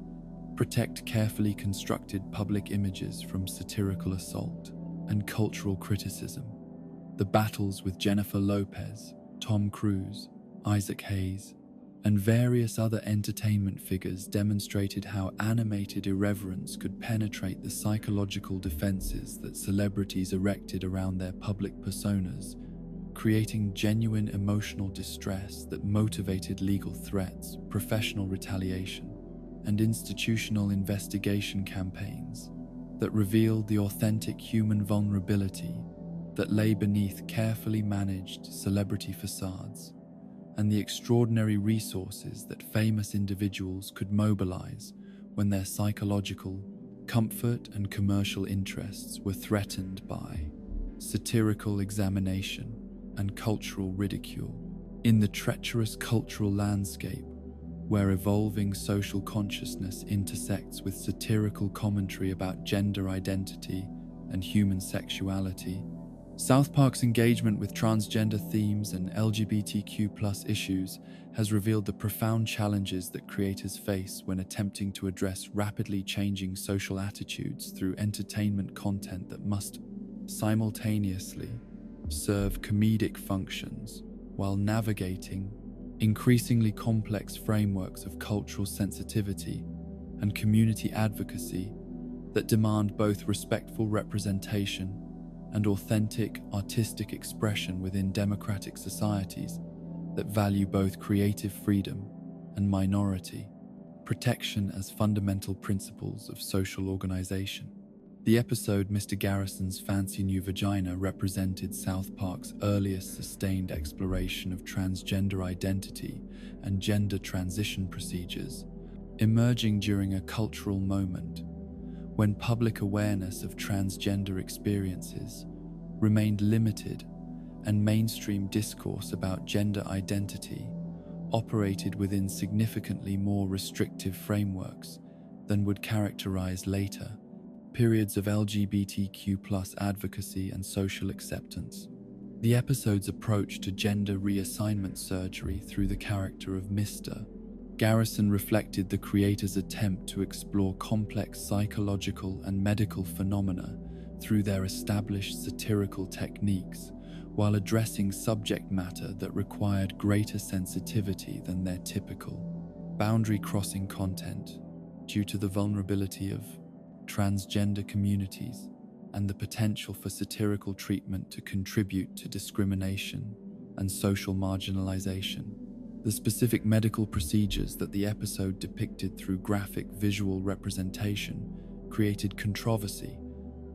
protect carefully constructed public images from satirical assault and cultural criticism. The battles with Jennifer Lopez, Tom Cruise, Isaac Hayes, and various other entertainment figures demonstrated how animated irreverence could penetrate the psychological defenses that celebrities erected around their public personas, creating genuine emotional distress that motivated legal threats, professional retaliation, and institutional investigation campaigns that revealed the authentic human vulnerability that lay beneath carefully managed celebrity facades, and the extraordinary resources that famous individuals could mobilize when their psychological comfort and commercial interests were threatened by satirical examination and cultural ridicule. In the treacherous cultural landscape, where evolving social consciousness intersects with satirical commentary about gender identity and human sexuality, South Park's engagement with transgender themes and LGBTQ+ issues has revealed the profound challenges that creators face when attempting to address rapidly changing social attitudes through entertainment content that must simultaneously serve comedic functions while navigating increasingly complex frameworks of cultural sensitivity and community advocacy that demand both respectful representation and authentic artistic expression within democratic societies that value both creative freedom and minority protection as fundamental principles of social organization. The episode Mr. Garrison's Fancy New Vagina represented South Park's earliest sustained exploration of transgender identity and gender transition procedures, emerging during a cultural moment when public awareness of transgender experiences remained limited and mainstream discourse about gender identity operated within significantly more restrictive frameworks than would characterize later periods of LGBTQ+ advocacy and social acceptance. The episode's approach to gender reassignment surgery through the character of Mr. Garrison reflected the creator's attempt to explore complex psychological and medical phenomena through their established satirical techniques, while addressing subject matter that required greater sensitivity than their typical boundary-crossing content due to the vulnerability of transgender communities and the potential for satirical treatment to contribute to discrimination and social marginalization. The specific medical procedures that the episode depicted through graphic visual representation created controversy,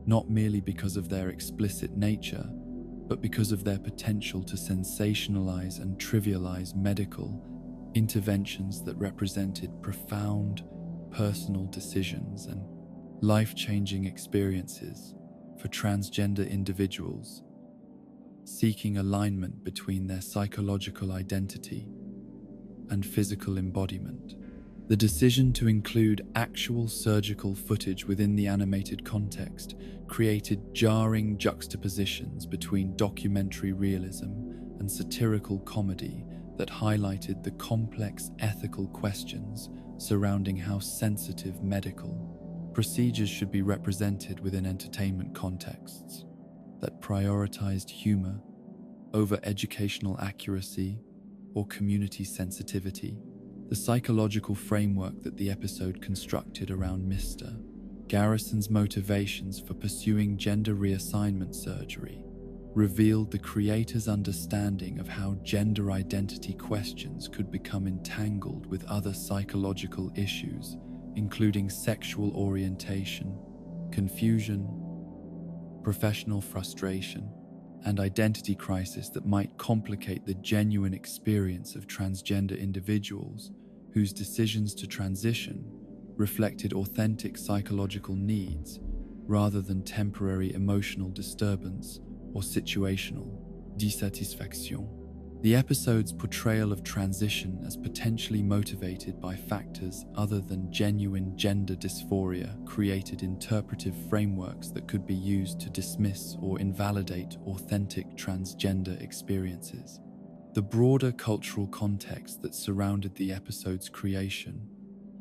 not merely because of their explicit nature, but because of their potential to sensationalize and trivialize medical interventions that represented profound personal decisions and life-changing experiences for transgender individuals seeking alignment between their psychological identity and physical embodiment. The decision to include actual surgical footage within the animated context created jarring juxtapositions between documentary realism and satirical comedy that highlighted the complex ethical questions surrounding how sensitive medical procedures should be represented within entertainment contexts that prioritized humor over educational accuracy or community sensitivity. The psychological framework that the episode constructed around Mr. Garrison's motivations for pursuing gender reassignment surgery revealed the creator's understanding of how gender identity questions could become entangled with other psychological issues, including sexual orientation, confusion, professional frustration, and identity crisis that might complicate the genuine experience of transgender individuals whose decisions to transition reflected authentic psychological needs rather than temporary emotional disturbance or situational dissatisfaction. The episode's portrayal of transition as potentially motivated by factors other than genuine gender dysphoria created interpretive frameworks that could be used to dismiss or invalidate authentic transgender experiences. The broader cultural context that surrounded the episode's creation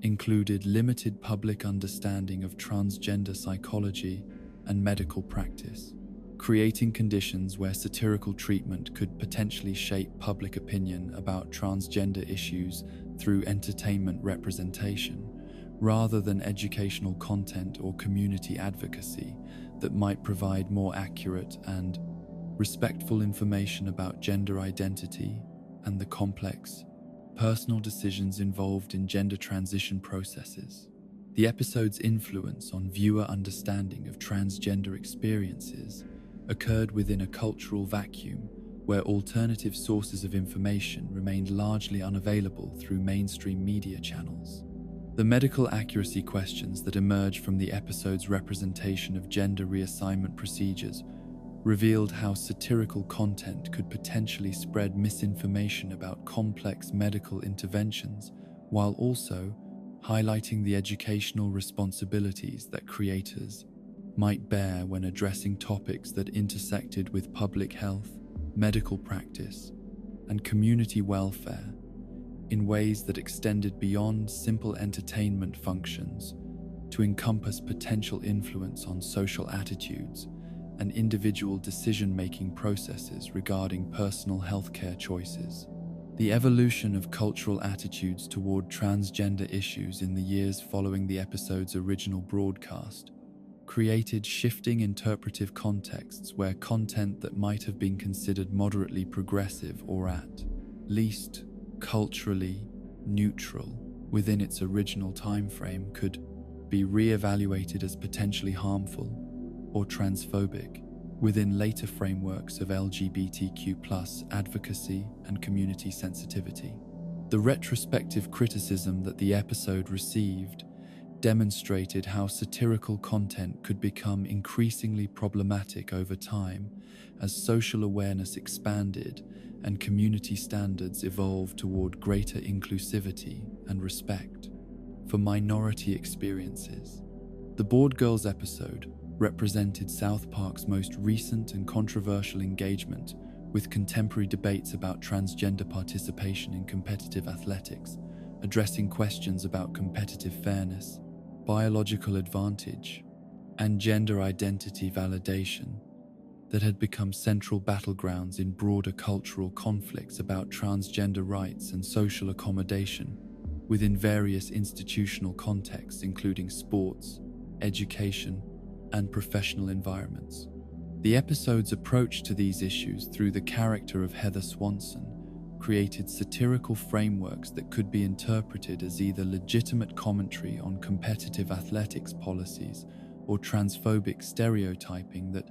included limited public understanding of transgender psychology and medical practice, creating conditions where satirical treatment could potentially shape public opinion about transgender issues through entertainment representation, rather than educational content or community advocacy that might provide more accurate and respectful information about gender identity and the complex, personal decisions involved in gender transition processes. The episode's influence on viewer understanding of transgender experiences occurred within a cultural vacuum where alternative sources of information remained largely unavailable through mainstream media channels. The medical accuracy questions that emerged from the episode's representation of gender reassignment procedures revealed how satirical content could potentially spread misinformation about complex medical interventions, while also highlighting the educational responsibilities that creators might bear when addressing topics that intersected with public health, medical practice, and community welfare in ways that extended beyond simple entertainment functions to encompass potential influence on social attitudes and individual decision-making processes regarding personal healthcare choices. The evolution of cultural attitudes toward transgender issues in the years following the episode's original broadcast created shifting interpretive contexts where content that might have been considered moderately progressive or at least culturally neutral within its original time frame could be re-evaluated as potentially harmful or transphobic within later frameworks of LGBTQ+ advocacy and community sensitivity. The retrospective criticism that the episode received demonstrated how satirical content could become increasingly problematic over time as social awareness expanded and community standards evolved toward greater inclusivity and respect for minority experiences. The Bored Girls episode represented South Park's most recent and controversial engagement with contemporary debates about transgender participation in competitive athletics, addressing questions about competitive fairness, biological advantage, and gender identity validation that had become central battlegrounds in broader cultural conflicts about transgender rights and social accommodation within various institutional contexts, including sports, education, and professional environments. The episode's approach to these issues through the character of Heather Swanson created satirical frameworks that could be interpreted as either legitimate commentary on competitive athletics policies or transphobic stereotyping that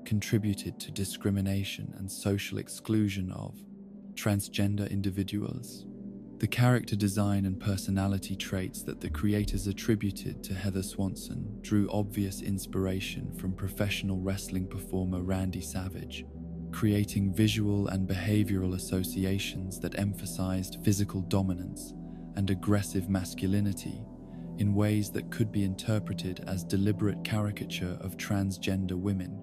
contributed to discrimination and social exclusion of transgender individuals. The character design and personality traits that the creators attributed to Heather Swanson drew obvious inspiration from professional wrestling performer Randy Savage, creating visual and behavioral associations that emphasized physical dominance and aggressive masculinity in ways that could be interpreted as deliberate caricature of transgender women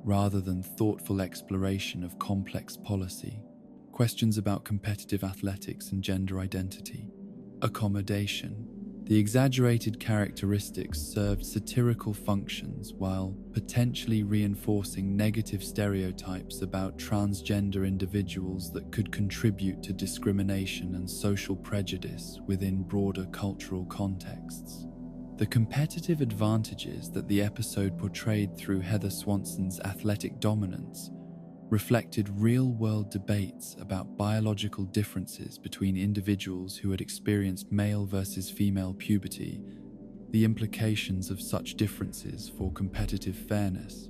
rather than thoughtful exploration of complex policy. Questions about competitive athletics and gender identity. Accommodation. The exaggerated characteristics served satirical functions while potentially reinforcing negative stereotypes about transgender individuals that could contribute to discrimination and social prejudice within broader cultural contexts. The competitive advantages that the episode portrayed through Heather Swanson's athletic dominance reflected real-world debates about biological differences between individuals who had experienced male versus female puberty, the implications of such differences for competitive fairness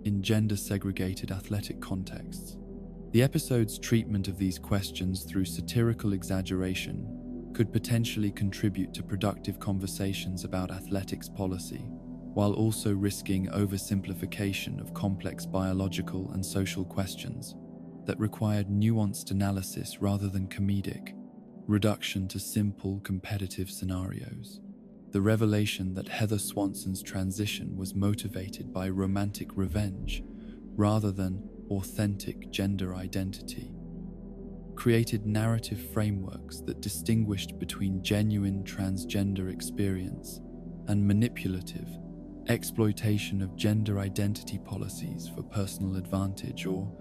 in gender-segregated athletic contexts. The episode's treatment of these questions through satirical exaggeration could potentially contribute to productive conversations about athletics policy, while also risking oversimplification of complex biological and social questions that required nuanced analysis rather than comedic reduction to simple competitive scenarios. The revelation that Heather Swanson's transition was motivated by romantic revenge rather than authentic gender identity created narrative frameworks that distinguished between genuine transgender experience and manipulative exploitation of gender identity policies for personal advantage or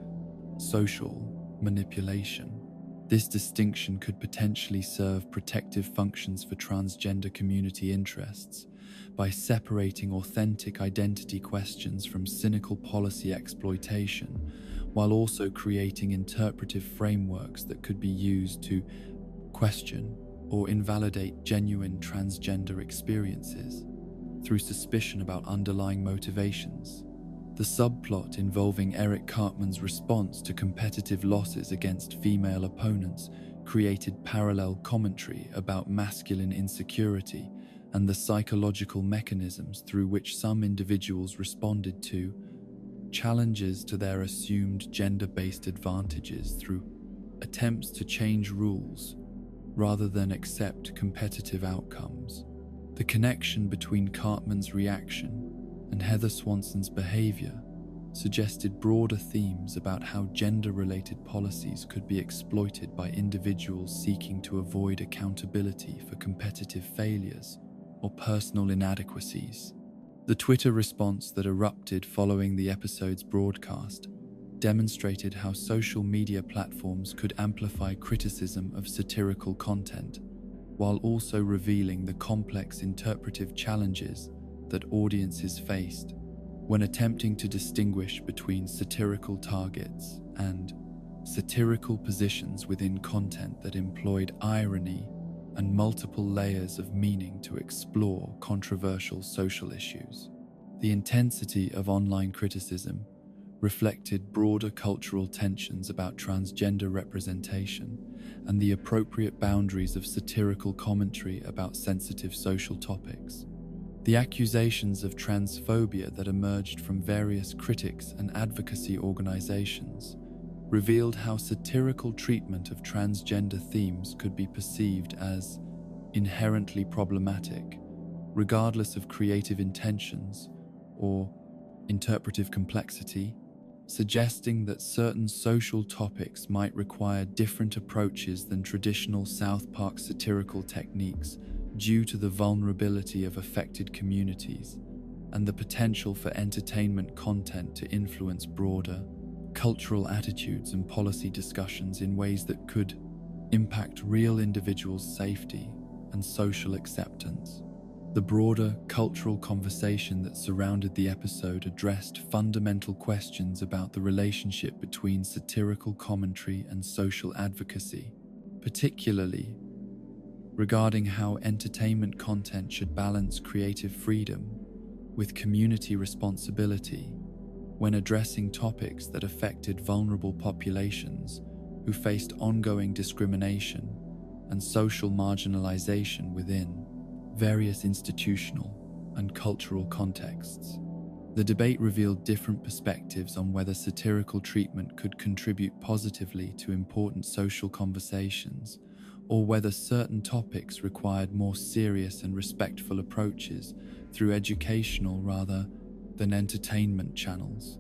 social manipulation. This distinction could potentially serve protective functions for transgender community interests by separating authentic identity questions from cynical policy exploitation, while also creating interpretive frameworks that could be used to question or invalidate genuine transgender experiences through suspicion about underlying motivations. The subplot involving Eric Cartman's response to competitive losses against female opponents created parallel commentary about masculine insecurity and the psychological mechanisms through which some individuals responded to challenges to their assumed gender-based advantages through attempts to change rules rather than accept competitive outcomes. The connection between Cartman's reaction and Heather Swanson's behavior suggested broader themes about how gender-related policies could be exploited by individuals seeking to avoid accountability for competitive failures or personal inadequacies. The Twitter response that erupted following the episode's broadcast demonstrated how social media platforms could amplify criticism of satirical content, while also revealing the complex interpretive challenges that audiences faced when attempting to distinguish between satirical targets and satirical positions within content that employed irony and multiple layers of meaning to explore controversial social issues. The intensity of online criticism reflected broader cultural tensions about transgender representation and the appropriate boundaries of satirical commentary about sensitive social topics. The accusations of transphobia that emerged from various critics and advocacy organizations revealed how satirical treatment of transgender themes could be perceived as inherently problematic, regardless of creative intentions or interpretive complexity, suggesting that certain social topics might require different approaches than traditional South Park satirical techniques due to the vulnerability of affected communities and the potential for entertainment content to influence broader cultural attitudes and policy discussions in ways that could impact real individuals' safety and social acceptance. The broader cultural conversation that surrounded the episode addressed fundamental questions about the relationship between satirical commentary and social advocacy, particularly regarding how entertainment content should balance creative freedom with community responsibility when addressing topics that affected vulnerable populations who faced ongoing discrimination and social marginalization within various institutional and cultural contexts. The debate revealed different perspectives on whether satirical treatment could contribute positively to important social conversations, or whether certain topics required more serious and respectful approaches through educational rather than entertainment channels.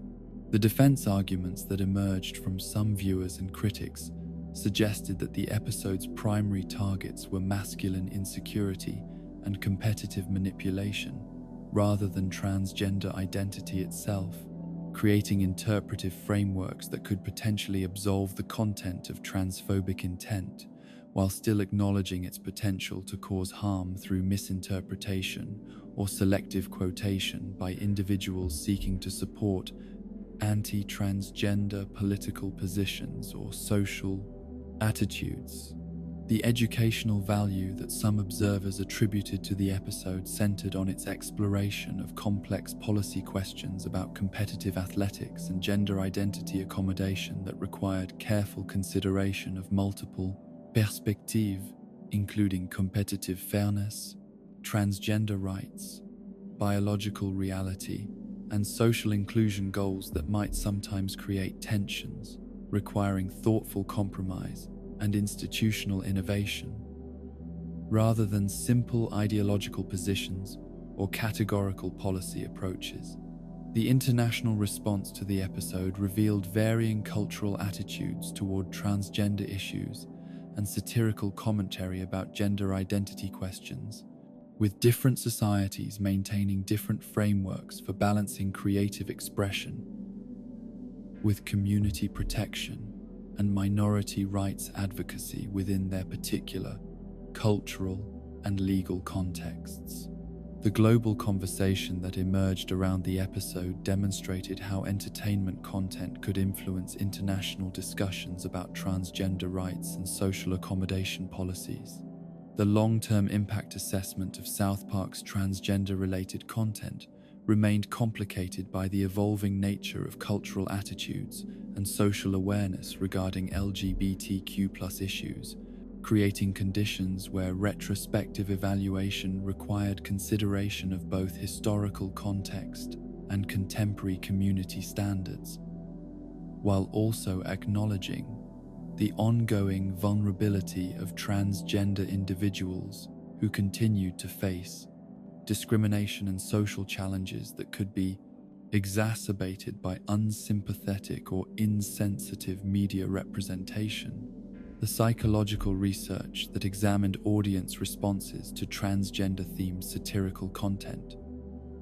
The defense arguments that emerged from some viewers and critics suggested that the episode's primary targets were masculine insecurity and competitive manipulation, rather than transgender identity itself, creating interpretive frameworks that could potentially absolve the content of transphobic intent, while still acknowledging its potential to cause harm through misinterpretation or selective quotation by individuals seeking to support anti-transgender political positions or social attitudes. The educational value that some observers attributed to the episode centered on its exploration of complex policy questions about competitive athletics and gender identity accommodation that required careful consideration of multiple perspectives, including competitive fairness, transgender rights, biological reality, and social inclusion goals that might sometimes create tensions, requiring thoughtful compromise and institutional innovation, rather than simple ideological positions or categorical policy approaches. The international response to the episode revealed varying cultural attitudes toward transgender issues and satirical commentary about gender identity questions, with different societies maintaining different frameworks for balancing creative expression with community protection and minority rights advocacy within their particular cultural and legal contexts. The global conversation that emerged around the episode demonstrated how entertainment content could influence international discussions about transgender rights and social accommodation policies. The long-term impact assessment of South Park's transgender-related content remained complicated by the evolving nature of cultural attitudes and social awareness regarding LGBTQ+ issues, creating conditions where retrospective evaluation required consideration of both historical context and contemporary community standards, while also acknowledging the ongoing vulnerability of transgender individuals who continued to face discrimination and social challenges that could be exacerbated by unsympathetic or insensitive media representation. The psychological research that examined audience responses to transgender-themed satirical content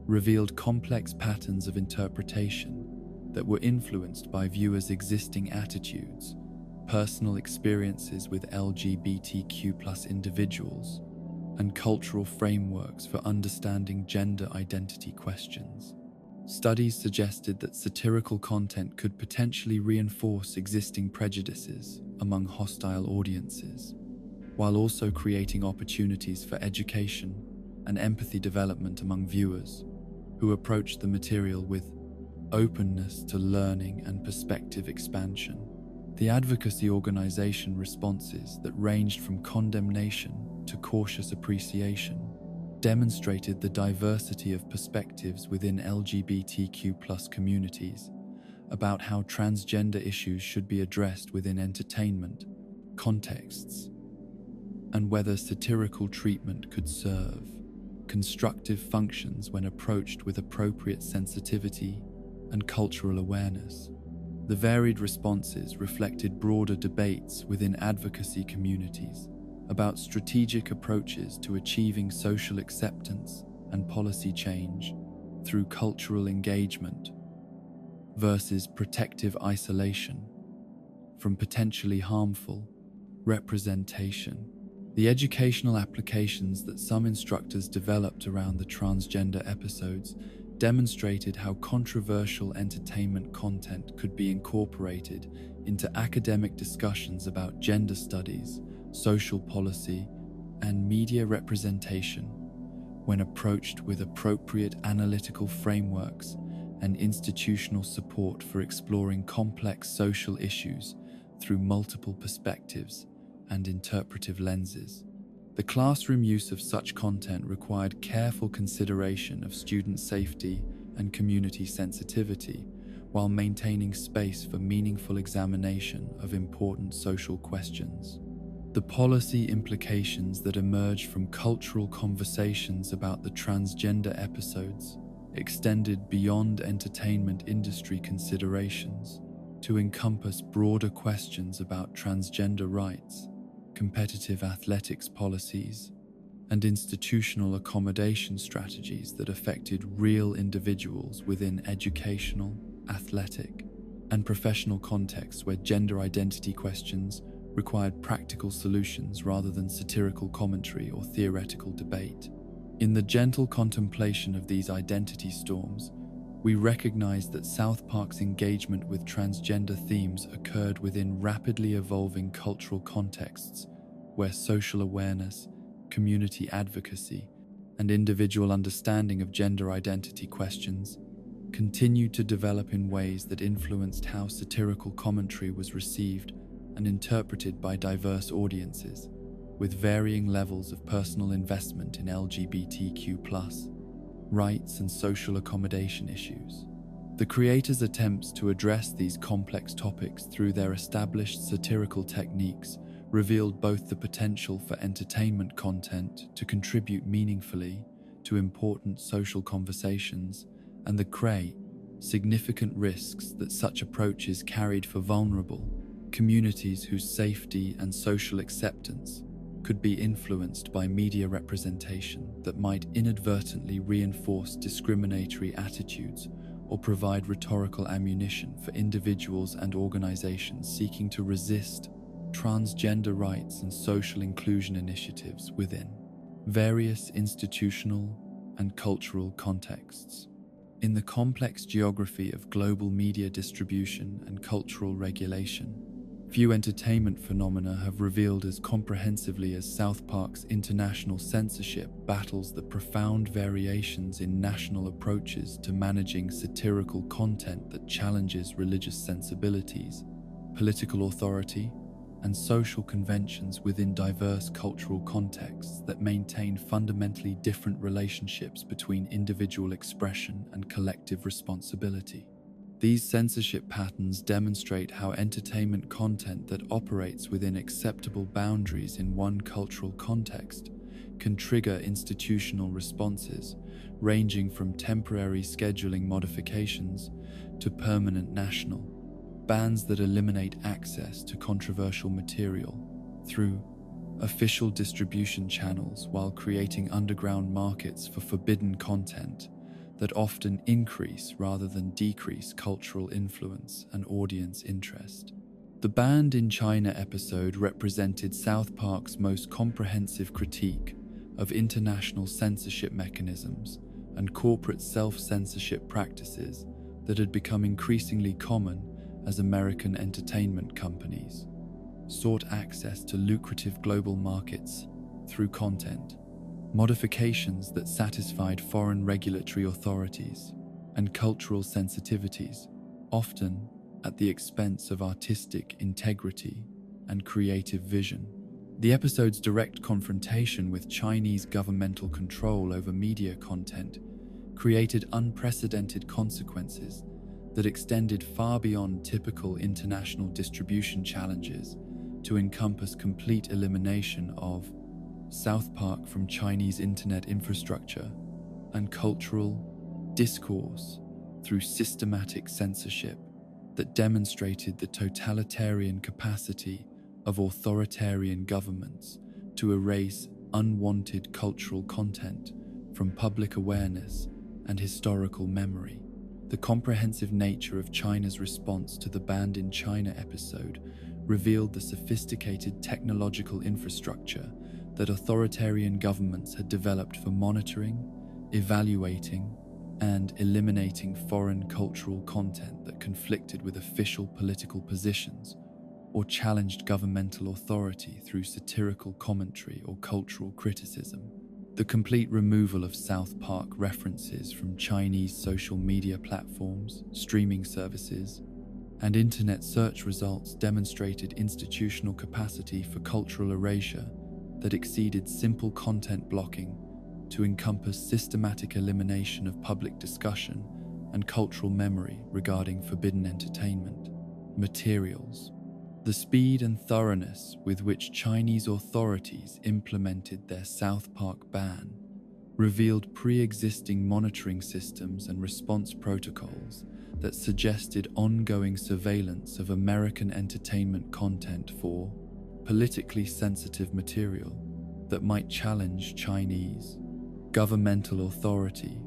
revealed complex patterns of interpretation that were influenced by viewers' existing attitudes, personal experiences with LGBTQ+ individuals, and cultural frameworks for understanding gender identity questions. Studies suggested that satirical content could potentially reinforce existing prejudices among hostile audiences, while also creating opportunities for education and empathy development among viewers who approach the material with openness to learning and perspective expansion. The advocacy organization responses that ranged from condemnation to cautious appreciation demonstrated the diversity of perspectives within LGBTQ+ communities about how transgender issues should be addressed within entertainment contexts, and whether satirical treatment could serve constructive functions when approached with appropriate sensitivity and cultural awareness. The varied responses reflected broader debates within advocacy communities about strategic approaches to achieving social acceptance and policy change through cultural engagement versus protective isolation from potentially harmful representation. The educational applications that some instructors developed around the transgender episodes demonstrated how controversial entertainment content could be incorporated into academic discussions about gender studies, social policy, and media representation when approached with appropriate analytical frameworks and institutional support for exploring complex social issues through multiple perspectives and interpretive lenses. The classroom use of such content required careful consideration of student safety and community sensitivity, while maintaining space for meaningful examination of important social questions. The policy implications that emerged from cultural conversations about the transgender episodes extended beyond entertainment industry considerations to encompass broader questions about transgender rights, competitive athletics policies, and institutional accommodation strategies that affected real individuals within educational, athletic, and professional contexts where gender identity questions required practical solutions rather than satirical commentary or theoretical debate. In the gentle contemplation of these identity storms, we recognize that South Park's engagement with transgender themes occurred within rapidly evolving cultural contexts where social awareness, community advocacy, and individual understanding of gender identity questions continued to develop in ways that influenced how satirical commentary was received and interpreted by diverse audiences, with varying levels of personal investment in LGBTQ+. rights, and social accommodation issues. The creators' attempts to address these complex topics through their established satirical techniques revealed both the potential for entertainment content to contribute meaningfully to important social conversations and the significant risks that such approaches carried for vulnerable communities whose safety and social acceptance could be influenced by media representation that might inadvertently reinforce discriminatory attitudes or provide rhetorical ammunition for individuals and organizations seeking to resist transgender rights and social inclusion initiatives within various institutional and cultural contexts. In the complex geography of global media distribution and cultural regulation, few entertainment phenomena have revealed as comprehensively as South Park's international censorship battles the profound variations in national approaches to managing satirical content that challenges religious sensibilities, political authority, and social conventions within diverse cultural contexts that maintain fundamentally different relationships between individual expression and collective responsibility. These censorship patterns demonstrate how entertainment content that operates within acceptable boundaries in one cultural context can trigger institutional responses, ranging from temporary scheduling modifications to permanent national bans that eliminate access to controversial material through official distribution channels while creating underground markets for forbidden content that often increase rather than decrease cultural influence and audience interest. The Banned in China episode represented South Park's most comprehensive critique of international censorship mechanisms and corporate self-censorship practices that had become increasingly common as American entertainment companies sought access to lucrative global markets through content modifications that satisfied foreign regulatory authorities and cultural sensitivities, often at the expense of artistic integrity and creative vision. The episode's direct confrontation with Chinese governmental control over media content created unprecedented consequences that extended far beyond typical international distribution challenges to encompass complete elimination of South Park from Chinese internet infrastructure and cultural discourse through systematic censorship that demonstrated the totalitarian capacity of authoritarian governments to erase unwanted cultural content from public awareness and historical memory. The comprehensive nature of China's response to the Banned in China episode revealed the sophisticated technological infrastructure that authoritarian governments had developed for monitoring, evaluating, and eliminating foreign cultural content that conflicted with official political positions or challenged governmental authority through satirical commentary or cultural criticism. The complete removal of South Park references from Chinese social media platforms, streaming services, and internet search results demonstrated institutional capacity for cultural erasure that exceeded simple content blocking to encompass systematic elimination of public discussion and cultural memory regarding forbidden entertainment materials. The speed and thoroughness with which Chinese authorities implemented their South Park ban revealed pre-existing monitoring systems and response protocols that suggested ongoing surveillance of American entertainment content for politically sensitive material that might challenge Chinese governmental authority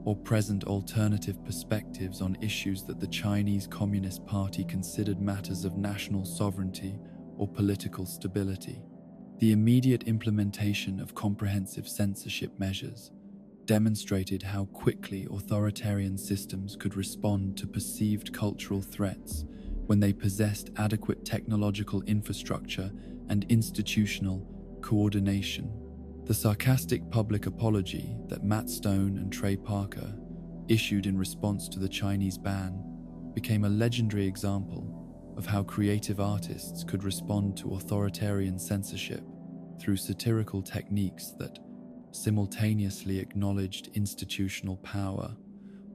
or present alternative perspectives on issues that the Chinese Communist Party considered matters of national sovereignty or political stability. The immediate implementation of comprehensive censorship measures demonstrated how quickly authoritarian systems could respond to perceived cultural threats when they possessed adequate technological infrastructure and institutional coordination. The sarcastic public apology that Matt Stone and Trey Parker issued in response to the Chinese ban became a legendary example of how creative artists could respond to authoritarian censorship through satirical techniques that simultaneously acknowledged institutional power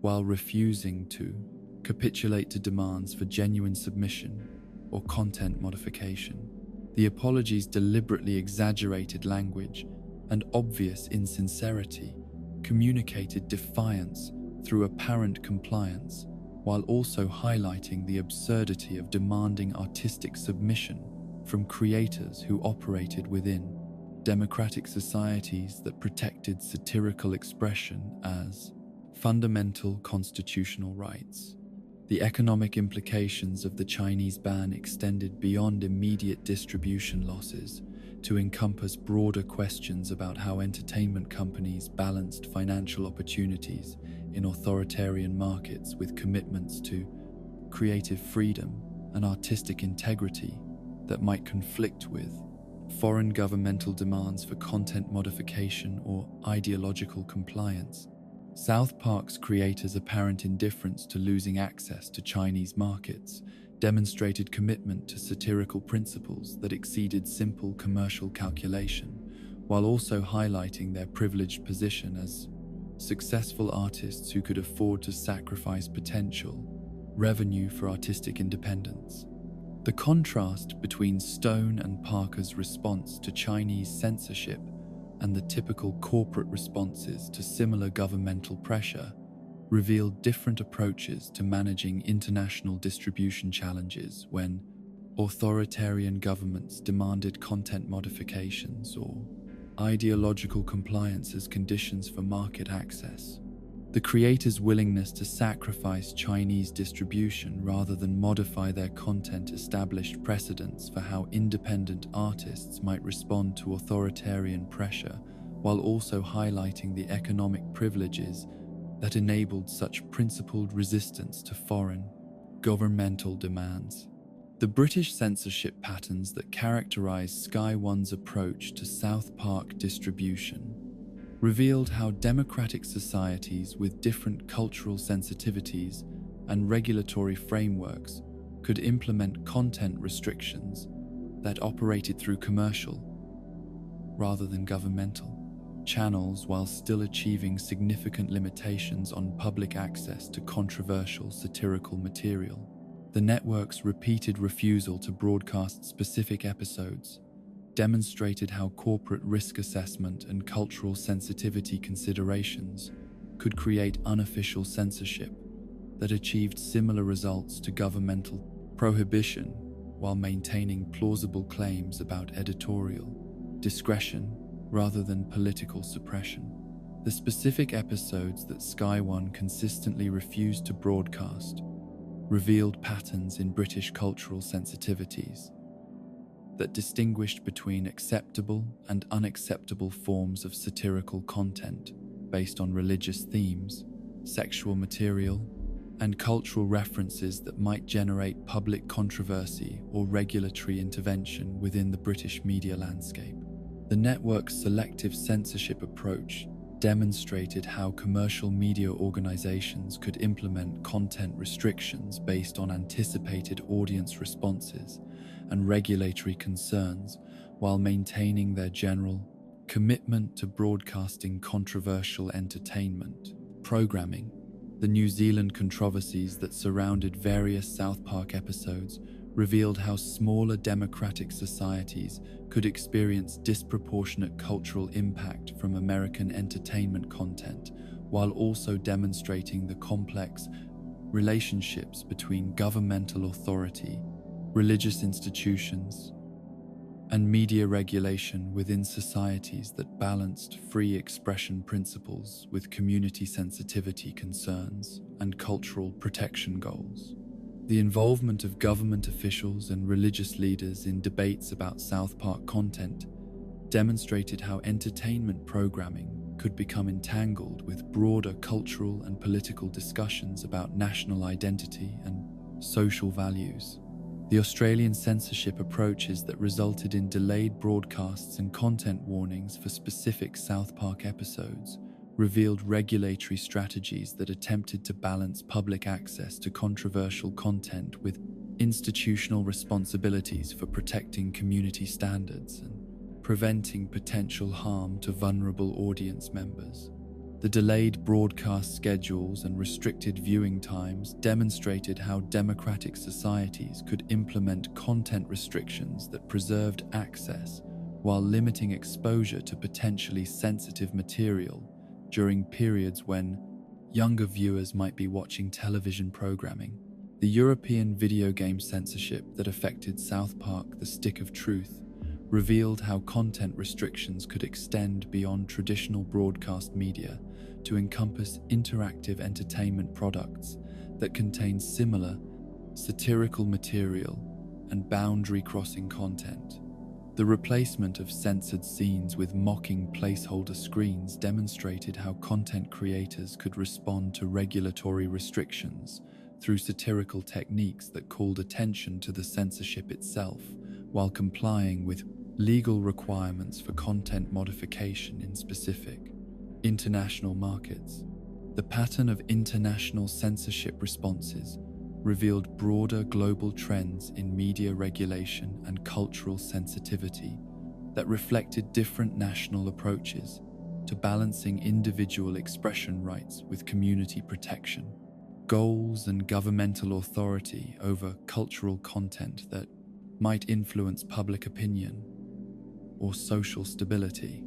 while refusing to capitulate to demands for genuine submission or content modification. The apologies deliberately exaggerated language and obvious insincerity communicated defiance through apparent compliance, while also highlighting the absurdity of demanding artistic submission from creators who operated within democratic societies that protected satirical expression as fundamental constitutional rights. The economic implications of the Chinese ban extended beyond immediate distribution losses to encompass broader questions about how entertainment companies balanced financial opportunities in authoritarian markets with commitments to creative freedom and artistic integrity that might conflict with foreign governmental demands for content modification or ideological compliance. South Park's creators' apparent indifference to losing access to Chinese markets demonstrated commitment to satirical principles that exceeded simple commercial calculation, while also highlighting their privileged position as successful artists who could afford to sacrifice potential revenue for artistic independence. The contrast between Stone and Parker's response to Chinese censorship and the typical corporate responses to similar governmental pressure revealed different approaches to managing international distribution challenges when authoritarian governments demanded content modifications or ideological compliance as conditions for market access. The creators' willingness to sacrifice Chinese distribution rather than modify their content established precedents for how independent artists might respond to authoritarian pressure, while also highlighting the economic privileges that enabled such principled resistance to foreign governmental demands. The British censorship patterns that characterize Sky One's approach to South Park distribution revealed how democratic societies with different cultural sensitivities and regulatory frameworks could implement content restrictions that operated through commercial, rather than governmental, channels, while still achieving significant limitations on public access to controversial satirical material. The network's repeated refusal to broadcast specific episodes demonstrated how corporate risk assessment and cultural sensitivity considerations could create unofficial censorship that achieved similar results to governmental prohibition while maintaining plausible claims about editorial discretion rather than political suppression. The specific episodes that Sky One consistently refused to broadcast revealed patterns in British cultural sensitivities that distinguished between acceptable and unacceptable forms of satirical content based on religious themes, sexual material, and cultural references that might generate public controversy or regulatory intervention within the British media landscape. The network's selective censorship approach demonstrated how commercial media organizations could implement content restrictions based on anticipated audience responses and regulatory concerns while maintaining their general commitment to broadcasting controversial entertainment programming. The New Zealand controversies that surrounded various South Park episodes revealed how smaller democratic societies could experience disproportionate cultural impact from American entertainment content, while also demonstrating the complex relationships between governmental authority, religious institutions, and media regulation within societies that balanced free expression principles with community sensitivity concerns and cultural protection goals. The involvement of government officials and religious leaders in debates about South Park content demonstrated how entertainment programming could become entangled with broader cultural and political discussions about national identity and social values. The Australian censorship approaches that resulted in delayed broadcasts and content warnings for specific South Park episodes revealed regulatory strategies that attempted to balance public access to controversial content with institutional responsibilities for protecting community standards and preventing potential harm to vulnerable audience members. The delayed broadcast schedules and restricted viewing times demonstrated how democratic societies could implement content restrictions that preserved access while limiting exposure to potentially sensitive material during periods when younger viewers might be watching television programming. The European video game censorship that affected South Park: The Stick of Truth revealed how content restrictions could extend beyond traditional broadcast media to encompass interactive entertainment products that contain similar satirical material and boundary-crossing content. The replacement of censored scenes with mocking placeholder screens demonstrated how content creators could respond to regulatory restrictions through satirical techniques that called attention to the censorship itself, while complying with legal requirements for content modification in specific international markets. The pattern of international censorship responses revealed broader global trends in media regulation and cultural sensitivity that reflected different national approaches to balancing individual expression rights with community protection. Goals and governmental authority over cultural content that might influence public opinion or social stability.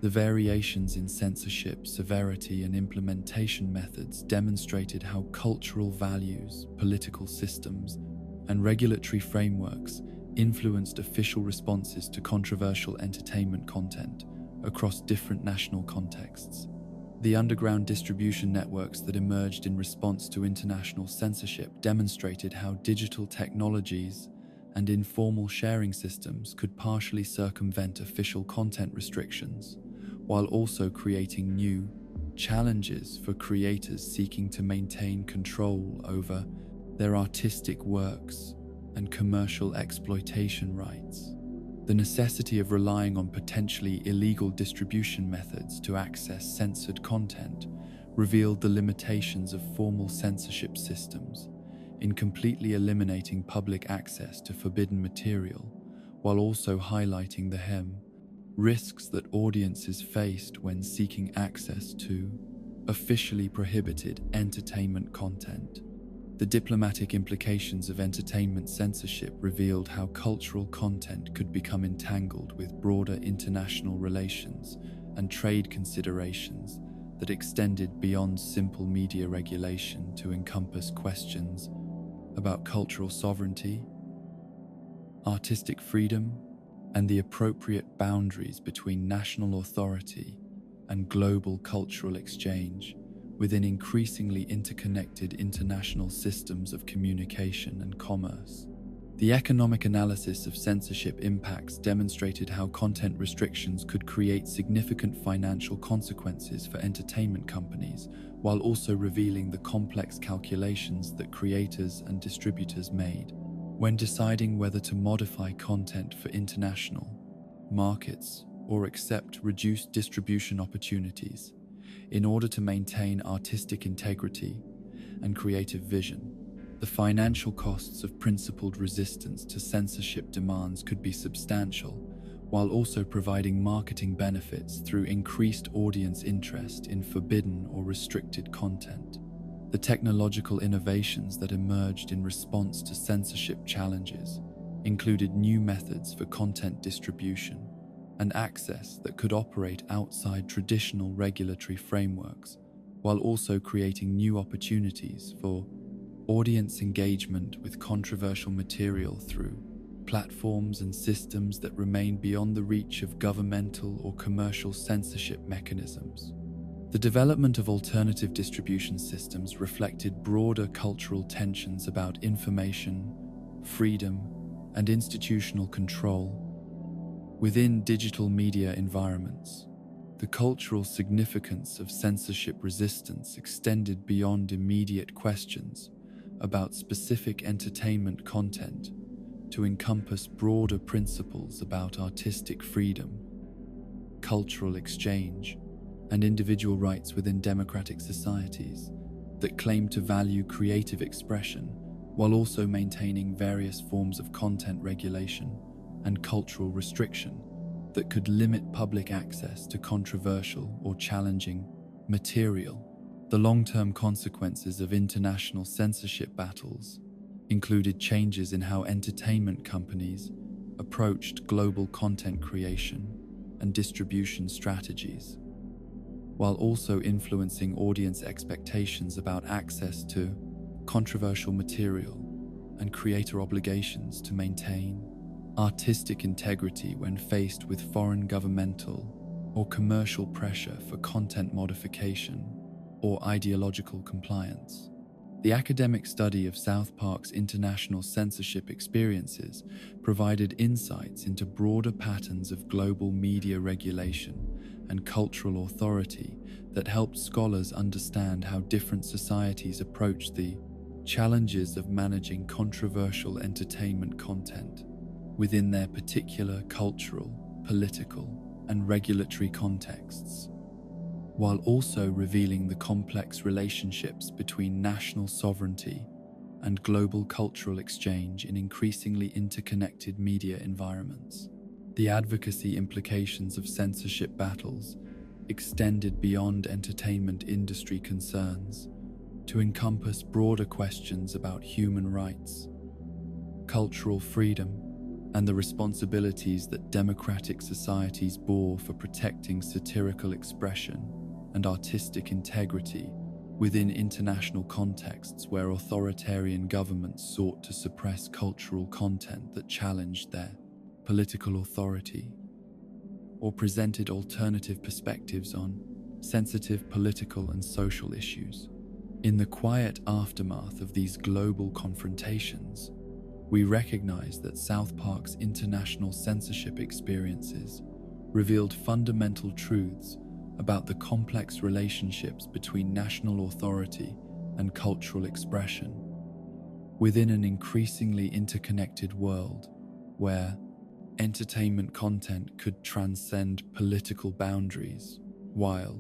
The variations in censorship, severity, and implementation methods demonstrated how cultural values, political systems, and regulatory frameworks influenced official responses to controversial entertainment content across different national contexts. The underground distribution networks that emerged in response to international censorship demonstrated how digital technologies and informal sharing systems could partially circumvent official content restrictions, while also creating new challenges for creators seeking to maintain control over their artistic works and commercial exploitation rights. The necessity of relying on potentially illegal distribution methods to access censored content revealed the limitations of formal censorship systems in completely eliminating public access to forbidden material, while also highlighting the risks that audiences faced when seeking access to officially prohibited entertainment content. The diplomatic implications of entertainment censorship revealed how cultural content could become entangled with broader international relations and trade considerations that extended beyond simple media regulation to encompass questions about cultural sovereignty, artistic freedom, and the appropriate boundaries between national authority and global cultural exchange within increasingly interconnected international systems of communication and commerce. The economic analysis of censorship impacts demonstrated how content restrictions could create significant financial consequences for entertainment companies, while also revealing the complex calculations that creators and distributors made when deciding whether to modify content for international markets or accept reduced distribution opportunities in order to maintain artistic integrity and creative vision. The financial costs of principled resistance to censorship demands could be substantial, while also providing marketing benefits through increased audience interest in forbidden or restricted content. The technological innovations that emerged in response to censorship challenges included new methods for content distribution and access that could operate outside traditional regulatory frameworks, while also creating new opportunities for audience engagement with controversial material through platforms and systems that remain beyond the reach of governmental or commercial censorship mechanisms. The development of alternative distribution systems reflected broader cultural tensions about information, freedom, and institutional control within digital media environments. The cultural significance of censorship resistance extended beyond immediate questions about specific entertainment content to encompass broader principles about artistic freedom, cultural exchange, and individual rights within democratic societies that claim to value creative expression while also maintaining various forms of content regulation and cultural restriction. that could limit public access to controversial or challenging material. The long-term consequences of international censorship battles included changes in how entertainment companies approached global content creation and distribution strategies, while also influencing audience expectations about access to controversial material and creator obligations to maintain artistic integrity when faced with foreign governmental or commercial pressure for content modification or ideological compliance. The academic study of South Park's international censorship experiences provided insights into broader patterns of global media regulation and cultural authority that helped scholars understand how different societies approach the challenges of managing controversial entertainment content within their particular cultural, political, and regulatory contexts, while also revealing the complex relationships between national sovereignty and global cultural exchange in increasingly interconnected media environments. The advocacy implications of censorship battles extended beyond entertainment industry concerns to encompass broader questions about human rights, cultural freedom, and the responsibilities that democratic societies bore for protecting satirical expression and artistic integrity within international contexts where authoritarian governments sought to suppress cultural content that challenged their political authority or presented alternative perspectives on sensitive political and social issues. In the quiet aftermath of these global confrontations, we recognize that South Park's international censorship experiences revealed fundamental truths about the complex relationships between national authority and cultural expression within an increasingly interconnected world where entertainment content could transcend political boundaries while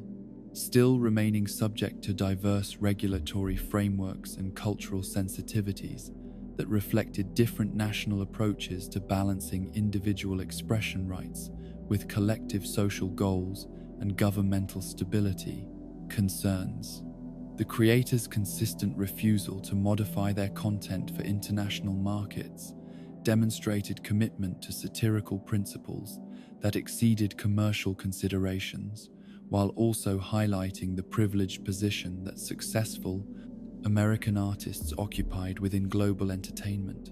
still remaining subject to diverse regulatory frameworks and cultural sensitivities that reflected different national approaches to balancing individual expression rights with collective social goals and governmental stability concerns. The creators' consistent refusal to modify their content for international markets demonstrated commitment to satirical principles that exceeded commercial considerations, while also highlighting the privileged position that successful American artists occupied within global entertainment.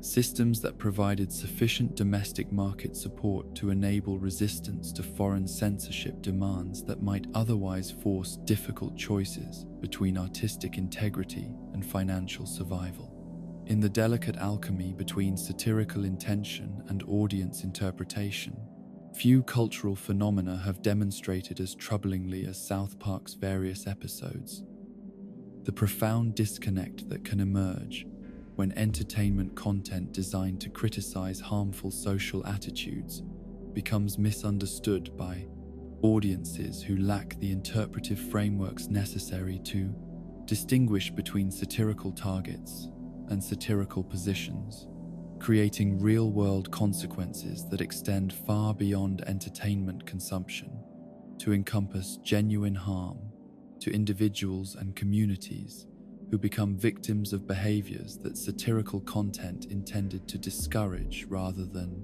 Systems that provided sufficient domestic market support to enable resistance to foreign censorship demands that might otherwise force difficult choices between artistic integrity and financial survival. In the delicate alchemy between satirical intention and audience interpretation, few cultural phenomena have demonstrated as troublingly as South Park's various episodes. The profound disconnect that can emerge when entertainment content designed to criticize harmful social attitudes becomes misunderstood by audiences who lack the interpretive frameworks necessary to distinguish between satirical targets and satirical positions, creating real-world consequences that extend far beyond entertainment consumption to encompass genuine harm to individuals and communities who become victims of behaviors that satirical content intended to discourage rather than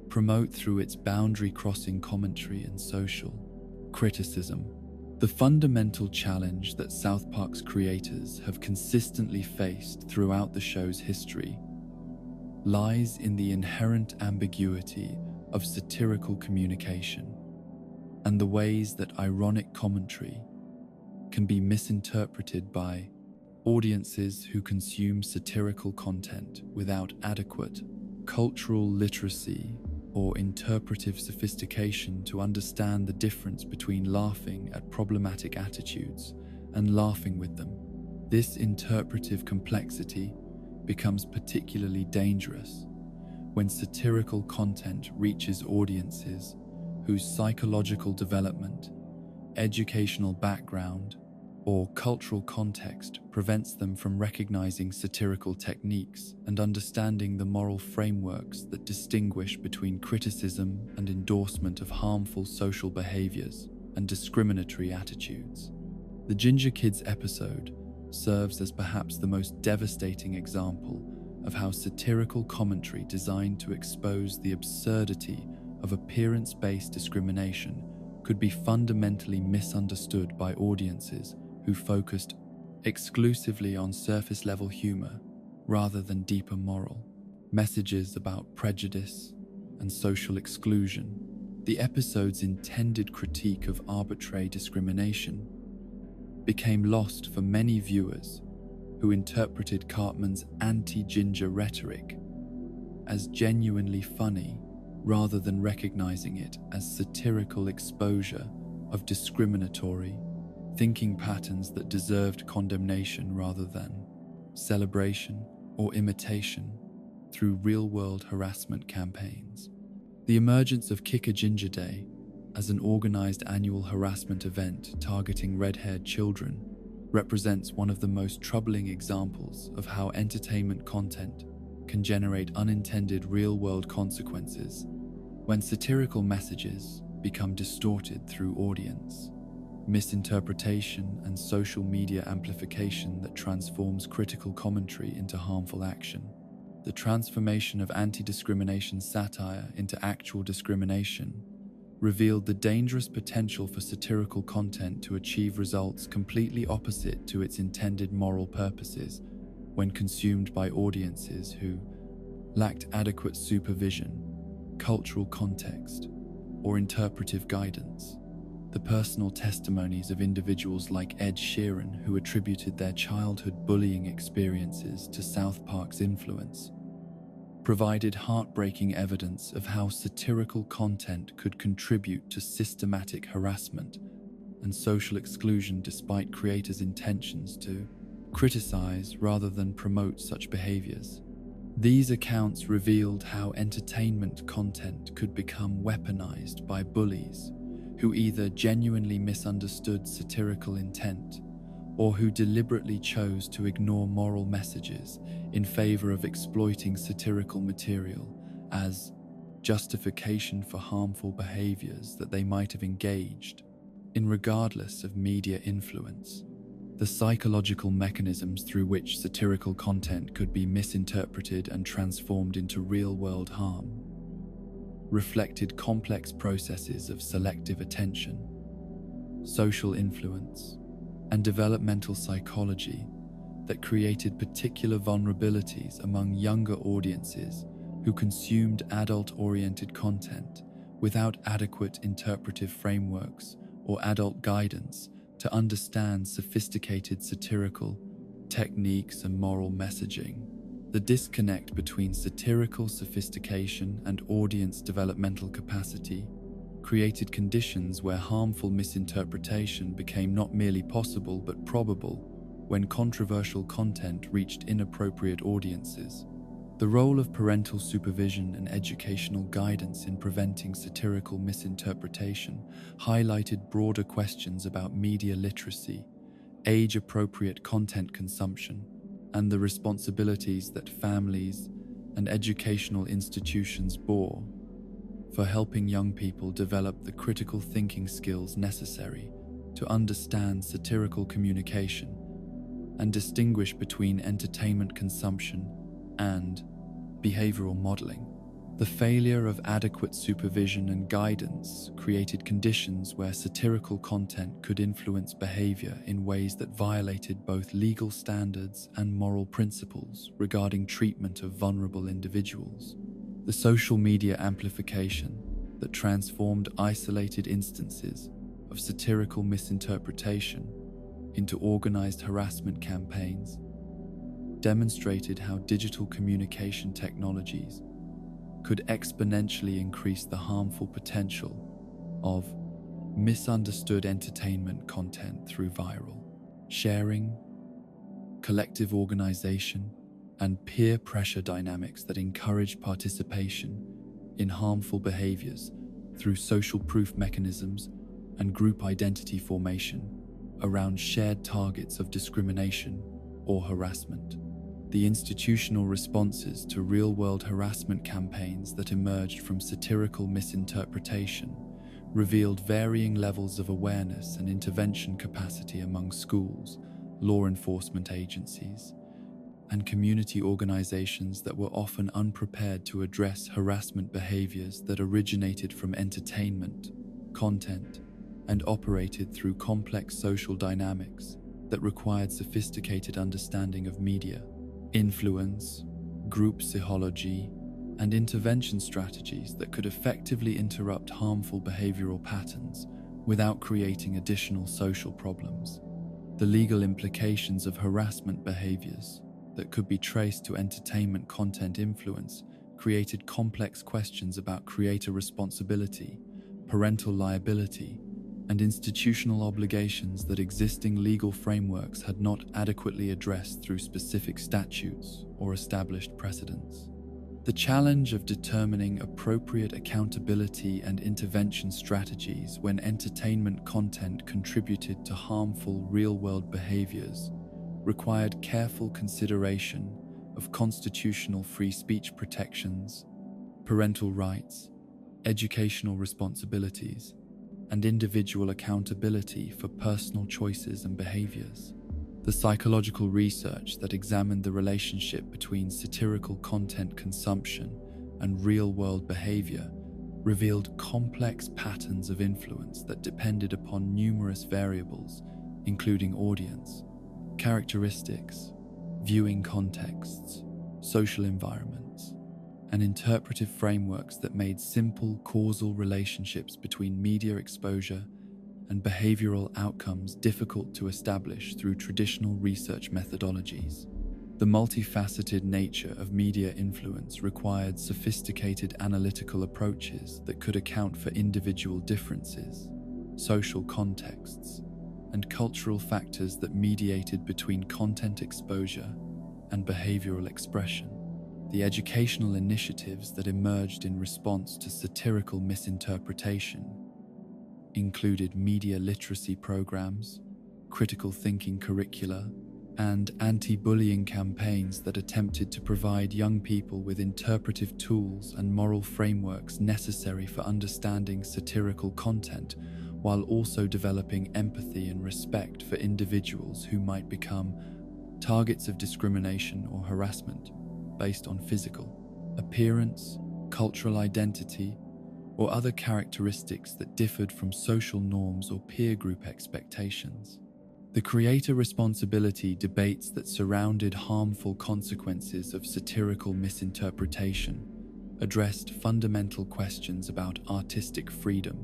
promote through its boundary-crossing commentary and social criticism. The fundamental challenge that South Park's creators have consistently faced throughout the show's history lies in the inherent ambiguity of satirical communication and the ways that ironic commentary can be misinterpreted by audiences who consume satirical content without adequate cultural literacy or interpretive sophistication to understand the difference between laughing at problematic attitudes and laughing with them. This interpretive complexity becomes particularly dangerous when satirical content reaches audiences whose psychological development, educational background, or cultural context prevents them from recognizing satirical techniques and understanding the moral frameworks that distinguish between criticism and endorsement of harmful social behaviors and discriminatory attitudes. The Ginger Kids episode serves as perhaps the most devastating example of how satirical commentary designed to expose the absurdity of appearance-based discrimination could be fundamentally misunderstood by audiences who focused exclusively on surface-level humor rather than deeper moral messages about prejudice and social exclusion. The episode's intended critique of arbitrary discrimination became lost for many viewers who interpreted Cartman's anti-ginger rhetoric as genuinely funny rather than recognizing it as satirical exposure of discriminatory thinking patterns that deserved condemnation rather than celebration or imitation through real-world harassment campaigns. The emergence of Kick a Ginger Day as an organized annual harassment event targeting red-haired children represents one of the most troubling examples of how entertainment content can generate unintended real-world consequences when satirical messages become distorted through audience misinterpretation and social media amplification that transforms critical commentary into harmful action. The transformation of anti-discrimination satire into actual discrimination revealed the dangerous potential for satirical content to achieve results completely opposite to its intended moral purposes when consumed by audiences who lacked adequate supervision, cultural context, or interpretive guidance. The personal testimonies of individuals like Ed Sheeran, who attributed their childhood bullying experiences to South Park's influence, provided heartbreaking evidence of how satirical content could contribute to systematic harassment and social exclusion despite creators' intentions to criticize rather than promote such behaviors. These accounts revealed how entertainment content could become weaponized by bullies who either genuinely misunderstood satirical intent or who deliberately chose to ignore moral messages in favor of exploiting satirical material as justification for harmful behaviors that they might have engaged in regardless of media influence. The psychological mechanisms through which satirical content could be misinterpreted and transformed into real-world harm reflected complex processes of selective attention, social influence, and developmental psychology that created particular vulnerabilities among younger audiences who consumed adult-oriented content without adequate interpretive frameworks or adult guidance to understand sophisticated satirical techniques and moral messaging. The disconnect between satirical sophistication and audience developmental capacity created conditions where harmful misinterpretation became not merely possible but probable when controversial content reached inappropriate audiences. The role of parental supervision and educational guidance in preventing satirical misinterpretation highlighted broader questions about media literacy, age-appropriate content consumption, and the responsibilities that families and educational institutions bore for helping young people develop the critical thinking skills necessary to understand satirical communication and distinguish between entertainment consumption and behavioral modeling. The failure of adequate supervision and guidance created conditions where satirical content could influence behavior in ways that violated both legal standards and moral principles regarding treatment of vulnerable individuals. The social media amplification that transformed isolated instances of satirical misinterpretation into organized harassment campaigns demonstrated how digital communication technologies could exponentially increase the harmful potential of misunderstood entertainment content through viral sharing, collective organization, and peer pressure dynamics that encourage participation in harmful behaviors through social proof mechanisms and group identity formation around shared targets of discrimination or harassment. The institutional responses to real-world harassment campaigns that emerged from satirical misinterpretation revealed varying levels of awareness and intervention capacity among schools, law enforcement agencies, and community organizations that were often unprepared to address harassment behaviors that originated from entertainment, content, and operated through complex social dynamics that required sophisticated understanding of media, influence, group psychology, and intervention strategies that could effectively interrupt harmful behavioral patterns without creating additional social problems. The legal implications of harassment behaviors that could be traced to entertainment content influence created complex questions about creator responsibility, parental liability, and institutional obligations that existing legal frameworks had not adequately addressed through specific statutes or established precedents. The challenge of determining appropriate accountability and intervention strategies when entertainment content contributed to harmful real-world behaviors required careful consideration of constitutional free speech protections, parental rights, educational responsibilities, and individual accountability for personal choices and behaviors. The psychological research that examined the relationship between satirical content consumption and real-world behavior revealed complex patterns of influence that depended upon numerous variables, including audience, characteristics, viewing contexts, social environments, and interpretive frameworks that made simple causal relationships between media exposure and behavioral outcomes difficult to establish through traditional research methodologies. The multifaceted nature of media influence required sophisticated analytical approaches that could account for individual differences, social contexts, and cultural factors that mediated between content exposure and behavioral expression. The educational initiatives that emerged in response to satirical misinterpretation included media literacy programs, critical thinking curricula, and anti-bullying campaigns that attempted to provide young people with interpretive tools and moral frameworks necessary for understanding satirical content, while also developing empathy and respect for individuals who might become targets of discrimination or harassment based on physical appearance, cultural identity, or other characteristics that differed from social norms or peer group expectations. The creator responsibility debates that surrounded harmful consequences of satirical misinterpretation addressed fundamental questions about artistic freedom,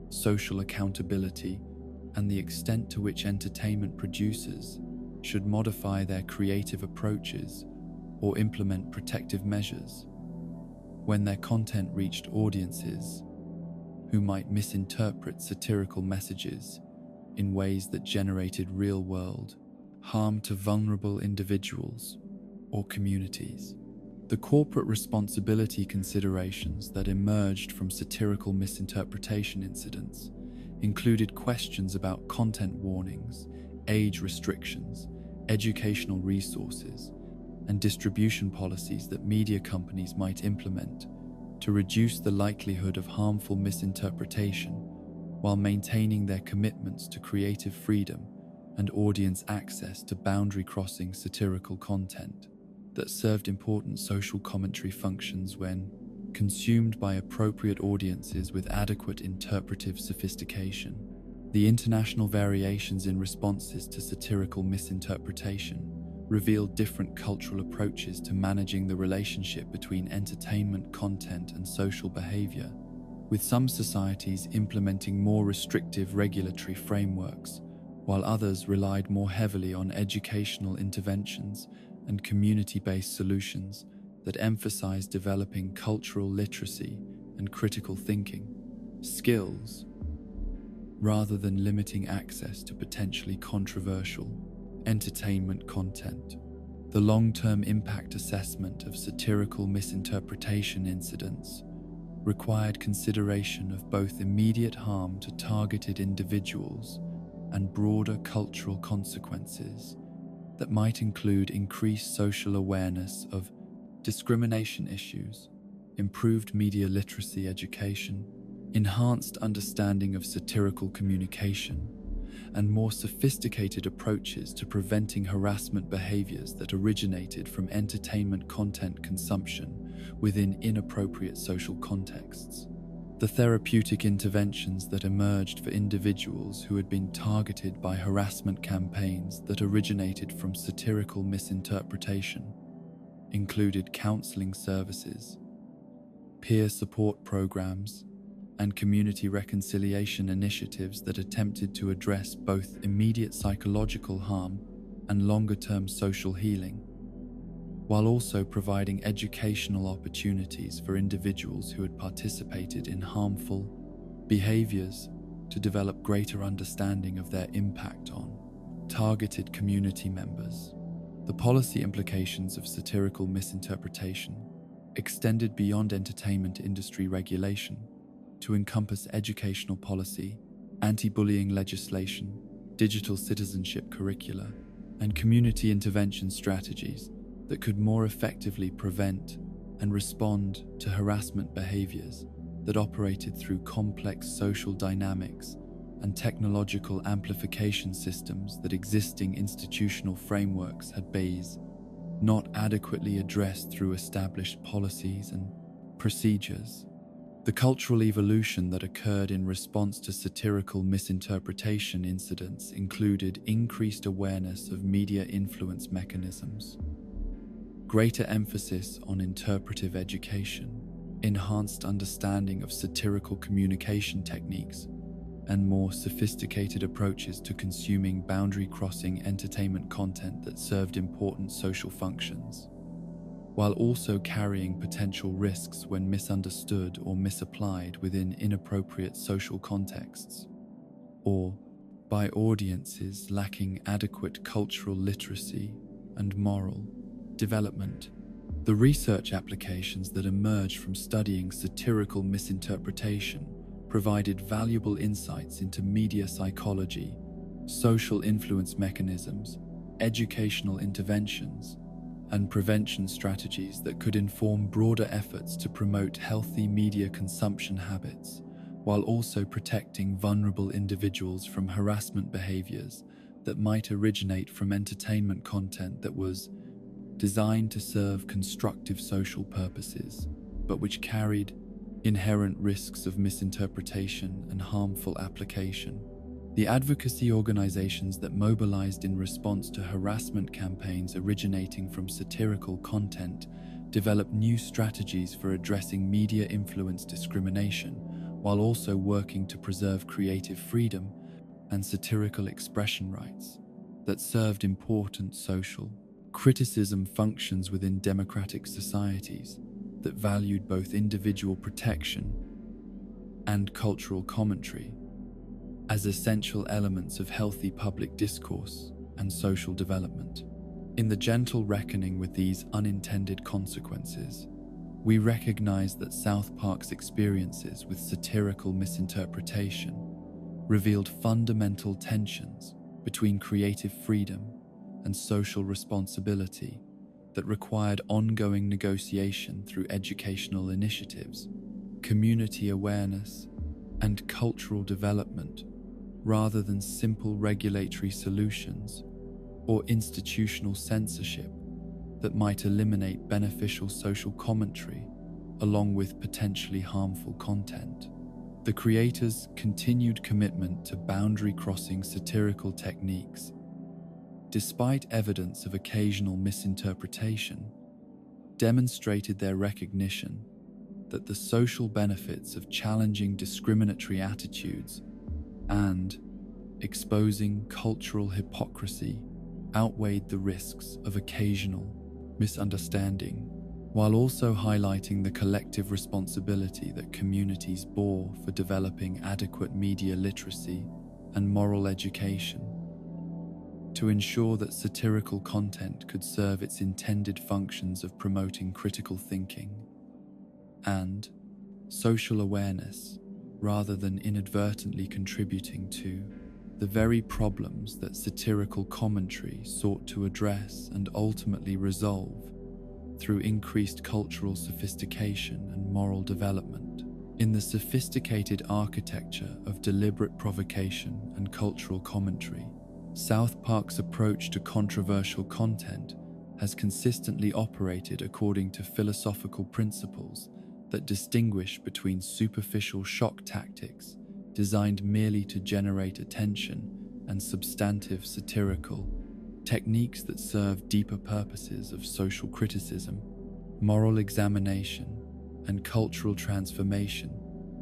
social accountability, and the extent to which entertainment producers should modify their creative approaches or implement protective measures when their content reached audiences who might misinterpret satirical messages in ways that generated real-world harm to vulnerable individuals or communities. The corporate responsibility considerations that emerged from satirical misinterpretation incidents included questions about content warnings, age restrictions, educational resources, and distribution policies that media companies might implement to reduce the likelihood of harmful misinterpretation while maintaining their commitments to creative freedom and audience access to boundary-crossing satirical content that served important social commentary functions when consumed by appropriate audiences with adequate interpretive sophistication. The international variations in responses to satirical misinterpretation revealed different cultural approaches to managing the relationship between entertainment content and social behavior, with some societies implementing more restrictive regulatory frameworks, while others relied more heavily on educational interventions and community-based solutions that emphasized developing cultural literacy and critical thinking skills, rather than limiting access to potentially controversial entertainment content. The long-term impact assessment of satirical misinterpretation incidents required consideration of both immediate harm to targeted individuals and broader cultural consequences that might include increased social awareness of discrimination issues, improved media literacy education, enhanced understanding of satirical communication, and more sophisticated approaches to preventing harassment behaviors that originated from entertainment content consumption within inappropriate social contexts. The therapeutic interventions that emerged for individuals who had been targeted by harassment campaigns that originated from satirical misinterpretation included counseling services, peer support programs, and community reconciliation initiatives that attempted to address both immediate psychological harm and longer-term social healing, while also providing educational opportunities for individuals who had participated in harmful behaviors to develop greater understanding of their impact on targeted community members. The policy implications of satirical misinterpretation extended beyond entertainment industry regulation to encompass educational policy, anti-bullying legislation, digital citizenship curricula, and community intervention strategies that could more effectively prevent and respond to harassment behaviors that operated through complex social dynamics and technological amplification systems that existing institutional frameworks had not adequately addressed through established policies and procedures. The cultural evolution that occurred in response to satirical misinterpretation incidents included increased awareness of media influence mechanisms, greater emphasis on interpretive education, enhanced understanding of satirical communication techniques, and more sophisticated approaches to consuming boundary-crossing entertainment content that served important social functions, while also carrying potential risks when misunderstood or misapplied within inappropriate social contexts, or by audiences lacking adequate cultural literacy and moral development. The research applications that emerged from studying satirical misinterpretation provided valuable insights into media psychology, social influence mechanisms, educational interventions, and prevention strategies that could inform broader efforts to promote healthy media consumption habits, while also protecting vulnerable individuals from harassment behaviors that might originate from entertainment content that was designed to serve constructive social purposes, but which carried inherent risks of misinterpretation and harmful application. The advocacy organizations that mobilized in response to harassment campaigns originating from satirical content developed new strategies for addressing media influence discrimination, while also working to preserve creative freedom and satirical expression rights that served important social criticism functions within democratic societies that valued both individual protection and cultural commentary as essential elements of healthy public discourse and social development. In the gentle reckoning with these unintended consequences, we recognize that South Park's experiences with satirical misinterpretation revealed fundamental tensions between creative freedom and social responsibility that required ongoing negotiation through educational initiatives, community awareness, and cultural development, rather than simple regulatory solutions or institutional censorship that might eliminate beneficial social commentary along with potentially harmful content. The creators' continued commitment to boundary-crossing satirical techniques, despite evidence of occasional misinterpretation, demonstrated their recognition that the social benefits of challenging discriminatory attitudes and exposing cultural hypocrisy outweighed the risks of occasional misunderstanding, while also highlighting the collective responsibility that communities bore for developing adequate media literacy and moral education to ensure that satirical content could serve its intended functions of promoting critical thinking and social awareness rather than inadvertently contributing to the very problems that satirical commentary sought to address and ultimately resolve through increased cultural sophistication and moral development. In the sophisticated architecture of deliberate provocation and cultural commentary, South Park's approach to controversial content has consistently operated according to philosophical principles that distinguish between superficial shock tactics designed merely to generate attention and substantive satirical techniques that serve deeper purposes of social criticism, moral examination, and cultural transformation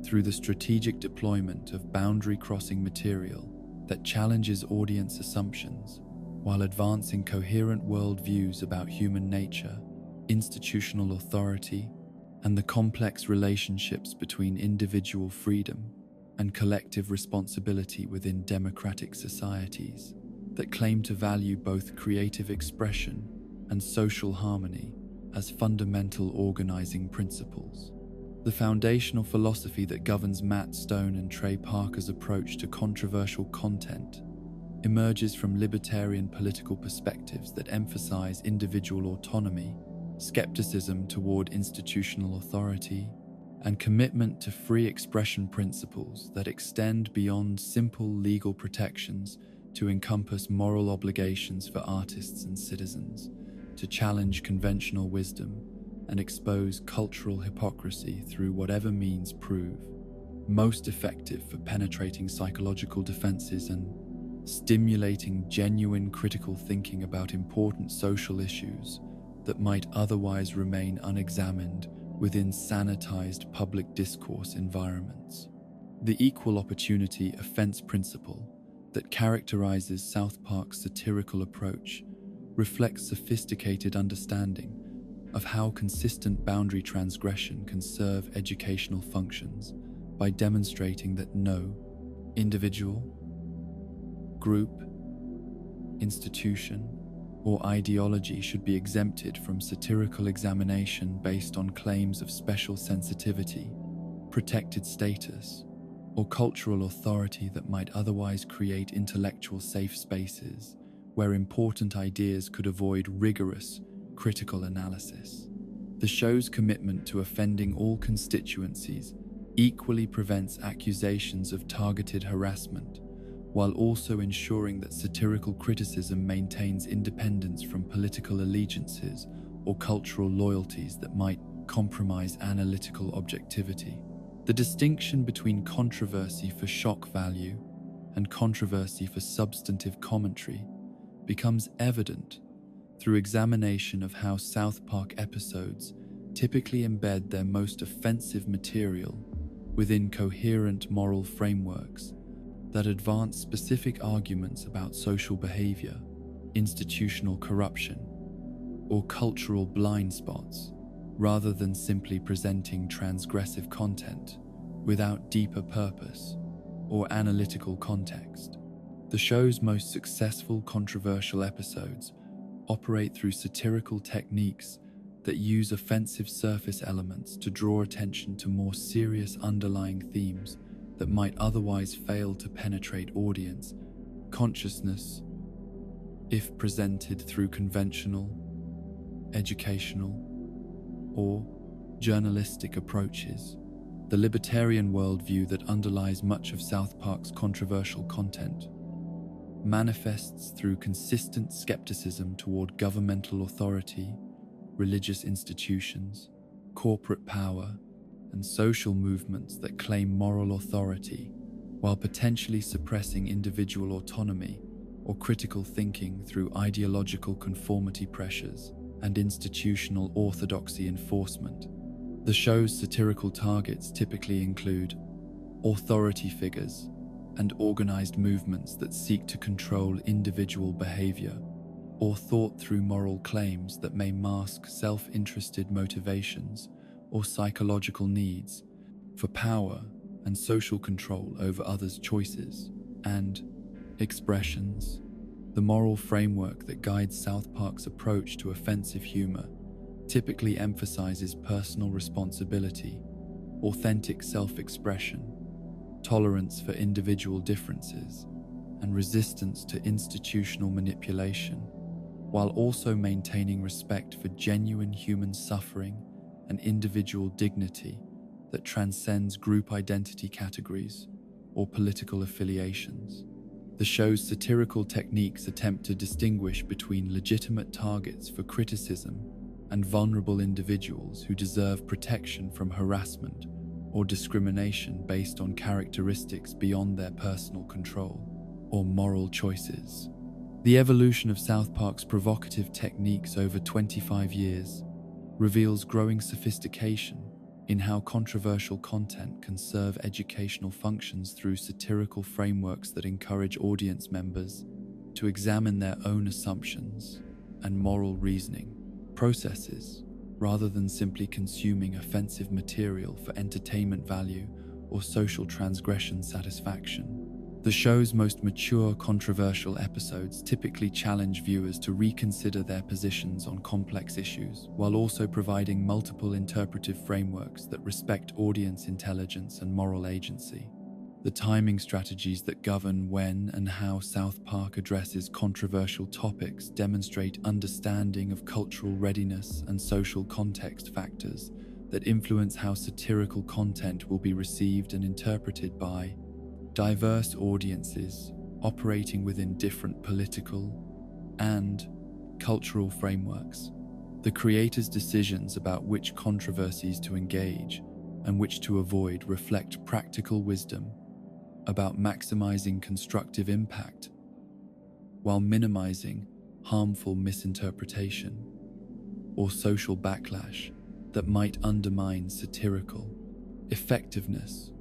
through the strategic deployment of boundary-crossing material that challenges audience assumptions while advancing coherent worldviews about human nature, institutional authority, and the complex relationships between individual freedom and collective responsibility within democratic societies that claim to value both creative expression and social harmony as fundamental organizing principles. The foundational philosophy that governs Matt Stone and Trey Parker's approach to controversial content emerges from libertarian political perspectives that emphasize individual autonomy, skepticism toward institutional authority, and commitment to free expression principles that extend beyond simple legal protections to encompass moral obligations for artists and citizens, to challenge conventional wisdom and expose cultural hypocrisy through whatever means prove most effective for penetrating psychological defenses and stimulating genuine critical thinking about important social issues that might otherwise remain unexamined within sanitized public discourse environments. The equal opportunity offense principle that characterizes South Park's satirical approach reflects sophisticated understanding of how consistent boundary transgression can serve educational functions by demonstrating that no individual, group, institution, or ideology should be exempted from satirical examination based on claims of special sensitivity, protected status, or cultural authority that might otherwise create intellectual safe spaces where important ideas could avoid rigorous, critical analysis. The show's commitment to offending all constituencies equally prevents accusations of targeted harassment, while also ensuring that satirical criticism maintains independence from political allegiances or cultural loyalties that might compromise analytical objectivity. The distinction between controversy for shock value and controversy for substantive commentary becomes evident through examination of how South Park episodes typically embed their most offensive material within coherent moral frameworks that advance specific arguments about social behavior, institutional corruption, or cultural blind spots, rather than simply presenting transgressive content without deeper purpose or analytical context. The show's most successful controversial episodes operate through satirical techniques that use offensive surface elements to draw attention to more serious underlying themes that might otherwise fail to penetrate audience consciousness if presented through conventional, educational, or journalistic approaches. The libertarian worldview that underlies much of South Park's controversial content manifests through consistent skepticism toward governmental authority, religious institutions, corporate power, and social movements that claim moral authority, while potentially suppressing individual autonomy or critical thinking through ideological conformity pressures and institutional orthodoxy enforcement. The show's satirical targets typically include authority figures and organized movements that seek to control individual behavior, or thought through moral claims that may mask self-interested motivations or psychological needs for power and social control over others' choices and expressions. The moral framework that guides South Park's approach to offensive humor typically emphasizes personal responsibility, authentic self-expression, tolerance for individual differences, and resistance to institutional manipulation, while also maintaining respect for genuine human suffering and individual dignity that transcends group identity categories or political affiliations. The show's satirical techniques attempt to distinguish between legitimate targets for criticism and vulnerable individuals who deserve protection from harassment or discrimination based on characteristics beyond their personal control or moral choices. The evolution of South Park's provocative techniques over 25 years reveals growing sophistication in how controversial content can serve educational functions through satirical frameworks that encourage audience members to examine their own assumptions and moral reasoning processes, rather than simply consuming offensive material for entertainment value or social transgression satisfaction. The show's most mature, controversial episodes typically challenge viewers to reconsider their positions on complex issues, while also providing multiple interpretive frameworks that respect audience intelligence and moral agency. The timing strategies that govern when and how South Park addresses controversial topics demonstrate understanding of cultural readiness and social context factors that influence how satirical content will be received and interpreted by diverse audiences operating within different political and cultural frameworks. The creators' decisions about which controversies to engage and which to avoid reflect practical wisdom about maximizing constructive impact while minimizing harmful misinterpretation or social backlash that might undermine satirical effectiveness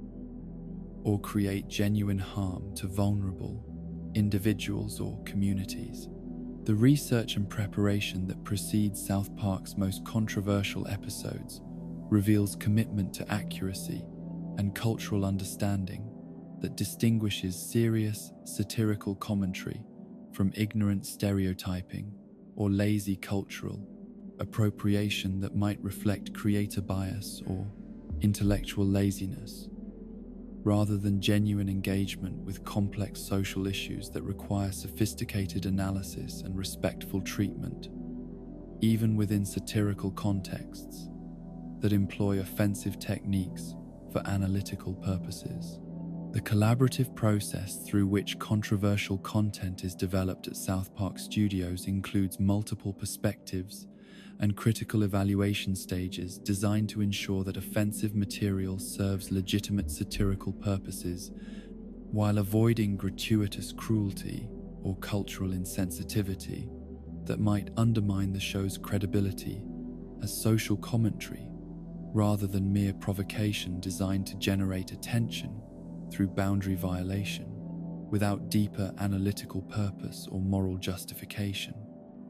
or create genuine harm to vulnerable individuals or communities. The research and preparation that precedes South Park's most controversial episodes reveals commitment to accuracy and cultural understanding that distinguishes serious satirical commentary from ignorant stereotyping or lazy cultural appropriation that might reflect creator bias or intellectual laziness, rather than genuine engagement with complex social issues that require sophisticated analysis and respectful treatment, even within satirical contexts that employ offensive techniques for analytical purposes. The collaborative process through which controversial content is developed at South Park Studios includes multiple perspectives and critical evaluation stages designed to ensure that offensive material serves legitimate satirical purposes while avoiding gratuitous cruelty or cultural insensitivity that might undermine the show's credibility as social commentary rather than mere provocation designed to generate attention through boundary violation without deeper analytical purpose or moral justification.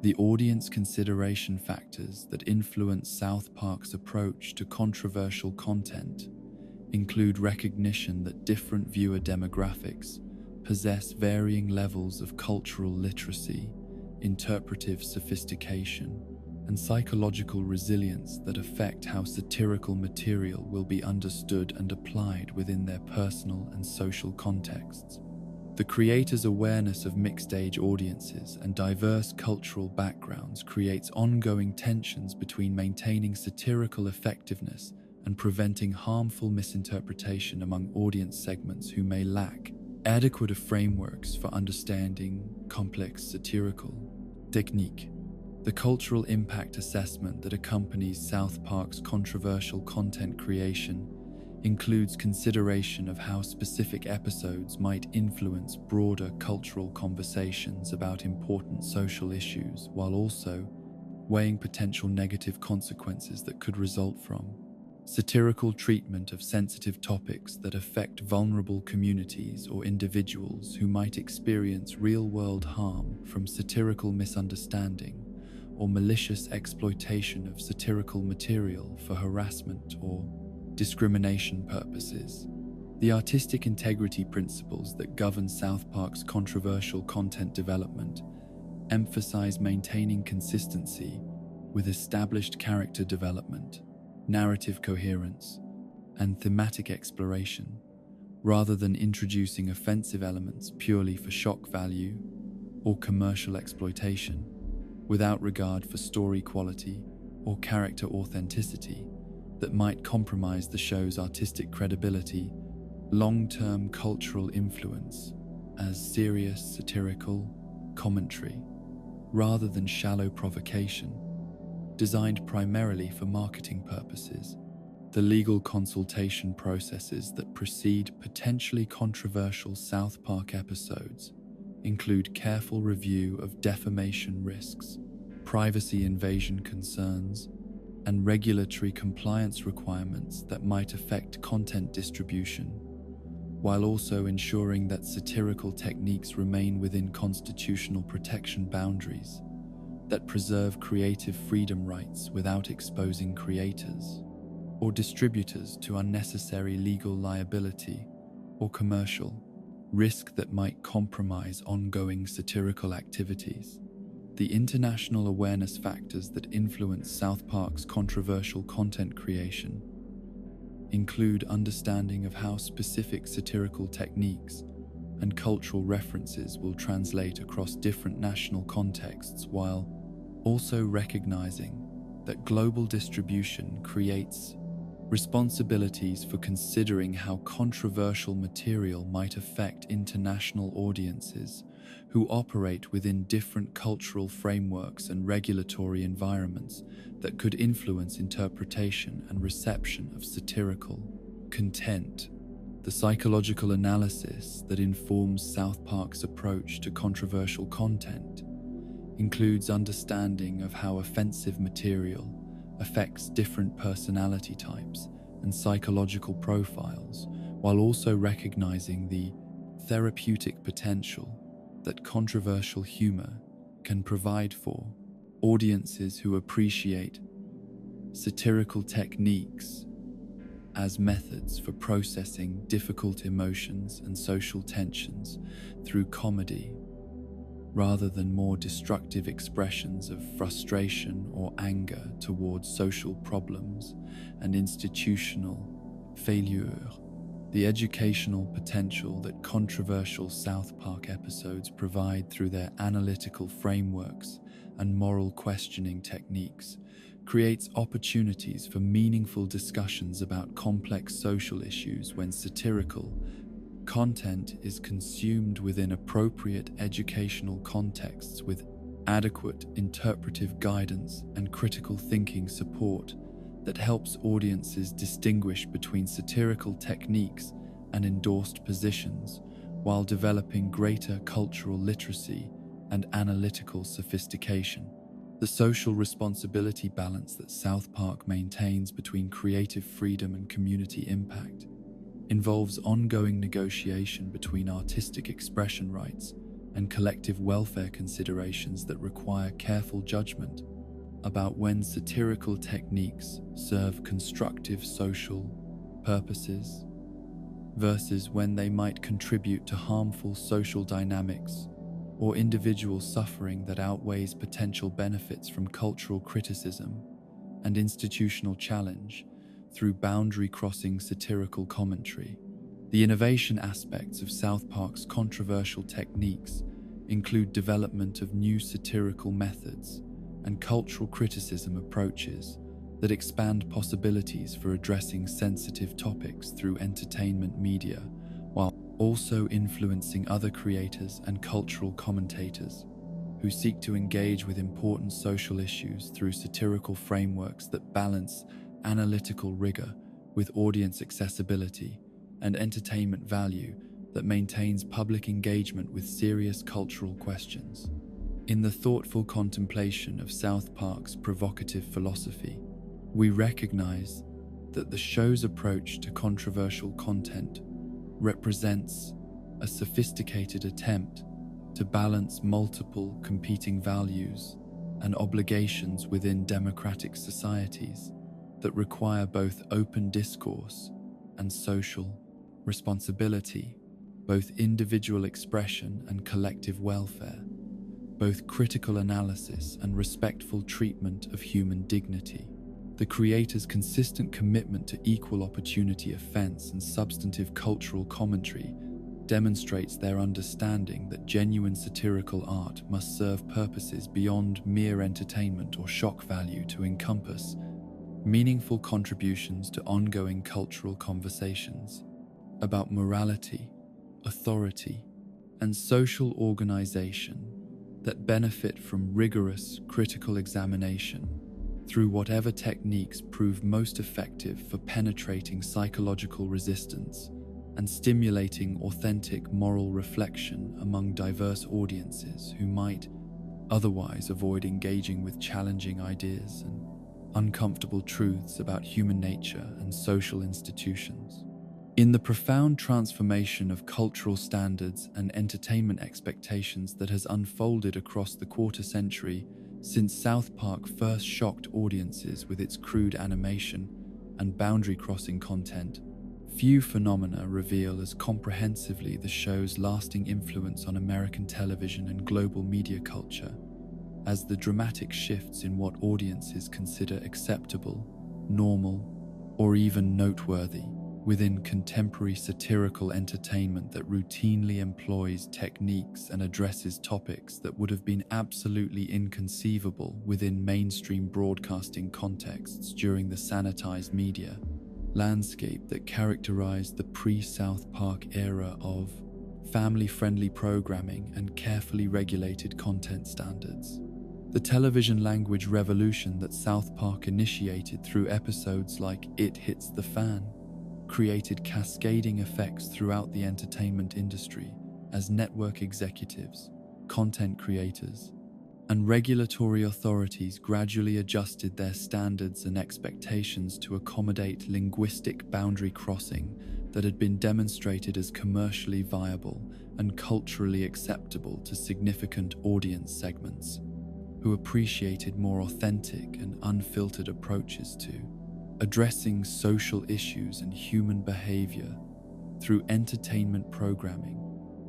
The audience consideration factors that influence South Park's approach to controversial content include recognition that different viewer demographics possess varying levels of cultural literacy, interpretive sophistication, and psychological resilience that affect how satirical material will be understood and applied within their personal and social contexts. The creators' awareness of mixed-age audiences and diverse cultural backgrounds creates ongoing tensions between maintaining satirical effectiveness and preventing harmful misinterpretation among audience segments who may lack adequate frameworks for understanding complex satirical technique. The cultural impact assessment that accompanies South Park's controversial content creation includes consideration of how specific episodes might influence broader cultural conversations about important social issues, while also weighing potential negative consequences that could result from satirical treatment of sensitive topics that affect vulnerable communities or individuals who might experience real-world harm from satirical misunderstanding or malicious exploitation of satirical material for harassment or discrimination purposes. The artistic integrity principles that govern South Park's controversial content development emphasize maintaining consistency with established character development, narrative coherence, and thematic exploration, rather than introducing offensive elements purely for shock value or commercial exploitation, without regard for story quality or character authenticity that might compromise the show's artistic credibility. Long-term cultural influence as serious satirical commentary rather than shallow provocation, designed primarily for marketing purposes. The legal consultation processes that precede potentially controversial South Park episodes include careful review of defamation risks, privacy invasion concerns, and regulatory compliance requirements that might affect content distribution, while also ensuring that satirical techniques remain within constitutional protection boundaries that preserve creative freedom rights without exposing creators or distributors to unnecessary legal liability or commercial risk that might compromise ongoing satirical activities. The international awareness factors that influence South Park's controversial content creation include understanding of how specific satirical techniques and cultural references will translate across different national contexts, while also recognizing that global distribution creates responsibilities for considering how controversial material might affect international audiences who operate within different cultural frameworks and regulatory environments that could influence interpretation and reception of satirical content. The psychological analysis that informs South Park's approach to controversial content includes understanding of how offensive material affects different personality types and psychological profiles, while also recognizing the therapeutic potential that controversial humor can provide for audiences who appreciate satirical techniques as methods for processing difficult emotions and social tensions through comedy, rather than more destructive expressions of frustration or anger towards social problems and institutional failure. The educational potential that controversial South Park episodes provide through their analytical frameworks and moral questioning techniques creates opportunities for meaningful discussions about complex social issues when satirical content is consumed within appropriate educational contexts with adequate interpretive guidance and critical thinking support that helps audiences distinguish between satirical techniques and endorsed positions while developing greater cultural literacy and analytical sophistication. The social responsibility balance that South Park maintains between creative freedom and community impact involves ongoing negotiation between artistic expression rights and collective welfare considerations that require careful judgment about when satirical techniques serve constructive social purposes versus when they might contribute to harmful social dynamics or individual suffering that outweighs potential benefits from cultural criticism and institutional challenge through boundary-crossing satirical commentary. The innovation aspects of South Park's controversial techniques include development of new satirical methods and cultural criticism approaches that expand possibilities for addressing sensitive topics through entertainment media, while also influencing other creators and cultural commentators who seek to engage with important social issues through satirical frameworks that balance analytical rigor with audience accessibility and entertainment value that maintains public engagement with serious cultural questions. In the thoughtful contemplation of South Park's provocative philosophy, we recognize that the show's approach to controversial content represents a sophisticated attempt to balance multiple competing values and obligations within democratic societies that require both open discourse and social responsibility, both individual expression and collective welfare, both critical analysis and respectful treatment of human dignity. The creators' consistent commitment to equal opportunity offense and substantive cultural commentary demonstrates their understanding that genuine satirical art must serve purposes beyond mere entertainment or shock value to encompass meaningful contributions to ongoing cultural conversations about morality, authority, and social organization that benefit from rigorous critical examination through whatever techniques prove most effective for penetrating psychological resistance and stimulating authentic moral reflection among diverse audiences who might otherwise avoid engaging with challenging ideas and uncomfortable truths about human nature and social institutions. In the profound transformation of cultural standards and entertainment expectations that has unfolded across the quarter century since South Park first shocked audiences with its crude animation and boundary-crossing content, few phenomena reveal as comprehensively the show's lasting influence on American television and global media culture as the dramatic shifts in what audiences consider acceptable, normal, or even noteworthy within contemporary satirical entertainment that routinely employs techniques and addresses topics that would have been absolutely inconceivable within mainstream broadcasting contexts during the sanitized media landscape that characterized the pre-South Park era of family-friendly programming and carefully regulated content standards. The television language revolution that South Park initiated through episodes like It Hits the Fan created cascading effects throughout the entertainment industry as network executives, content creators, and regulatory authorities gradually adjusted their standards and expectations to accommodate linguistic boundary crossing that had been demonstrated as commercially viable and culturally acceptable to significant audience segments who appreciated more authentic and unfiltered approaches to addressing social issues and human behavior through entertainment programming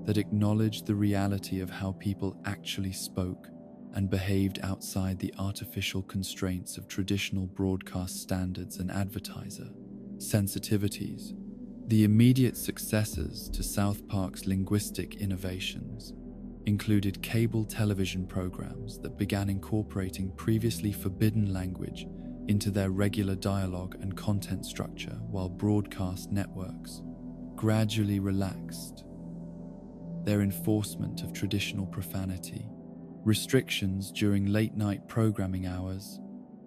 that acknowledged the reality of how people actually spoke and behaved outside the artificial constraints of traditional broadcast standards and advertiser sensitivities. The immediate successors to South Park's linguistic innovations included cable television programs that began incorporating previously forbidden language into their regular dialogue and content structure, while broadcast networks gradually relaxed their enforcement of traditional profanity, restrictions during late-night programming hours,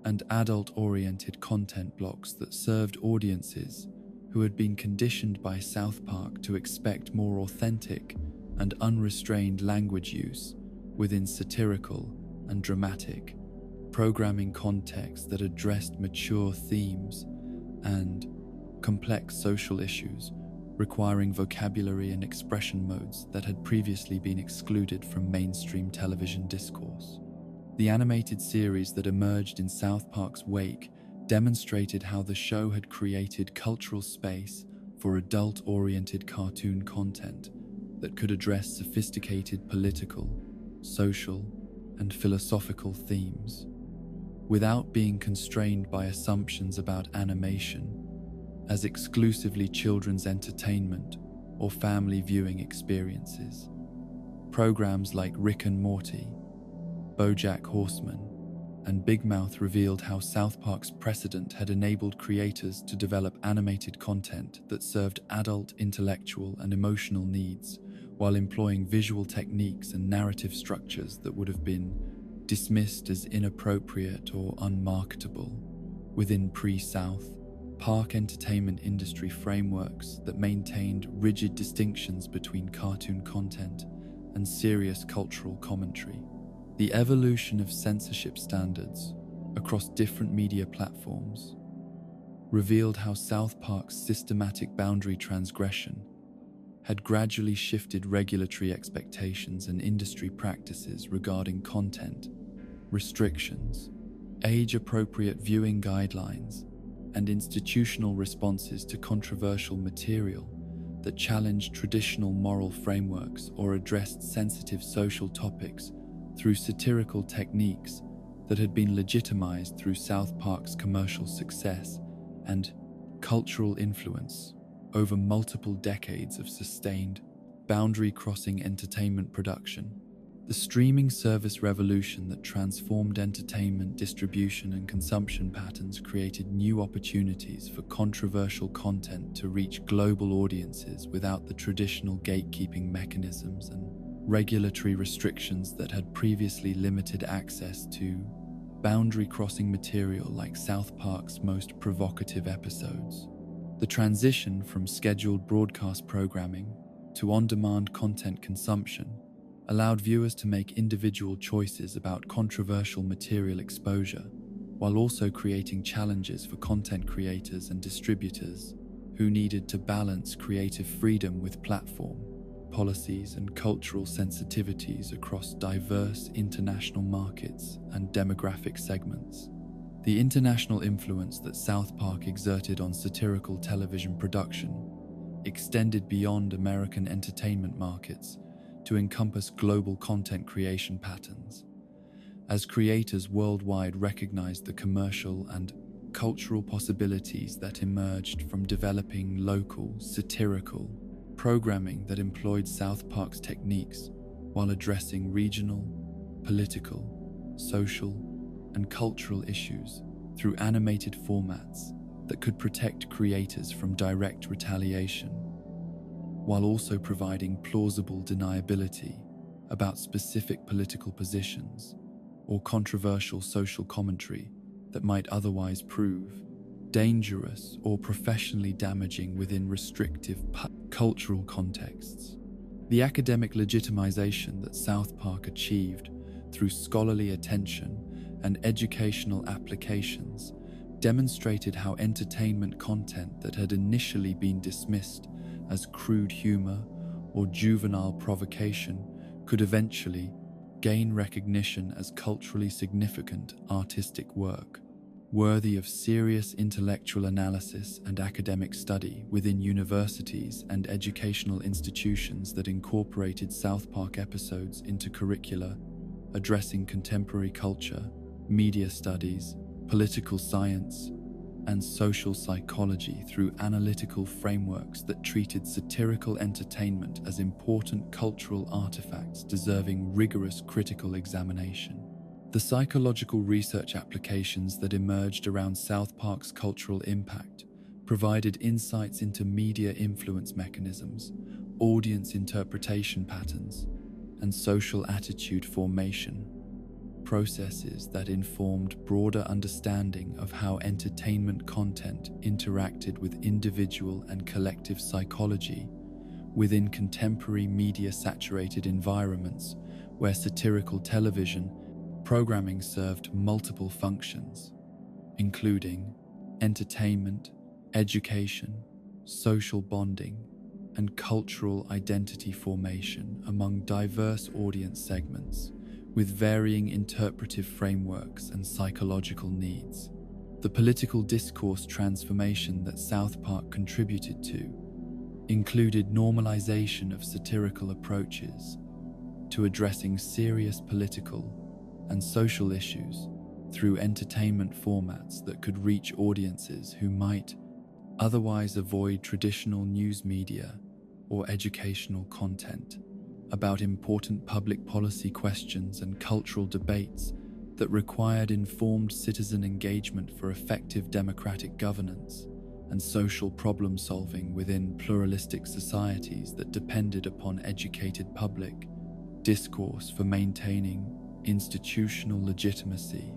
and adult-oriented content blocks that served audiences who had been conditioned by South Park to expect more authentic and unrestrained language use within satirical and dramatic programming contexts that addressed mature themes and complex social issues requiring vocabulary and expression modes that had previously been excluded from mainstream television discourse. The animated series that emerged in South Park's wake demonstrated how the show had created cultural space for adult-oriented cartoon content that could address sophisticated political, social, and philosophical themes without being constrained by assumptions about animation as exclusively children's entertainment or family viewing experiences. Programs like Rick and Morty, BoJack Horseman, and Big Mouth revealed how South Park's precedent had enabled creators to develop animated content that served adult intellectual and emotional needs while employing visual techniques and narrative structures that would have been dismissed as inappropriate or unmarketable within pre-South Park entertainment industry frameworks that maintained rigid distinctions between cartoon content and serious cultural commentary. The evolution of censorship standards across different media platforms revealed how South Park's systematic boundary transgression had gradually shifted regulatory expectations and industry practices regarding content, restrictions, age-appropriate viewing guidelines, and institutional responses to controversial material that challenged traditional moral frameworks or addressed sensitive social topics through satirical techniques that had been legitimized through South Park's commercial success and cultural influence over multiple decades of sustained, boundary-crossing entertainment production. The streaming service revolution that transformed entertainment distribution and consumption patterns created new opportunities for controversial content to reach global audiences without the traditional gatekeeping mechanisms and regulatory restrictions that had previously limited access to boundary-crossing material like South Park's most provocative episodes. The transition from scheduled broadcast programming to on-demand content consumption allowed viewers to make individual choices about controversial material exposure, while also creating challenges for content creators and distributors who needed to balance creative freedom with platform policies and cultural sensitivities across diverse international markets and demographic segments. The international influence that South Park exerted on satirical television production extended beyond American entertainment markets to encompass global content creation patterns, as creators worldwide recognized the commercial and cultural possibilities that emerged from developing local, satirical programming that employed South Park's techniques while addressing regional, political, social, and cultural issues through animated formats that could protect creators from direct retaliation, while also providing plausible deniability about specific political positions or controversial social commentary that might otherwise prove dangerous or professionally damaging within restrictive cultural contexts. The academic legitimization that South Park achieved through scholarly attention and educational applications demonstrated how entertainment content that had initially been dismissed as crude humor or juvenile provocation could eventually gain recognition as culturally significant artistic work, worthy of serious intellectual analysis and academic study within universities and educational institutions that incorporated South Park episodes into curricula addressing contemporary culture, media studies, political science, and social psychology through analytical frameworks that treated satirical entertainment as important cultural artifacts deserving rigorous critical examination. The psychological research applications that emerged around South Park's cultural impact provided insights into media influence mechanisms, audience interpretation patterns, and social attitude formation, processes that informed broader understanding of how entertainment content interacted with individual and collective psychology within contemporary media-saturated environments where satirical television programming served multiple functions, including entertainment, education, social bonding, and cultural identity formation among diverse audience segments with varying interpretive frameworks and psychological needs. The political discourse transformation that South Park contributed to included normalization of satirical approaches to addressing serious political and social issues through entertainment formats that could reach audiences who might otherwise avoid traditional news media or educational content about important public policy questions and cultural debates that required informed citizen engagement for effective democratic governance and social problem solving within pluralistic societies that depended upon educated public discourse for maintaining institutional legitimacy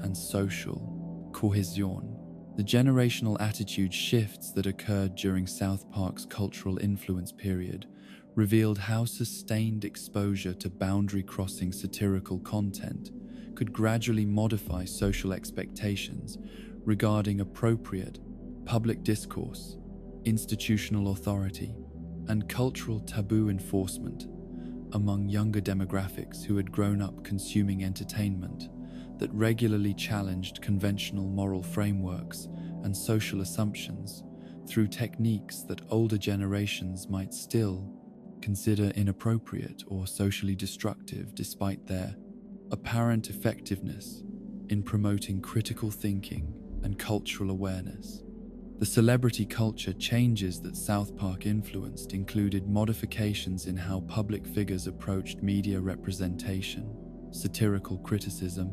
and social cohesion. The generational attitude shifts that occurred during South Park's cultural influence period revealed how sustained exposure to boundary-crossing satirical content could gradually modify social expectations regarding appropriate public discourse, institutional authority, and cultural taboo enforcement among younger demographics who had grown up consuming entertainment that regularly challenged conventional moral frameworks and social assumptions through techniques that older generations might still consider inappropriate or socially destructive despite their apparent effectiveness. in promoting critical thinking and cultural awareness. The celebrity culture changes that South Park influenced included modifications in how public figures approached media representation, satirical criticism,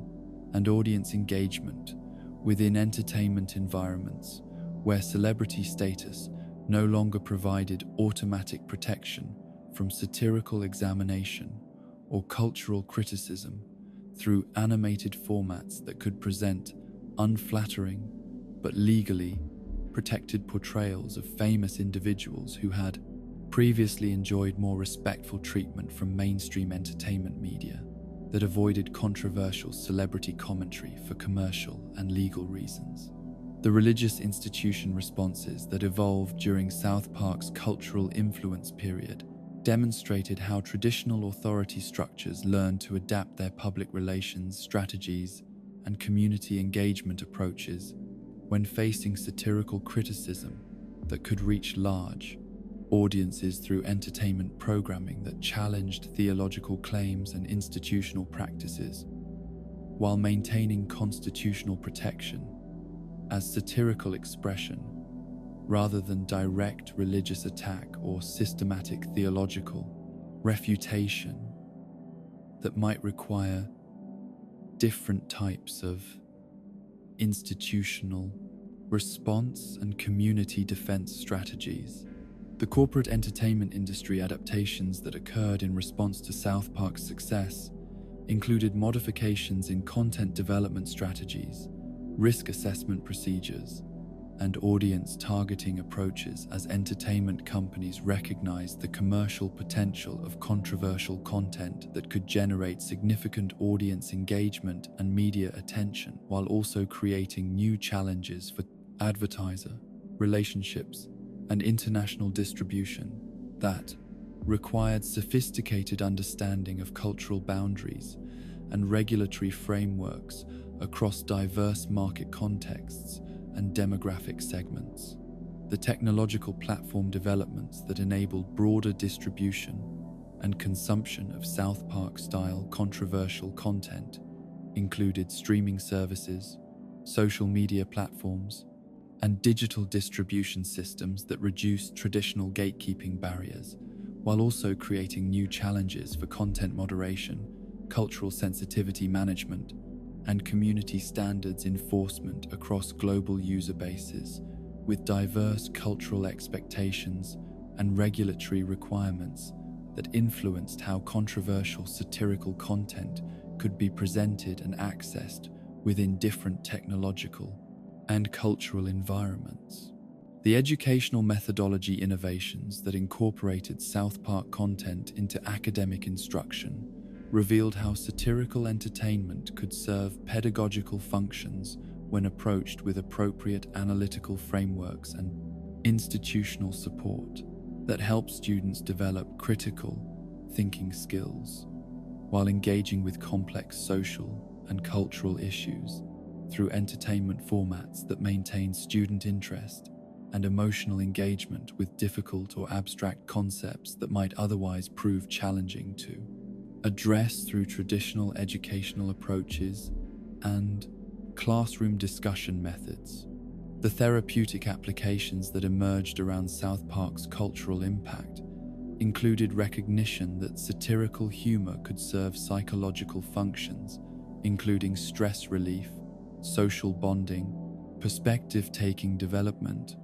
and audience engagement within entertainment environments where celebrity status no longer provided automatic protection from satirical examination or cultural criticism through animated formats that could present unflattering but legally protected portrayals of famous individuals who had previously enjoyed more respectful treatment from mainstream entertainment media that avoided controversial celebrity commentary for commercial and legal reasons. The religious institution responses that evolved during South Park's cultural influence period demonstrated how traditional authority structures learned to adapt their public relations strategies and community engagement approaches when facing satirical criticism that could reach large audiences through entertainment programming that challenged theological claims and institutional practices, while maintaining constitutional protection as satirical expression rather than direct religious attack or systematic theological refutation that might require different types of institutional response and community defense strategies. The corporate entertainment industry adaptations that occurred in response to South Park's success included modifications in content development strategies, risk assessment procedures, and audience targeting approaches as entertainment companies recognized the commercial potential of controversial content that could generate significant audience engagement and media attention, while also creating new challenges for advertiser relationships and international distribution that required sophisticated understanding of cultural boundaries and regulatory frameworks across diverse market contexts and demographic segments. The technological platform developments that enabled broader distribution and consumption of South Park-style controversial content included streaming services, social media platforms, and digital distribution systems that reduced traditional gatekeeping barriers, while also creating new challenges for content moderation, cultural sensitivity management, and community standards enforcement across global user bases, with diverse cultural expectations and regulatory requirements that influenced how controversial satirical content could be presented and accessed within different technological and cultural environments. The educational methodology innovations that incorporated South Park content into academic instruction revealed how satirical entertainment could serve pedagogical functions when approached with appropriate analytical frameworks and institutional support that help students develop critical thinking skills while engaging with complex social and cultural issues through entertainment formats that maintain student interest and emotional engagement with difficult or abstract concepts that might otherwise prove challenging to address through traditional educational approaches and classroom discussion methods. The therapeutic applications that emerged around South Park's cultural impact included recognition that satirical humor could serve psychological functions, including stress relief, social bonding, perspective-taking development,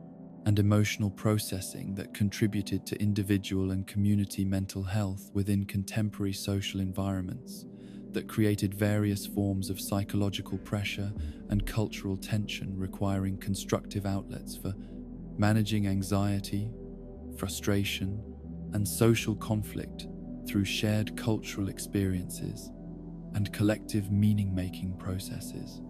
and emotional processing that contributed to individual and community mental health within contemporary social environments that created various forms of psychological pressure and cultural tension, requiring constructive outlets for managing anxiety, frustration, and social conflict through shared cultural experiences and collective meaning-making processes.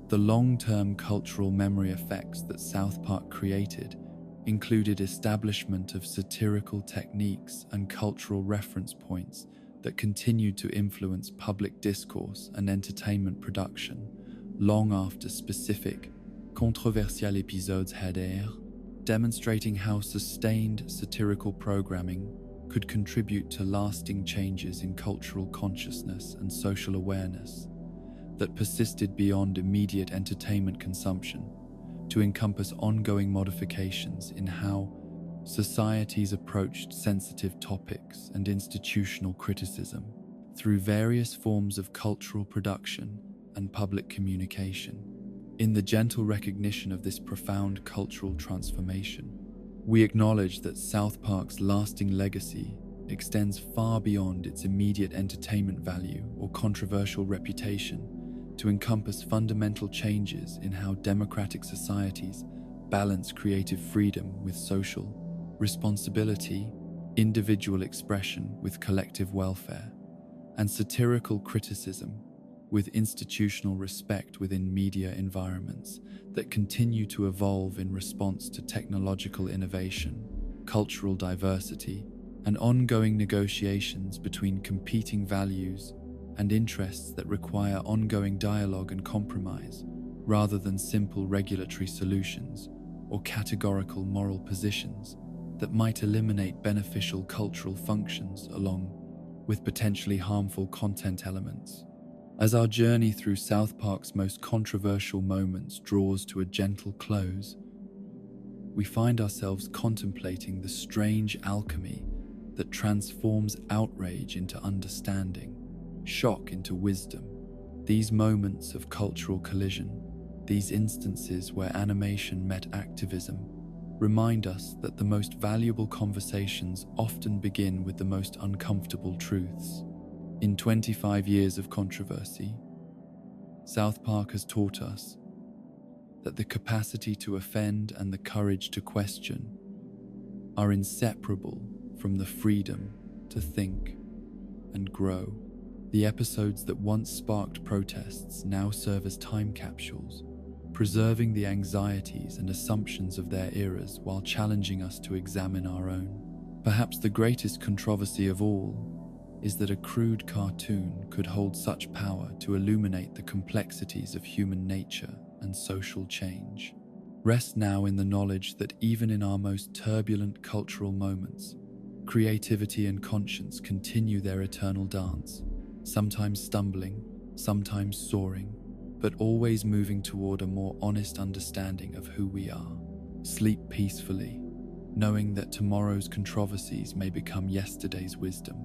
The long-term cultural memory effects that South Park created included establishment of satirical techniques and cultural reference points that continued to influence public discourse and entertainment production long after specific controversial episodes had aired, demonstrating how sustained satirical programming could contribute to lasting changes in cultural consciousness and social awareness. that persisted beyond immediate entertainment consumption to encompass ongoing modifications in how societies approached sensitive topics and institutional criticism through various forms of cultural production and public communication. In the gentle recognition of this profound cultural transformation, we acknowledge that South Park's lasting legacy extends far beyond its immediate entertainment value or controversial reputation to encompass fundamental changes in how democratic societies balance creative freedom with social responsibility, individual expression with collective welfare, and satirical criticism with institutional respect within media environments that continue to evolve in response to technological innovation, cultural diversity, and ongoing negotiations between competing values and interests that require ongoing dialogue and compromise, rather than simple regulatory solutions or categorical moral positions that might eliminate beneficial cultural functions along with potentially harmful content elements. As our journey through South Park's most controversial moments draws to a gentle close, we find ourselves contemplating the strange alchemy that transforms outrage into understanding, shock into wisdom. These moments of cultural collision, these instances where animation met activism, remind us that the most valuable conversations often begin with the most uncomfortable truths. In 25 years of controversy, South Park has taught us that the capacity to offend and the courage to question are inseparable from the freedom to think and grow. The episodes that once sparked protests now serve as time capsules, preserving the anxieties and assumptions of their eras while challenging us to examine our own. Perhaps the greatest controversy of all is that a crude cartoon could hold such power to illuminate the complexities of human nature and social change. Rest now in the knowledge that even in our most turbulent cultural moments, creativity and conscience continue their eternal dance, sometimes stumbling, sometimes soaring, but always moving toward a more honest understanding of who we are. Sleep peacefully, knowing that tomorrow's controversies may become yesterday's wisdom.